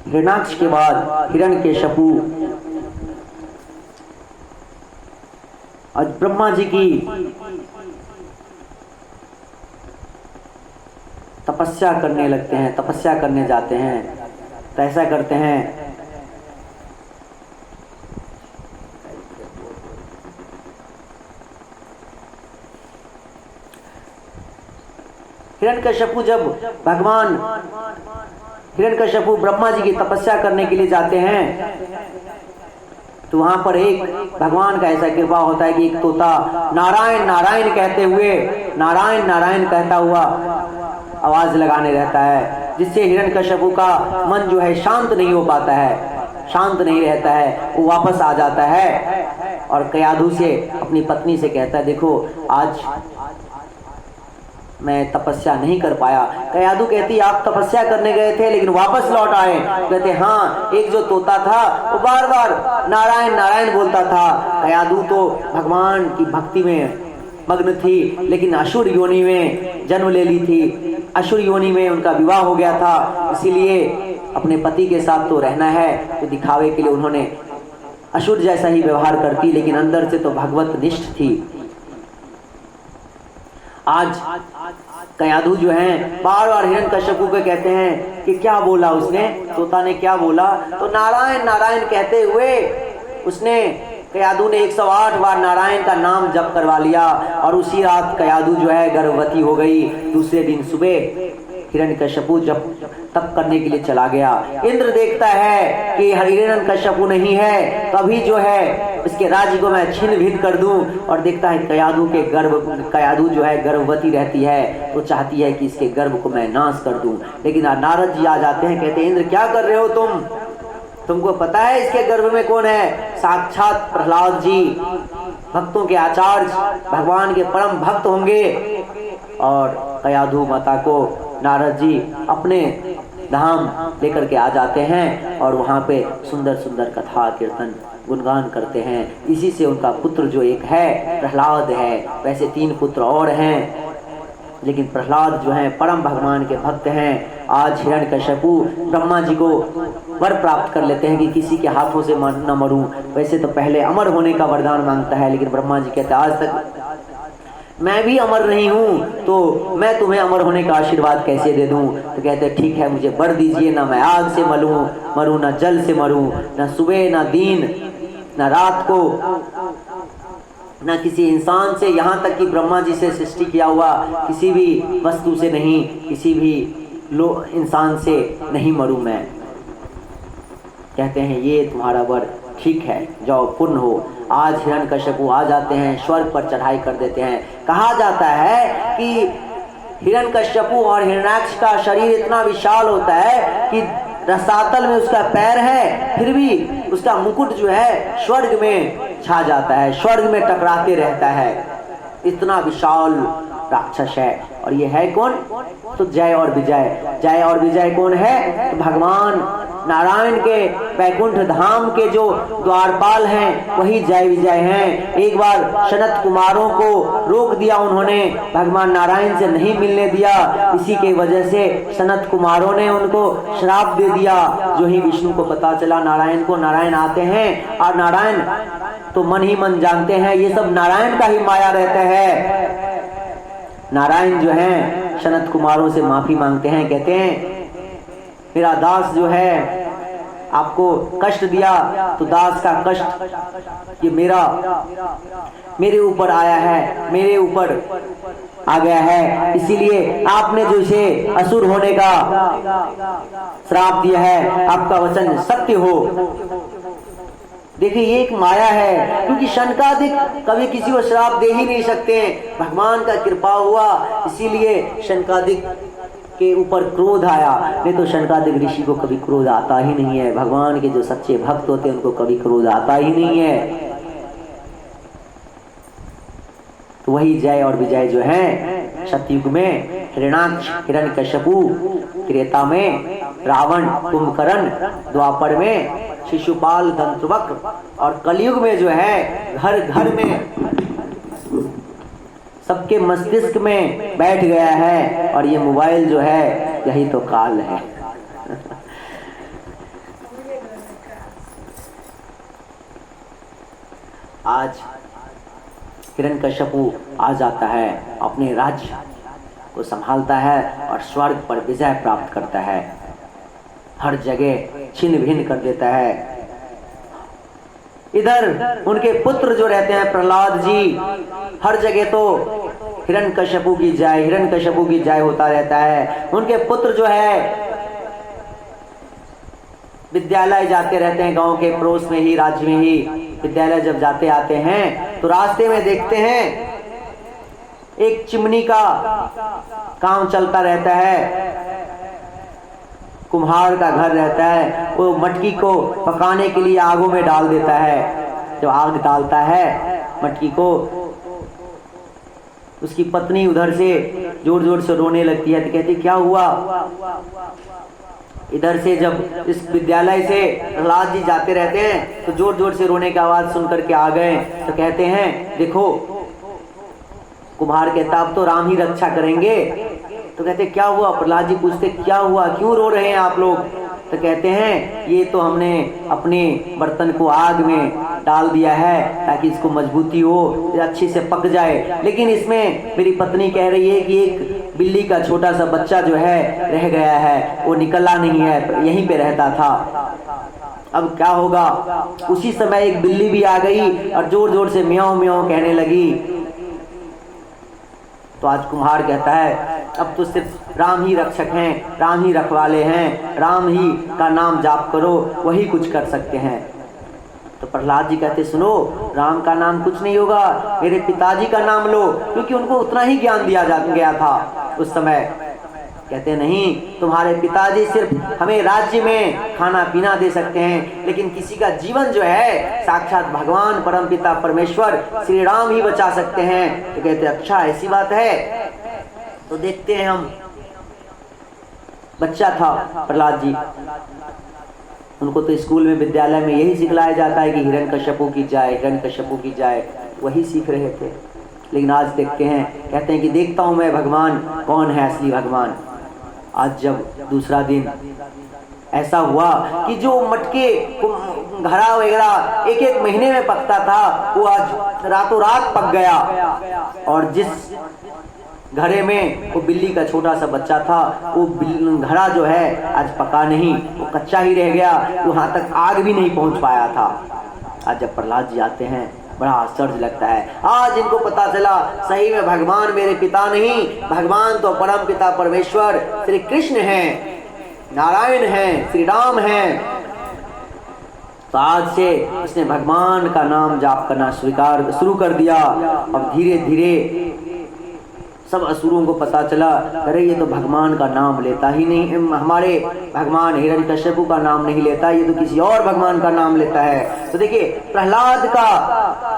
हिरण्याक्ष के बाद हिरण्यकश्यपु और ब्रह्मा जी की तपस्या करने लगते हैं, तपस्या करने जाते हैं। तो ऐसा करते हैं, हिरण्यकश्यपु जब भगवान हिरण्यकश्यपु ब्रह्मा जी की तपस्या करने के लिए जाते हैं, तो वहां पर एक भगवान का ऐसा कृपा होता है कि एक तोता नारायण नारायण कहते हुए, नारायण नारायण कहता हुआ आवाज लगाने रहता है, जिससे हिरण्यकश्यपु का मन जो है शांत नहीं हो पाता है, शांत नहीं रहता है। वो वापस आ जाता है और कयाधु से, अपनी पत्नी से कहता है, देखो आज मैं तपस्या नहीं कर पाया। कयाधु कहती, आप तपस्या करने गए थे लेकिन वापस लौट आए। कहते, हाँ, एक जो तोता था वो बार बार नारायण नारायण बोलता था। कयाधु तो भगवान की भक्ति में मग्न थी, लेकिन असुर योनि में जन्म ले ली थी, असुर योनि में उनका विवाह हो गया था, इसीलिए अपने पति के साथ तो रहना है, तो दिखावे के लिए उन्होंने असुर जैसा ही व्यवहार करती, लेकिन अंदर से तो भगवत निष्ठ थी। आज कयाधु जो हैं बार बार हिरण्यकश्यपु को कहते हैं कि क्या बोला उसने, तोता ने क्या बोला, तो नारायण नारायण कहते हुए उसने, कयाधु ने 108 बार नारायण का नाम जप करवा लिया। और उसी रात कयाधु जो है गर्भवती हो गई। दूसरे दिन सुबह हिरण्यकश्यपु जब तप करने के लिए चला गया, इंद्र देखता है कि हिरण्यकश्यपु नहीं है, तभी जो है इसके राज्य को मैं छीन भिन कर दूं। और देखता है कयाधु जो है गर्भवती रहती है, तो चाहती है कि इसके गर्भ को मैं नाश कर दूं। लेकिन नारद जी आ जाते हैं, कहते हैं, इंद्र क्या कर रहे हो तुमको पता है इसके गर्भ में कौन है? साक्षात प्रहलाद जी, भक्तों के आचार्य, भगवान के परम भक्त होंगे। और कयाधु माता को नारद जी अपने धाम लेकर के आ जाते हैं और वहाँ पे सुंदर सुंदर कथा कीर्तन गुणगान करते हैं। इसी से उनका पुत्र जो एक है प्रहलाद है, वैसे 3 पुत्र और हैं, लेकिन प्रहलाद जो हैं परम भगवान के भक्त हैं। आज हिरण्यकश्यपु ब्रह्मा जी को वर प्राप्त कर लेते हैं कि किसी के हाथों से न मरूं। वैसे तो पहले अमर होने का वरदान मांगता है, लेकिन ब्रह्मा जी कहते हैं आज तक मैं भी अमर नहीं हूँ, तो मैं तुम्हें अमर होने का आशीर्वाद कैसे दे दूँ? तो कहते ठीक है, मुझे वर दीजिए, ना मैं आग से मरूं, ना जल से मरूं, ना सुबह ना दिन ना रात को, ना किसी इंसान से, यहाँ तक कि ब्रह्मा जी से सृष्टि किया हुआ किसी भी वस्तु से नहीं, किसी भी इंसान से नहीं मरूं मैं। कहते हैं ये तुम्हारा वर ठीक है, जाओ पूर्ण हो। आज हिरण्यकश्यपु आ जाते हैं, स्वर्ग पर चढ़ाई कर देते हैं। कहा जाता है कि हिरण्यकश्यपु और हिरण्याक्ष का शरीर इतना विशाल होता है कि रसातल में उसका पैर है, फिर भी उसका मुकुट जो है स्वर्ग में छा जाता है, स्वर्ग में टकराते रहता है। इतना विशाल राक्षस है। और ये है कौन? तो जय और विजय। जय और विजय कौन है? तो भगवान नारायण के वैकुंठ धाम के जो द्वारपाल हैं वही जय विजय हैं। एक बार सनत कुमारों को रोक दिया उन्होंने, भगवान नारायण से नहीं मिलने दिया। इसी के वजह से सनत कुमारों ने उनको श्राप दे दिया। जो ही विष्णु को पता चला नारायण को, नारायण आते हैं और नारायण तो मन ही मन जानते हैं ये सब नारायण का ही माया रहता है। नारायण जो हैं सनत कुमारों से माफी मांगते हैं, कहते हैं मेरा दास जो है आपको कष्ट दिया, तो दास का कष्ट ये मेरे ऊपर आया है, मेरे ऊपर आ गया है, इसीलिए आपने जो इसे असुर होने का श्राप दिया है, आपका वचन सत्य हो। देखिए ये एक माया है, क्योंकि शनकादिक कभी किसी को श्राप दे ही नहीं सकते। भगवान का कृपा हुआ इसीलिए शनकादिक के ऊपर क्रोध आया, नहीं तो शनकादिक ऋषि को कभी क्रोध आता ही नहीं है। भगवान के जो सच्चे भक्त होते हैं उनको कभी क्रोध आता ही नहीं है। तो वही जय और विजय जो है सतयुग में हिरणाक्ष हिरण्यकश्यपु, त्रेता में रावण कुंभकर्ण, द्वापर में शिशुपाल दंतवक्र और कलयुग में जो है घर घर में सबके मस्तिष्क में बैठ गया है। और ये मोबाइल जो है यही तो काल है। आज हिरण्यकश्यपु आ जाता है, अपने राज्य को संभालता है और स्वर्ग पर विजय प्राप्त करता है, हर जगह छिन्न भिन्न कर देता है। इधर उनके पुत्र जो रहते हैं प्रहलाद जी, हर जगह तो हिरण्यकश्यपु की जय, हिरण्यकश्यपु की जय होता रहता है। उनके पुत्र जो है विद्यालय जाते रहते हैं, गांव के पड़ोस में ही, राज्य में ही विद्यालय जब जाते आते हैं तो रास्ते में देखते हैं एक चिमनी का काम चलता रहता है, कुम्हार का घर रहता है। वो मटकी को पकाने के लिए आगों में डाल देता है। जब आग डालता है मटकी को, उसकी पत्नी उधर से जोर जोर से रोने लगती है। तो कहती क्या हुआ? इधर से जब इस विद्यालय से प्रहलाद जी जाते रहते हैं तो जोर जोर से रोने की आवाज सुन करके आ गए। तो कहते हैं देखो, कुम्हार कहता अब तो राम ही रक्षा करेंगे। तो कहते क्या हुआ? प्रहलाद जी पूछते क्या हुआ, क्यों रो रहे हैं आप लोग? तो कहते हैं ये तो हमने अपने बर्तन को आग में डाल दिया है ताकि इसको मजबूती हो, अच्छे से पक जाए, लेकिन इसमें मेरी पत्नी कह रही है कि एक बिल्ली का छोटा सा बच्चा जो है रह गया है, वो निकला नहीं है, यहीं पे रहता था, अब क्या होगा? उसी समय एक बिल्ली भी आ गई और जोर जोर से म्याऊं म्याऊं कहने लगी। तो आज कुम्हार कहता है अब तो सिर्फ राम ही रक्षक हैं, राम ही रखवाले हैं, राम ही का नाम जाप करो, वही कुछ कर सकते हैं। तो प्रहलाद जी कहते सुनो, राम का नाम कुछ नहीं होगा, मेरे पिताजी का नाम लो, क्योंकि उनको उतना ही ज्ञान दिया गया था उस समय। कहते नहीं, तुम्हारे पिताजी सिर्फ हमें राज्य में खाना पीना दे सकते हैं, लेकिन किसी का जीवन जो है साक्षात भगवान परमपिता परमेश्वर श्री राम ही बचा सकते हैं। तो कहते अच्छा ऐसी बात है, तो देखते हैं हम। बच्चा था प्रहलाद जी, उनको तो स्कूल में विद्यालय में यही सिखलाया जाता है कि हिरण्यकश्यपु की जाए, हिरण्यकश्यपु की जाए, वही सीख रहे थे। लेकिन आज देखते हैं, कहते हैं कि देखता हूं मैं भगवान कौन है असली भगवान। आज जब दूसरा दिन ऐसा हुआ कि जो मटके घड़ा वगैरह एक एक महीने में पकता था, वो आज रातों रात पक गया। और जिस घड़े में वो बिल्ली का छोटा सा बच्चा था, वो घड़ा जो है आज पका नहीं, वो कच्चा ही रह गया, वहां तक आग भी नहीं पहुंच पाया था। आज जब प्रहलाद जी आते हैं बड़ा आश्चर्य लगता है। आज इनको पता चला सही में भगवान मेरे पिता नहीं, भगवान तो परम पिता परमेश्वर श्री कृष्ण हैं, नारायण हैं, श्री राम हैं। तो आज से उसने भगवान का नाम जाप करना शुरू कर दिया। अब धीरे धीरे सब असुरों को पता चला, अरे ये तो भगवान का नाम लेता ही नहीं, हमारे भगवान हिरण्यकश्यपु का नाम नहीं लेता, ये तो किसी और भगवान का नाम लेता है। तो देखिए प्रहलाद का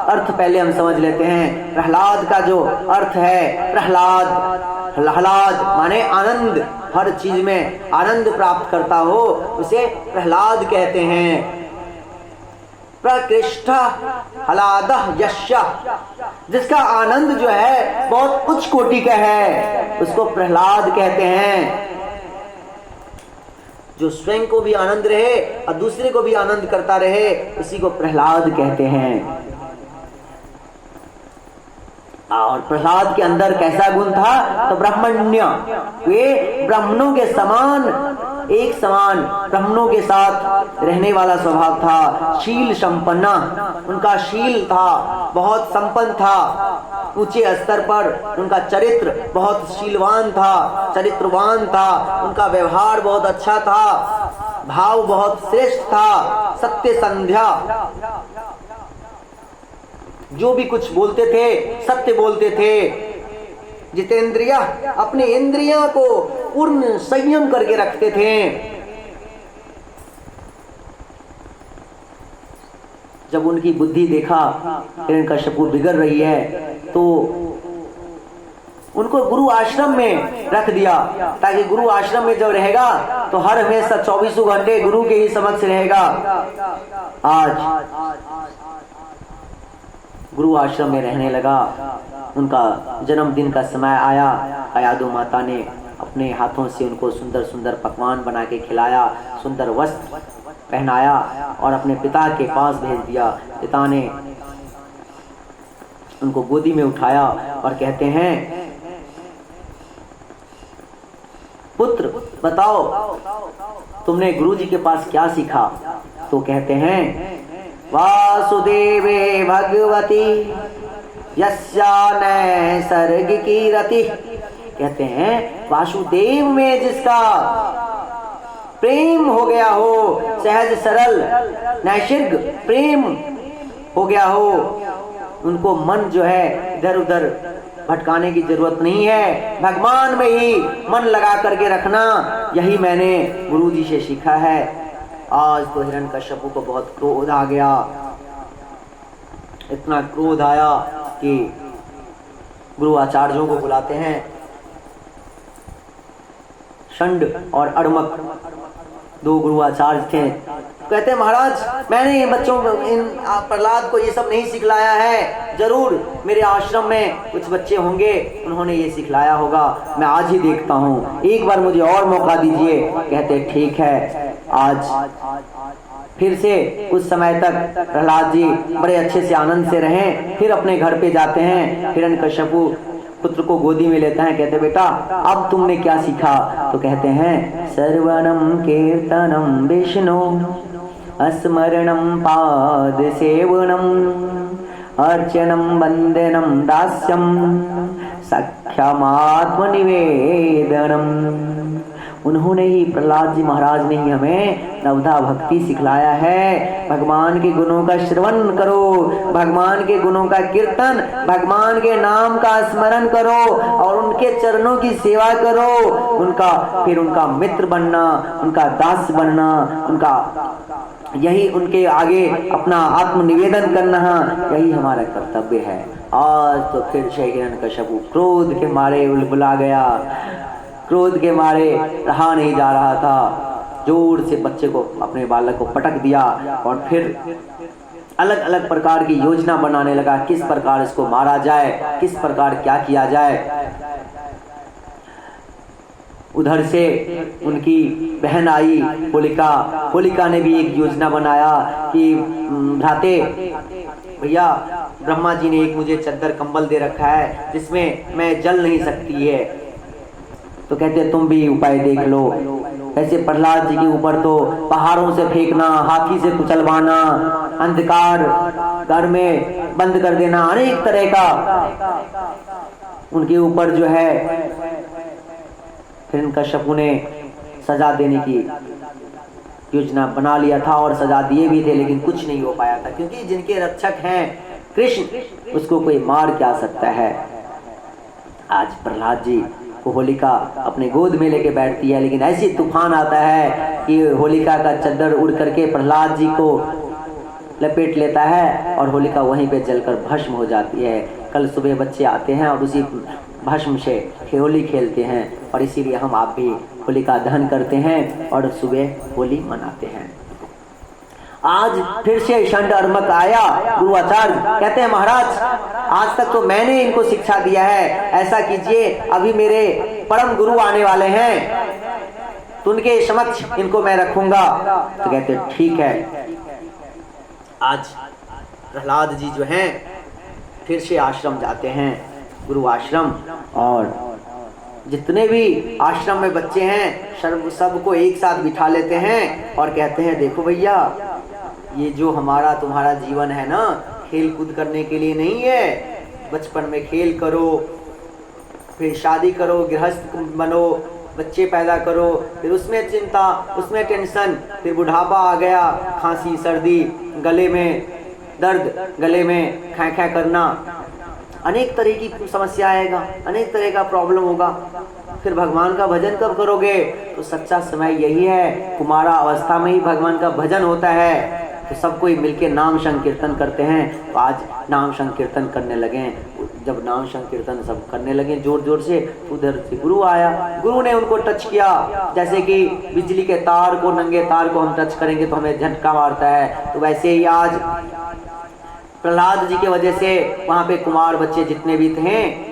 अर्थ पहले हम समझ लेते हैं। प्रहलाद का जो अर्थ है, प्रहलाद माने आनंद, हर चीज में आनंद प्राप्त करता हो उसे प्रहलाद कहते हैं। प्रकृष्ट हलाद यश्य, जिसका आनंद जो है बहुत उच्च कोटि का है, उसको प्रहलाद कहते हैं। जो स्वयं को भी आनंद रहे और दूसरे को भी आनंद करता रहे, इसी को प्रहलाद कहते हैं। और प्रहलाद के अंदर कैसा गुण था? तो ब्राह्मण्य, वे ब्राह्मणों के समान, एक समान ब्राह्मणों के साथ रहने वाला स्वभाव था। शील संपन्न, उनका शील था, बहुत संपन्न था, ऊंचे स्तर पर उनका चरित्र बहुत शीलवान था, चरित्रवान था, उनका व्यवहार बहुत अच्छा था, भाव बहुत श्रेष्ठ था, सत्य संध्या, जो भी कुछ बोलते थे सत्य बोलते थे। जितेंद्रिय, अपने इंद्रियों को पूर्ण संयम करके रखते थे। जब उनकी बुद्धि देखा हिरण्यकश्यपु बिगड़ रही है तो उनको गुरु आश्रम में रख दिया, ताकि गुरु आश्रम में जब रहेगा तो हर हमेशा 24 घंटे गुरु के ही समक्ष रहेगा। आज गुरु आश्रम में रहने लगा। उनका जन्मदिन का समय आया, कयादु माता ने अपने हाथों से उनको सुंदर सुंदर पकवान बना के खिलाया, सुंदर वस्त्र पहनाया और अपने पिता के पास भेज दिया। पिता ने उनको गोदी में उठाया और कहते हैं, पुत्र बताओ तुमने गुरुजी के पास क्या सीखा? तो कहते हैं, वासुदेवे भगवती यस्या नैसर्गिकी रति। कहते हैं वासुदेव में जिसका प्रेम हो गया हो, सहज सरल नैसर्गिक प्रेम हो गया हो, उनको मन जो है इधर उधर भटकाने की जरूरत नहीं है, भगवान में ही मन लगा करके रखना, यही मैंने गुरुजी से सीखा है। आज तो हिरण्यकश्यपु को बहुत क्रोध आ गया, इतना क्रोध आया कि गुरु आचार्यों को बुलाते हैं। षंड और अड़मक दो गुरु आचार्य थे। कहते हैं, महाराज मैंने इन बच्चों को, इन प्रहलाद को ये सब नहीं सिखलाया है, जरूर मेरे आश्रम में कुछ बच्चे होंगे उन्होंने ये सिखलाया होगा, मैं आज ही देखता हूँ, एक बार मुझे और मौका दीजिए। कहते ठीक है। आज फिर से कुछ समय तक प्रहलाद जी बड़े अच्छे से आनंद से रहें, फिर अपने घर पे जाते हैं। हिरण्यकश्यपु पुत्र को गोदी में लेता है, कहते बेटा अब तुमने क्या सीखा? तो कहते हैं, सर्वणम कीर्तनम विष्णु स्मरणम पाद सेवनम अर्चनम वंदनम दास्यम सख्यमात्म निवेदनम। उन्होंने ही, प्रहलाद जी महाराज ने ही हमें नवधा भक्ति सिखलाया है। भगवान के गुणों का श्रवण करो, भगवान के गुणों का कीर्तन, भगवान के नाम का स्मरण करो और उनके चरणों की सेवा करो, फिर उनका मित्र बनना, उनका दास बनना, उनका यही उनके आगे अपना आत्म निवेदन करना, यही हमारा कर्तव्य है। आज तो फिर हिरण्यकश्यपु क्रोध के मारे उलबुला गया, क्रोध के मारे रहा नहीं जा रहा था, जोर से बच्चे को, अपने बालक को पटक दिया और फिर अलग अलग प्रकार की योजना बनाने लगा, किस प्रकार इसको मारा जाए, किस प्रकार क्या किया जाए। उधर से उनकी बहन आई होलिका ने भी एक योजना बनाया कि भ्राते भैया ब्रह्मा जी ने एक मुझे चद्दर कंबल दे रखा है जिसमें मैं जल नहीं सकती है, तो कहते तुम भी उपाय देख लो। ऐसे प्रहलाद जी के ऊपर तो पहाड़ों से फेंकना, हाथी से कुचलवाना, अंधकार घर में बंद कर देना, अनेक तरह का उनके ऊपर जो है हिरण्यकश्यपु ने सजा देने की योजना बना लिया था और सजा दिए भी थे, लेकिन कुछ नहीं हो पाया था, क्योंकि जिनके रक्षक हैं कृष्ण, उसको कोई मार क्या सकता है। आज प्रहलाद जी को होलिका अपने गोद में लेके बैठती है, लेकिन ऐसी तूफान आता है कि होलिका का चद्दर उड़ करके प्रहलाद जी को लपेट लेता है और होलिका वहीं पे जलकर भस्म हो जाती है। कल सुबह बच्चे आते हैं और उसी भस्म से होली खेलते हैं, और इसीलिए हम आप भी होलिका दहन करते हैं और सुबह होली मनाते हैं। आज फिर से षंड अर्मक आया गुरुआचार्य, कहते हैं महाराज आज तक तो मैंने इनको शिक्षा दिया है, ऐसा कीजिए अभी मेरे परम गुरु आने वाले हैं तो उनके समक्ष इनको मैं रखूंगा। तो कहते ठीक है। आज प्रहलाद जी जो हैं फिर से आश्रम जाते हैं, गुरु आश्रम, और जितने भी आश्रम में बच्चे हैं सबको एक साथ बिठा लेते हैं और कहते हैं देखो भैया, ये जो हमारा तुम्हारा जीवन है ना, खेल कूद करने के लिए नहीं है। बचपन में खेल करो, फिर शादी करो, गृहस्थ बनो, बच्चे पैदा करो, फिर उसमें चिंता, उसमें टेंशन, फिर बुढ़ापा आ गया, खांसी सर्दी, गले में दर्द, गले में खै खै करना, अनेक तरह की समस्या आएगा, अनेक तरह का प्रॉब्लम होगा। फिर भगवान का भजन कब करोगे? तो सच्चा समय यही है, कुमारा अवस्था में ही भगवान का भजन होता है। तो सब कोई मिलके नाम संकीर्तन करते हैं। तो आज नाम संकीर्तन करने लगे। जब नाम संकीर्तन सब करने लगे जोर जोर से, उधर से गुरु आया। गुरु ने उनको टच किया, जैसे कि बिजली के तार को, नंगे तार को हम टच करेंगे तो हमें झटका मारता है, तो वैसे ही आज प्रहलाद जी के वजह से वहाँ पे कुमार बच्चे जितने भी थे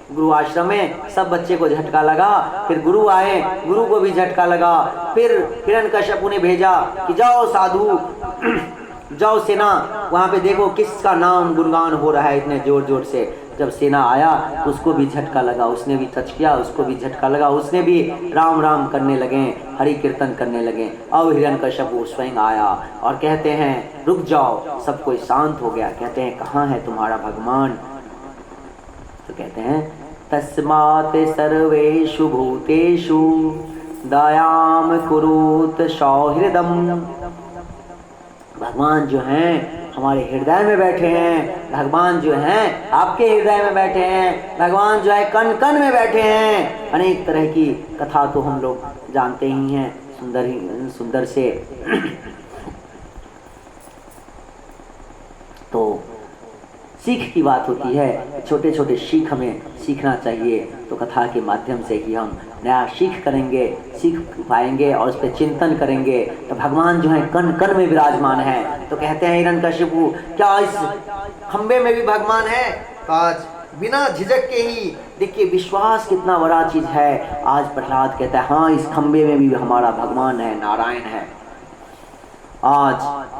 गुरु आश्रम में, सब बच्चे को झटका लगा। फिर गुरु आए, गुरु को भी झटका लगा। फिर हिरण्यकश्यप ने भेजा कि जाओ साधु, जाओ सेना, वहाँ पे देखो किसका नाम गुणगान हो रहा है इतने जोर जोर से। जब सेना आया तो उसको भी झटका लगा, उसने भी टच किया, उसको भी झटका लगा, उसने भी राम राम करने लगे, हरि कीर्तन करने लगे। अब हिरण्यकश्यप स्वयं आया और कहते हैं रुक जाओ, सब कोई शांत हो गया। कहते हैं कहाँ है तुम्हारा भगवान? तो कहते हैं तस्मात् सर्वेषु भूतेषु दयाम कुरुत सौहृदम्। भगवान जो हैं हमारे हृदय में बैठे हैं, भगवान जो हैं आपके हृदय में बैठे हैं, भगवान जो है कण कण में बैठे हैं। अनेक तरह की कथा तो हम लोग जानते ही हैं, सुंदर से। तो सीख की बात होती है, छोटे छोटे सीख हमें सीखना चाहिए। तो कथा के माध्यम से ही हम नया सीख करेंगे, सीख पाएंगे और उस पर चिंतन करेंगे। तो भगवान जो है कण कण में विराजमान है। तो कहते हैं हिरण्यकश्यपु, क्या इस खंबे में भी भगवान है? तो आज बिना झिझक के ही देखिए, विश्वास कितना बड़ा चीज है। आज प्रहलाद कहता है हाँ, इस खंबे में भी हमारा भगवान है, नारायण है। आज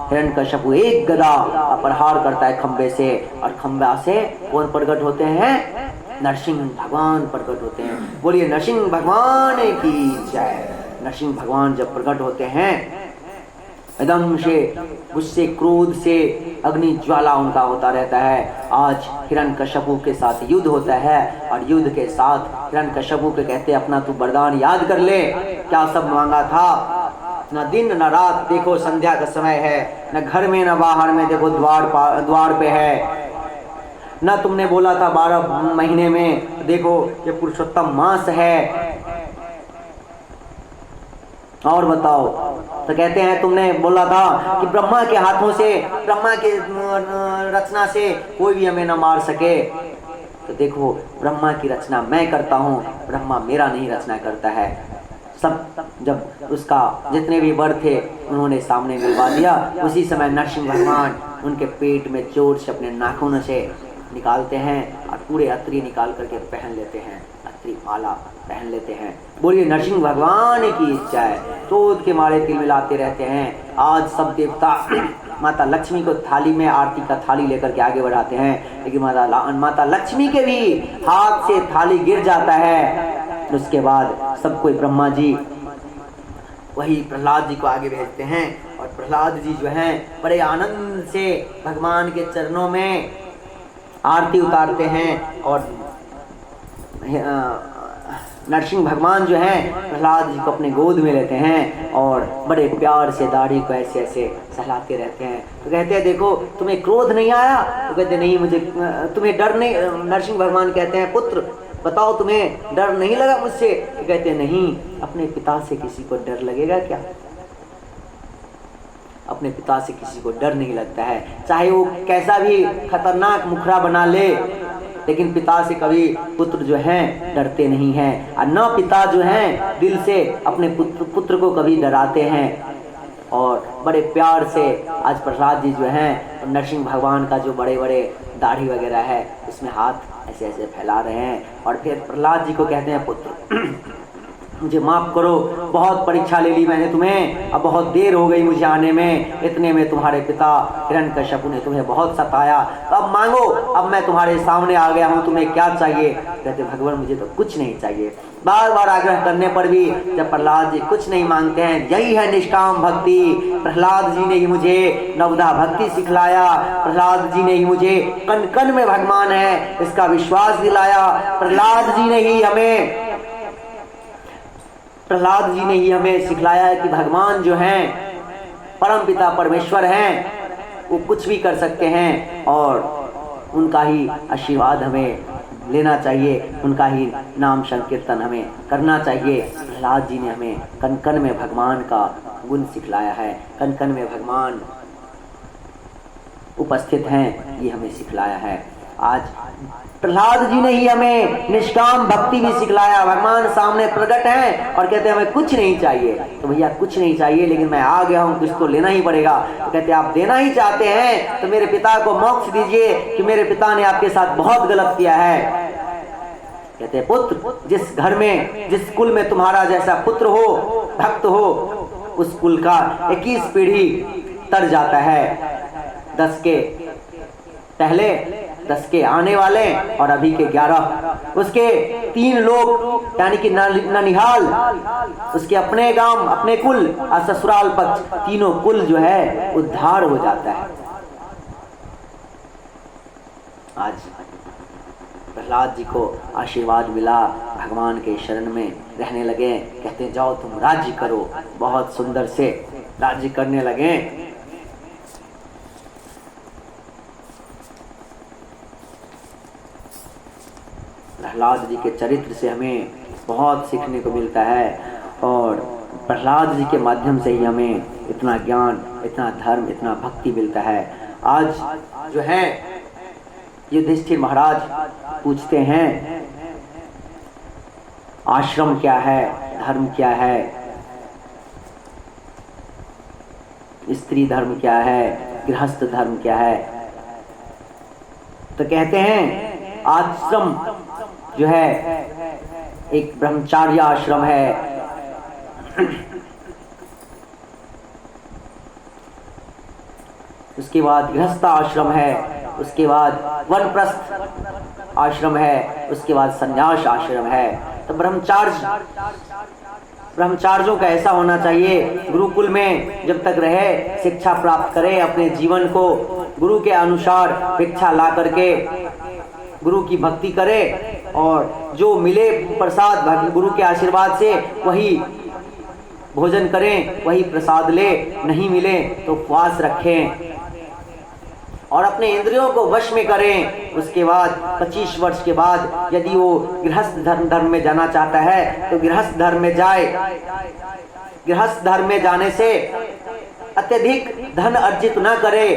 हिरण्यकश्यप एक गदा प्रहार करता है खंबे से, और खंबा से कौन प्रकट होते हैं? नरसिंह भगवान प्रकट होते हैं। बोलिए नरसिंह भगवान की जय। नरसिंह भगवान जब प्रकट होते हैं, एकदम से गुस्से क्रोध से अग्नि ज्वाला उनका होता रहता है। आज हिरण्यकश्यप के साथ युद्ध होता है, और युद्ध के साथ हिरण्यकश्यप के कहते हैं अपना तू वरदान याद कर ले, क्या सब मांगा था। न दिन न रात, देखो संध्या का समय है, न घर में न बाहर में, देखो द्वार पे है। न तुमने बोला था 12 महीने में, देखो ये पुरुषोत्तम मास है। और बताओ, तो कहते हैं तुमने बोला था कि ब्रह्मा के हाथों से, ब्रह्मा के रचना से कोई भी हमें न मार सके। तो देखो ब्रह्मा की रचना मैं करता हूँ, ब्रह्मा मेरा नहीं रचना करता है। सब जब उसका जितने भी वर थे उन्होंने सामने मिलवा दिया। उसी समय नरसिंह भगवान उनके पेट में जोर से अपने नाखूनों से निकालते हैं और पूरे अत्री निकाल करके पहन लेते हैं, अत्री माला पहन लेते हैं। बोलिए नरसिंह भगवान की जय। क्रोध के मारे तिल मिलाते रहते हैं। आज सब देवता माता लक्ष्मी को थाली में आरती का थाली लेकर के आगे बढ़ाते हैं, लेकिन माता लक्ष्मी के भी हाथ से थाली गिर जाता है। उसके बाद सब कोई ब्रह्मा जी वही प्रहलाद जी को आगे भेजते हैं, और प्रहलाद जी जो हैं बड़े आनंद से भगवान के चरणों में आरती उतारते हैं। और नरसिंह भगवान जो हैं प्रहलाद जी को अपने गोद में लेते हैं और बड़े प्यार से दाढ़ी को ऐसे ऐसे सहलाते रहते हैं। तो कहते हैं देखो तुम्हें क्रोध नहीं आया? तो कहते नहीं मुझे, तुम्हें डर नहीं। नरसिंह भगवान कहते हैं पुत्र बताओ तुम्हें डर नहीं लगा मुझसे? तो कहते नहीं, अपने पिता से किसी को डर लगेगा क्या? अपने पिता से किसी को डर नहीं लगता है, चाहे वो कैसा भी खतरनाक मुखरा बना ले, लेकिन पिता से कभी पुत्र जो हैं डरते नहीं हैं। और न पिता जो हैं दिल से अपने पुत्र को कभी डराते हैं। और बड़े प्यार से आज प्रहलाद जी जो हैं नरसिंह भगवान का जो बड़े बड़े दाढ़ी वगैरह है उसमें हाथ ऐसे ऐसे फैला रहे हैं और फिर प्रहलाद जी को कहते हैं, पुत्र मुझे माफ़ करो, बहुत परीक्षा ले ली मैंने तुम्हें, अब बहुत देर हो गई मुझे आने में, इतने में तुम्हारे पिता हिरण्यकश्यपु ने तुम्हें बहुत सताया, तो अब मांगो, अब मैं तुम्हारे सामने आ गया हूँ, तुम्हें क्या चाहिए? कहते भगवान मुझे तो कुछ नहीं चाहिए। बार बार आग्रह करने पर भी जब प्रहलाद जी कुछ नहीं मांगते हैं, यही है निष्काम भक्ति। प्रहलाद जी ने ही मुझे नवदा भक्ति सिखलाया, प्रहलाद जी ने ही मुझे कण कण में भगवान है इसका विश्वास दिलाया, प्रहलाद जी ने ही हमें सिखलाया है कि भगवान जो हैं परम पिता परमेश्वर हैं, वो कुछ भी कर सकते हैं और उनका ही आशीर्वाद हमें लेना चाहिए, उनका ही नाम संकीर्तन हमें करना चाहिए। प्रहलाद जी ने हमें कण कण में भगवान का गुण सिखलाया है, कण कण में भगवान उपस्थित हैं ये हमें सिखलाया है। आज प्रहलाद जी ने ही हमें निष्काम भक्ति भी सिखलाया। भगवान सामने प्रकट हैं और कहते हैं हमें कुछ नहीं चाहिए, तो भैया कुछ नहीं चाहिए लेकिन मैं आ गया हूँ, कुछ तो लेना ही पड़ेगा। तो कहते हैं आप देना ही चाहते हैं तो मेरे पिता को मोक्ष दीजिए कि मेरे पिता ने आपके साथ बहुत गलत किया है। कहते हैं पुत्र, जिस घर में जिस कुल में तुम्हारा जैसा पुत्र हो, भक्त हो, उस कुल का 21 पीढ़ी तर जाता है। 10 के पहले, 10 के आने वाले और अभी के 11, उसके 3 लोग यानी कि ननिहाल, उसके अपने गांव, अपने कुल और ससुराल पक्ष, तीनों कुल जो है उद्धार हो जाता है। आज प्रहलाद जी को आशीर्वाद मिला, भगवान के शरण में रहने लगे। कहते हैं जाओ तुम राज्य करो, बहुत सुंदर से राज्य करने लगे। प्रहलाद जी के चरित्र से हमें बहुत सीखने को मिलता है और प्रहलाद जी के माध्यम से ही हमें इतना ज्ञान, इतना धर्म, इतना भक्ति मिलता है। आज जो है युधिष्ठिर महाराज पूछते हैं आश्रम क्या है, धर्म क्या है, स्त्री धर्म क्या है, गृहस्थ धर्म क्या है? तो कहते हैं आश्रम जो है एक ब्रह्मचार्य आश्रम है, उसके बाद गृहस्थ आश्रम है, उसके बाद वानप्रस्थ आश्रम है, उसके बाद संन्यास आश्रम है। तो ब्रह्मचार्यों का ऐसा होना चाहिए, गुरुकुल में जब तक रहे शिक्षा प्राप्त करे, अपने जीवन को गुरु के अनुसार शिक्षा ला करके गुरु की भक्ति करे और जो मिले प्रसाद गुरु के आशीर्वाद से वही भोजन करें, वही प्रसाद ले, नहीं मिले तो उपवास रखें और अपने इंद्रियों को वश में करें। उसके बाद 25 वर्ष के बाद यदि वो गृहस्थ धर्म में जाना चाहता है तो गृहस्थ धर्म में जाए। गृहस्थ धर्म में जाने से अत्यधिक धन अर्जित न करे,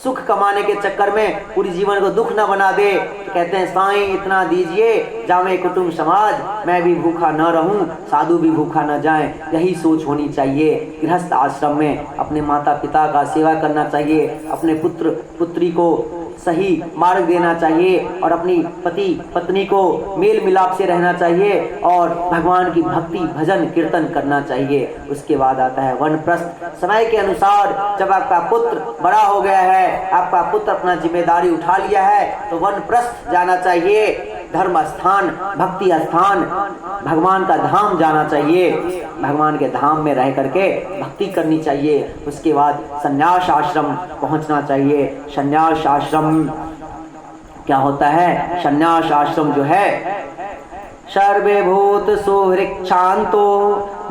सुख कमाने के चक्कर में पूरी जीवन को दुख न बना दे। कहते हैं साईं इतना दीजिए जामे कुटुंब समाज, मैं भी भूखा न रहूं, साधु भी भूखा न जाएं। यही सोच होनी चाहिए। गृहस्थ आश्रम में अपने माता पिता का सेवा करना चाहिए, अपने पुत्र पुत्री को सही मार्ग देना चाहिए और अपनी पति पत्नी को मेल मिलाप से रहना चाहिए और भगवान की भक्ति भजन कीर्तन करना चाहिए। उसके बाद आता है वानप्रस्थ। समय के अनुसार जब आपका पुत्र बड़ा हो गया है, आपका पुत्र अपना जिम्मेदारी उठा लिया है तो वानप्रस्थ जाना चाहिए, धर्म स्थान, भक्ति स्थान, भगवान का धाम जाना चाहिए, भगवान के धाम में रह करके भक्ति करनी चाहिए। उसके बाद संन्यास आश्रम पहुंचना चाहिए। संन्यास आश्रम क्या होता है? संन्यास आश्रम जो है सर्वे भूत सुवृक्षांतो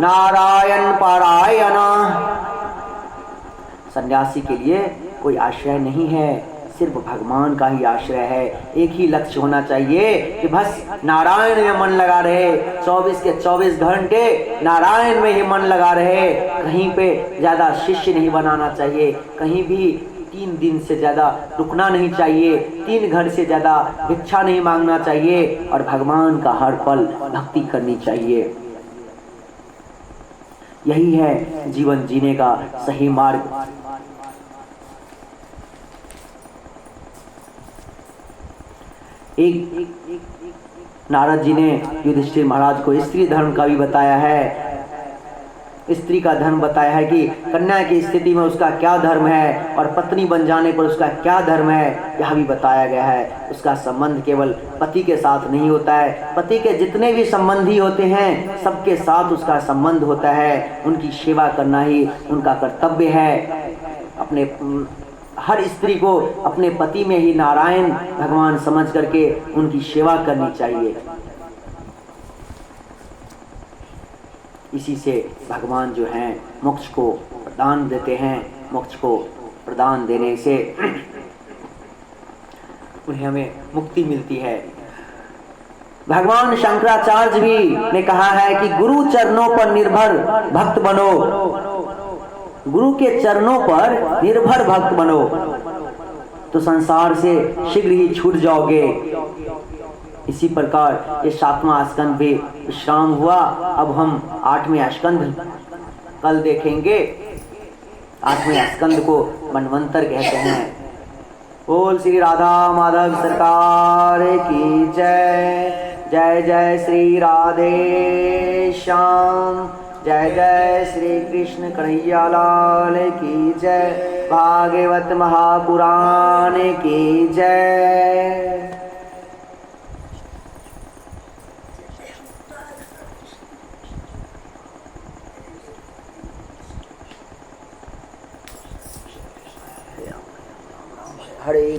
नारायण पारायण। सन्यासी के लिए कोई आश्रय नहीं है, सिर्फ भगवान का ही आश्रय है। एक ही लक्ष्य होना चाहिए कि बस नारायण में मन लगा रहे, 24 के 24 घंटे नारायण में ही मन लगा रहे। कहीं पे ज़्यादा शिष्य नहीं बनाना चाहिए, कहीं भी 3 दिन से ज़्यादा रुकना नहीं चाहिए, 3 घर से ज़्यादा भिक्षा नहीं मांगना चाहिए और भगवान का हर पल भक्ति करनी चाहिए। यही है जीवन जीने का सही मार्ग। एक नारद जी ने युधिष्ठिर महाराज को स्त्री धर्म का भी बताया है, स्त्री का धर्म बताया है कि कन्या की स्थिति में उसका क्या धर्म है और पत्नी बन जाने पर उसका क्या धर्म है, यह भी बताया गया है। उसका संबंध केवल पति के साथ नहीं होता है, पति के जितने भी संबंधी होते हैं सबके साथ उसका संबंध होता है। उनकी सेवा करना ही उनका कर्तव्य है। अपने हर स्त्री को अपने पति में ही नारायण भगवान समझ करके उनकी सेवा करनी चाहिए। इसी से भगवान जो हैं मोक्ष को प्रदान देते हैं। मोक्ष को प्रदान देने से उन्हें हमें मुक्ति मिलती है। भगवान शंकराचार्य भी ने कहा है कि गुरु चरणों पर निर्भर भक्त बनो, गुरु के चरणों पर निर्भर भक्त बनो तो संसार से शीघ्र ही छूट जाओगे। इसी प्रकार ये 7वां स्कंद भी विश्राम हुआ। अब हम 8वें स्कंद कल देखेंगे। 8वें स्कंद को मनवंतर कहते हैं। बोल श्री राधा माधव सरकार की जय। जय जय श्री राधे श्याम, जय जय श्री कृष्ण कन्हैया लाल की जय। भागवत महापुराण की जय। हरे